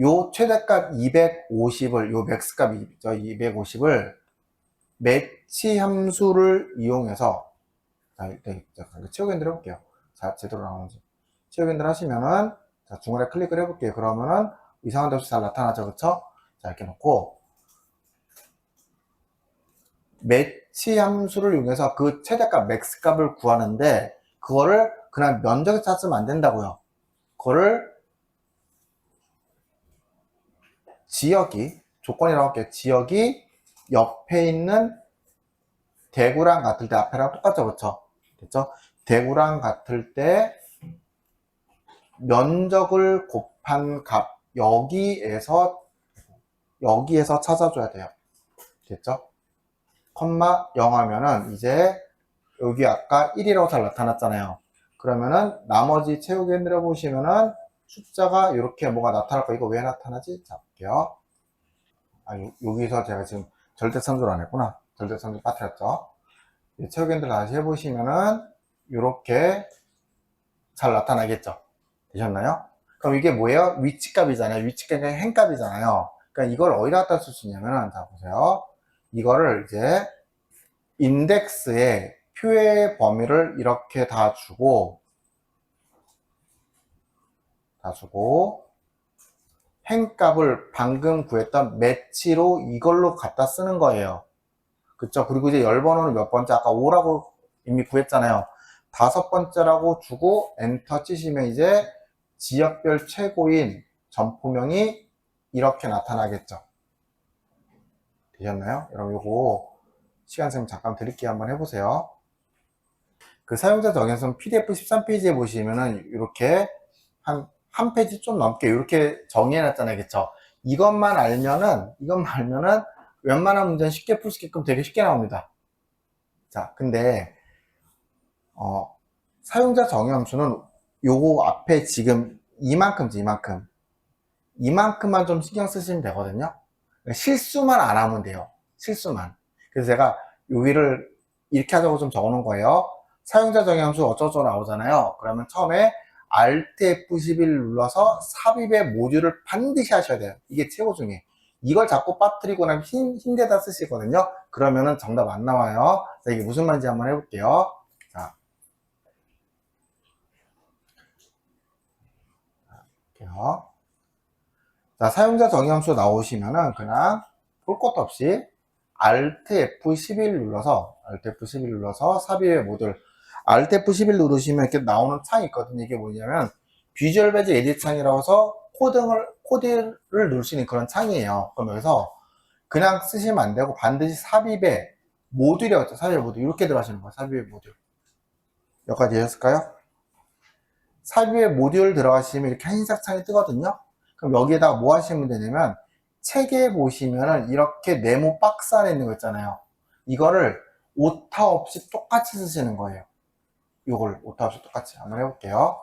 요 최대값 250을 요 맥스값 250을 매치 함수를 이용해서 자, 채우기 엔들 해볼게요. 자, 제대로 나오는지 채우기 엔들 하시면은 자, 중간에 클릭을 해볼게요. 그러면은 이상한 데 없이 잘 나타나죠. 그쵸? 자, 이렇게 놓고 매치 함수를 이용해서 그 최대값 맥스값을 구하는데 그거를 그냥 면적에 찾으면 안 된다고요. 그거를 지역이, 조건이라고 할게요. 지역이 옆에 있는 대구랑 같을 때, 앞에랑 똑같죠, 그쵸? 됐죠? 대구랑 같을 때 면적을 곱한 값, 여기에서 찾아줘야 돼요. 됐죠? 컴마 0 하면은 이제 여기 아까 1이라고 잘 나타났잖아요. 그러면은 나머지 채우기 흔들어 보시면은 숫자가 이렇게 뭐가 나타날 거. 이거 왜 나타나지? 자, 볼게요. 여기서 제가 지금 절대sam수를 안 했구나. 절대sam수 빠뜨렸죠. 채우기 흔들 다시 해보시면은 이렇게 잘 나타나겠죠. 되셨나요? 그럼 이게 뭐예요? 위치값이잖아요. 위치값이 행값이잖아요. 그러니까 이걸 어디다 갖다 쓸 수 있냐면은, 자, 보세요. 이거를 이제 인덱스에 표의 범위를 이렇게 다 주고 행값을 방금 구했던 매치로 이걸로 갖다 쓰는 거예요. 그쵸? 그리고 이제 열 번호는 몇 번째? 아까 5라고 이미 구했잖아요. 5번째라고 주고 엔터 치시면 이제 지역별 최고인 점포명이 이렇게 나타나겠죠. 되셨나요? 여러분 요거 시간 좀 잠깐 드릴게요. 한번 해보세요. 그 사용자 정의선 PDF 13페이지에 보시면은 이렇게 한 페이지 좀 넘게 이렇게 정의해놨잖아요. 그쵸? 이것만 알면은 웬만한 문제는 쉽게 풀 수 있게끔 되게 쉽게 나옵니다. 자, 근데 사용자 정의함수는 요거 앞에 지금 이만큼만 좀 신경 쓰시면 되거든요. 실수만 안 하면 돼요. 실수만. 그래서 제가 여기를 이렇게 하자고 좀 적어 놓은 거예요. 사용자 정의함수 어쩌고 나오잖아요. 그러면 처음에 Alt F11 눌러서 삽입의 모듈을 반드시 하셔야 돼요. 이게 최고 중에. 이걸 자꾸 빠뜨리고 나면 흰 데다 쓰시거든요. 그러면은 정답 안 나와요. 자, 이게 무슨 말인지 한번 해볼게요. 자, 볼게요. 자, 사용자 정의함수 나오시면은 그냥 볼 것도 없이 Alt F11 눌러서 삽입의 모듈. Alt F11 누르시면 이렇게 나오는 창이 있거든요. 이게 뭐냐면 비주얼 베이지 에디트 창이라고 해서 코드를 누를 수 있는 그런 창이에요. 그럼 여기서 그냥 쓰시면 안 되고 반드시 삽입의 모듈이라고 했죠. 삽입의 모듈. 이렇게 들어가시는 거예요. 삽입의 모듈. 여기까지 되셨을까요? 삽입의 모듈 들어가시면 이렇게 흰색 창이 뜨거든요. 그럼 여기에다가 뭐 하시면 되냐면 책에 보시면은 이렇게 네모 박스 안에 있는 거 있잖아요. 이거를 오타 없이 똑같이 쓰시는 거예요. 이걸 오타 없이 똑같이 한번 해볼게요.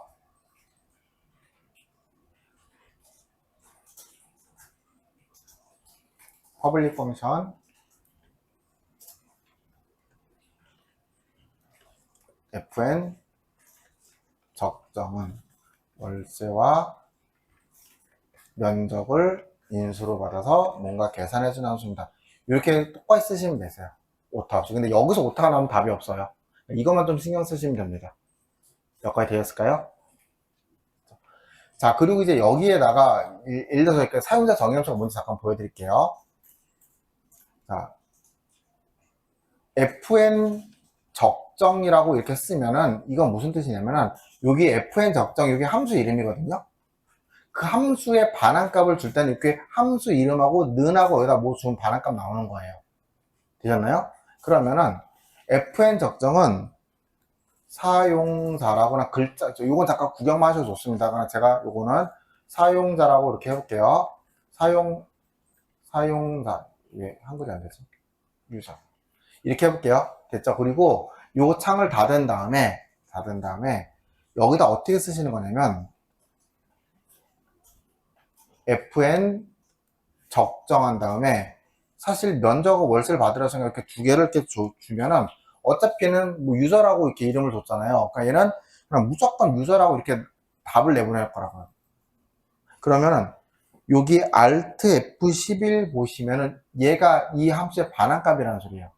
퍼블릭 퍼미션 fn 적정은 월세와 면적을 인수로 받아서 뭔가 계산해주는 함수입니다. 이렇게 똑같이 쓰시면 되세요. 오타 없이. 근데 여기서 오타가 나오면 답이 없어요. 이것만 좀 신경 쓰시면 됩니다. 여기까지 되었을까요? 자, 그리고 이제 여기에다가 예를 들어서 이렇게 사용자 정의함수가 뭔지 잠깐 보여드릴게요. 자, fn 적정이라고 이렇게 쓰면은 이건 무슨 뜻이냐면은 여기 fn 적정, 여기 함수 이름이거든요. 그 함수의 반환값을 줄 때는 이렇게 함수 이름하고 는하고 여기다 뭐 주면 반환값 나오는 거예요. 되셨나요? 그러면은 fn 적정은 사용자라거나 글자, 요건 잠깐 구경만 하셔도 좋습니다. 그러나 제가 요거는 사용자라고 이렇게 해볼게요. 사용자. 왜 한글이 안 되지? 유저. 이렇게 해볼게요. 됐죠? 그리고 요 창을 닫은 다음에 여기다 어떻게 쓰시는 거냐면 fn 적정한 다음에 사실 면적과 월세를 받으라서 이렇게 두 개를 이렇게 주면은 어차피는 뭐 유저라고 이렇게 이름을 줬잖아요. 그러니까 얘는 그냥 무조건 유저라고 이렇게 답을 내보낼 거라고요. 그러면은 여기 Alt F11 보시면은 얘가 이 함수의 반환값이라는 소리예요.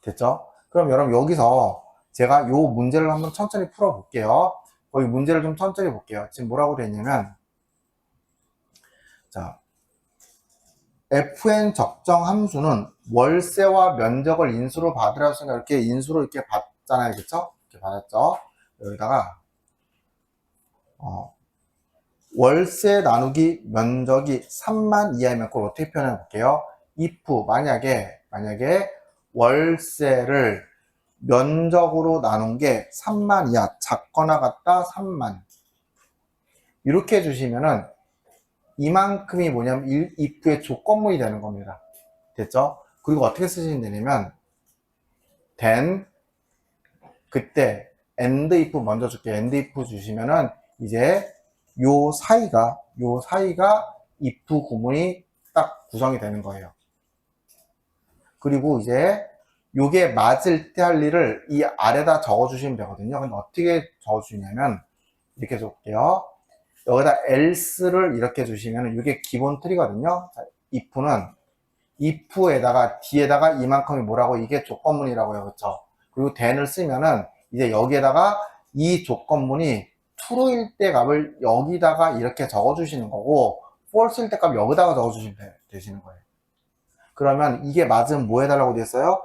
됐죠? 그럼 여러분 여기서 제가 요 문제를 한번 천천히 풀어 볼게요. 거기 문제를 좀 천천히 볼게요. 지금 뭐라고 되어 있냐면 자, fn 적정 함수는 월세와 면적을 인수로 받으라고 생각 이렇게 인수로 이렇게 받잖아요. 그쵸? 이렇게 받았죠? 여기다가 월세 나누기 면적이 3만 이하이면 그걸 어떻게 표현해 볼게요. if 만약에 월세를 면적으로 나눈 게 3만 이하, 작거나 같다 3만 이렇게 해주시면은 이만큼이 뭐냐면 if의 조건문이 되는 겁니다. 됐죠? 그리고 어떻게 쓰시면 되냐면 then 그때 and if 먼저 줄게요. and if 주시면은 이제 요 사이가 if 구문이 딱 구성이 되는 거예요. 그리고 이제 요게 맞을 때 할 일을 이 아래다 적어주시면 되거든요. 근데 어떻게 적어주냐면 이렇게 적을게요. 여기다 else를 이렇게 주시면 이게 기본 틀이거든요. if에다가 뒤에다가 이만큼이 뭐라고 이게 조건문이라고요. 그렇죠? 그리고 then을 쓰면은 이제 여기에다가 이 조건문이 true일 때 값을 여기다가 이렇게 적어주시는 거고 false일 때 값 여기다가 적어주시면 되시는 거예요. 그러면 이게 맞으면 뭐 해달라고 돼 있어요?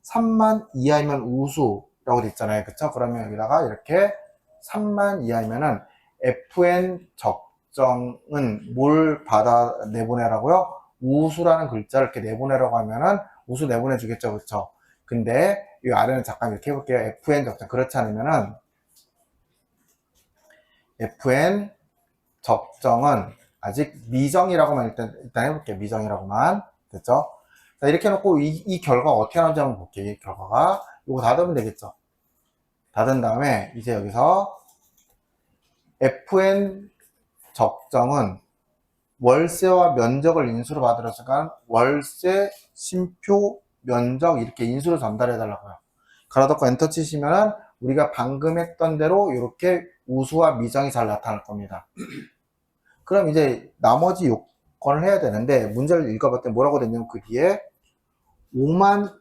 3만 이하이면 우수라고 돼 있잖아요. 그쵸? 그러면 여기다가 이렇게 3만 이하이면은 fn 적정은 뭘 받아 내보내라고요? 우수라는 글자를 이렇게 내보내라고 하면은 우수 내보내 주겠죠. 그쵸? 근데 이 아래는 잠깐 이렇게 해볼게요. fn 적정. 그렇지 않으면은 fn 적정은 아직 미정이라고만 일단 해볼게요. 미정이라고만. 됐죠? 자, 이렇게 해놓고 이 결과가 어떻게 나오는지 한번 볼게요. 이 결과가. 이거 닫으면 되겠죠? 닫은 다음에 이제 여기서 fn 적정은 월세와 면적을 인수로 받으러니까 월세, 심표, 면적 이렇게 인수로 전달해 달라고요. 가로닫고 엔터 치시면은 우리가 방금 했던 대로 이렇게 우수와 미정이 잘 나타날 겁니다. 그럼 이제 나머지 요건을 해야 되는데 문제를 읽어봤더니 뭐라고 됐냐면 그 뒤에 5만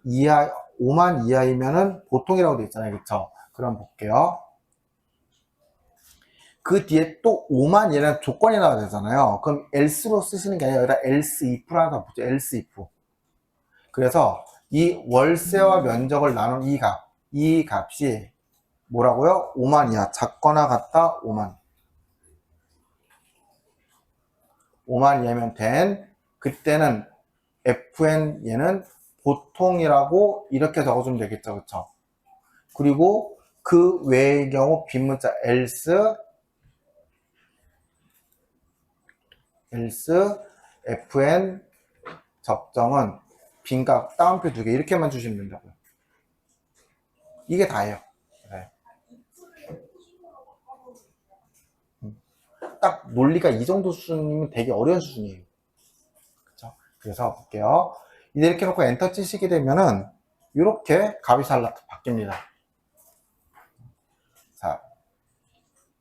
이하이면은 보통이라고 되어 있잖아요. 그쵸? 그럼 볼게요. 그 뒤에 또 5만 이하는 조건이 나와야 되잖아요. 그럼 else로 쓰시는 게 아니라 여기다 else if라는 거 붙죠. else if. 그래서 이 월세와 면적을 나눈 이 값이 뭐라고요? 5만 이하. 작거나 같다 5만. 5만 이하면 then 그때는 fn 얘는 보통이라고 이렇게 적어주면 되겠죠. 그쵸? 그리고 그 외의 경우 빈문자 else fn 적정은 빈값 따옴표 2개 이렇게만 주시면 된다고요. 이게 다예요. 네. 딱 논리가 이 정도 수준이면 되게 어려운 수준이에요. 그렇죠? 그래서 볼게요. 이제 이렇게 놓고 엔터 치시게 되면은 이렇게 값이 잘 바뀝니다. 자,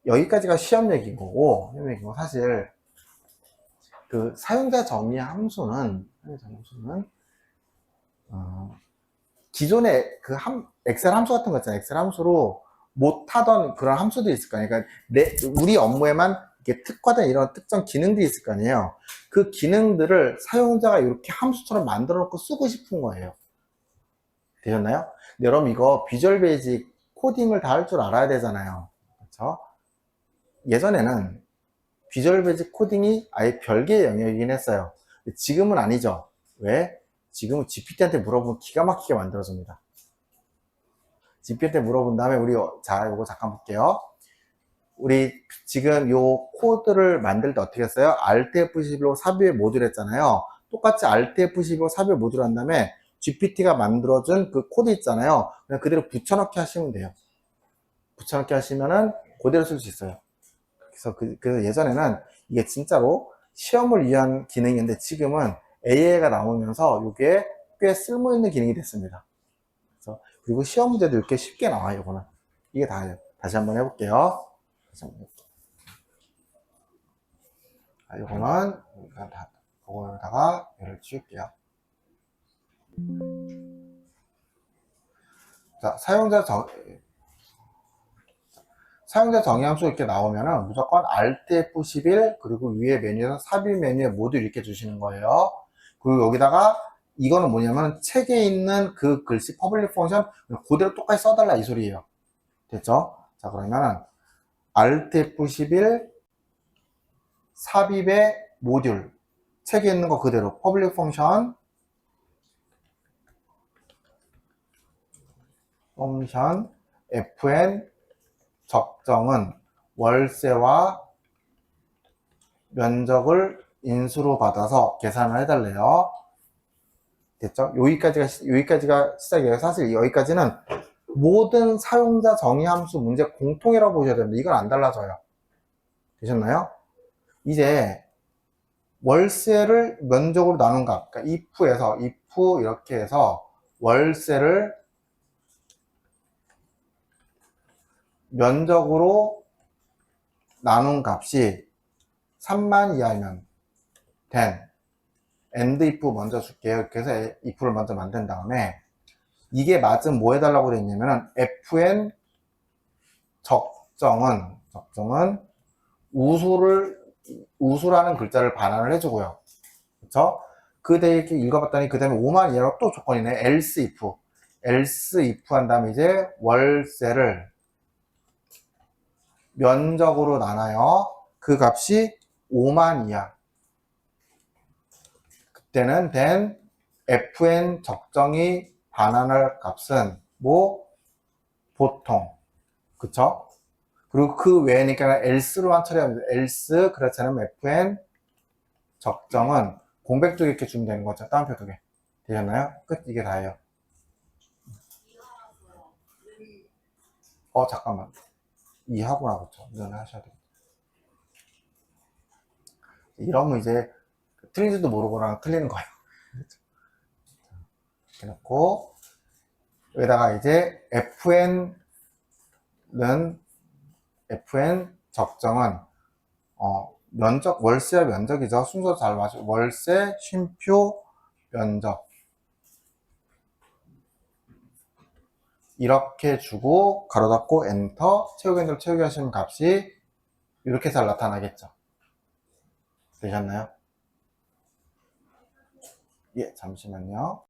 여기까지가 시험 얘기인 거고, 사실 그 사용자 정의 함수는 기존에 그 엑셀 함수 같은 거 있잖아요. 엑셀 함수로 못하던 그런 함수들이 있을 거 아니에요. 그러니까 우리 업무에만 이렇게 특화된 이런 특정 기능들이 있을 거 아니에요. 그 기능들을 사용자가 이렇게 함수처럼 만들어 놓고 쓰고 싶은 거예요. 되셨나요? 근데 여러분 이거 비주얼 베이직 코딩을 다 할 줄 알아야 되잖아요. 그렇죠? 예전에는 비주얼 베이직 코딩이 아예 별개의 영역이긴 했어요. 지금은 아니죠. 왜? 지금은 GPT한테 물어보면 기가 막히게 만들어줍니다. GPT한테 물어본 다음에 우리 자 요거 잠깐 볼게요. 우리 지금 요 코드를 만들 때 어떻게 했어요? Alt F11로 삽입 모듈 했잖아요. 똑같이 Alt F11로 삽입 모듈 한 다음에 GPT가 만들어준 그 코드 있잖아요. 그냥 그대로 붙여넣기 하시면 돼요. 붙여넣기 하시면은 그대로 쓸 수 있어요. 그래서 예전에는 이게 진짜로 시험을 위한 기능인데 지금은 AI가 나오면서 이게 꽤 쓸모있는 기능이 됐습니다. 그리고 시험 문제도 이렇게 쉽게 나와요. 이거는 이게 다예요. 다시 한번 해볼게요. 이거는 이거에다가 얘를 치울게요. 자, 사용자 정의함수 이렇게 나오면은 무조건 Alt F11 그리고 위에 메뉴에서 삽입 메뉴에 모두 이렇게 주시는 거예요. 그리고 여기다가 이거는 뭐냐면 책에 있는 그 글씨 퍼블릭 펑션 그대로 똑같이 써달라 이 소리예요. 됐죠? 자, 그러면은 Alt F11 삽입의 모듈 책에 있는 거 그대로 퍼블릭 펑션 fn 적정은 월세와 면적을 인수로 받아서 계산을 해달래요. 됐죠? 여기까지가 시작이에요. 사실 여기까지는 모든 사용자 정의 함수 문제 공통이라고 보셔야 됩니다. 이건 안 달라져요. 되셨나요? 이제 월세를 면적으로 나눈 값, 그러니까 if 이렇게 해서 월세를 면적으로 나눈 값이 3만 이하면 된 end if 먼저 줄게요. 그래서 if를 먼저 만든 다음에 이게 맞으면 뭐 해달라고 그랬냐면은 fn 적정은 우수라는 글자를 반환을 해주고요. 그쵸? 그 다음에 이렇게 읽어봤더니 그 다음에 5만 이하로 또 조건이네. else if 한 다음에 이제 월세를 면적으로 나눠요. 그 값이 5만 이하. 그때는 then fn 적정이 반환할 값은 뭐 보통, 그쵸? 그리고 그 외니까 else로만 처리하면 돼요. else 그렇지 않으면 fn 적정은 공백 두 개 이렇게 주면 되는 거죠. 따옴표 두 개. 되셨나요? 끝. 이게 다예요. 잠깐만. 이하고 나겠죠. 이건 하셔야 돼요. 이러면 이제 틀린지도 모르고랑 틀리는 거예요. 이렇게 놓고 여기다가 이제 fn 적정은 면적, 월세 면적이죠. 순서 잘 맞죠. 월세 쉼표 면적 이렇게 주고 가로 닫고 엔터 채우기 엔터 채우기 하시는 값이 이렇게 잘 나타나겠죠. 되셨나요? 예, 잠시만요.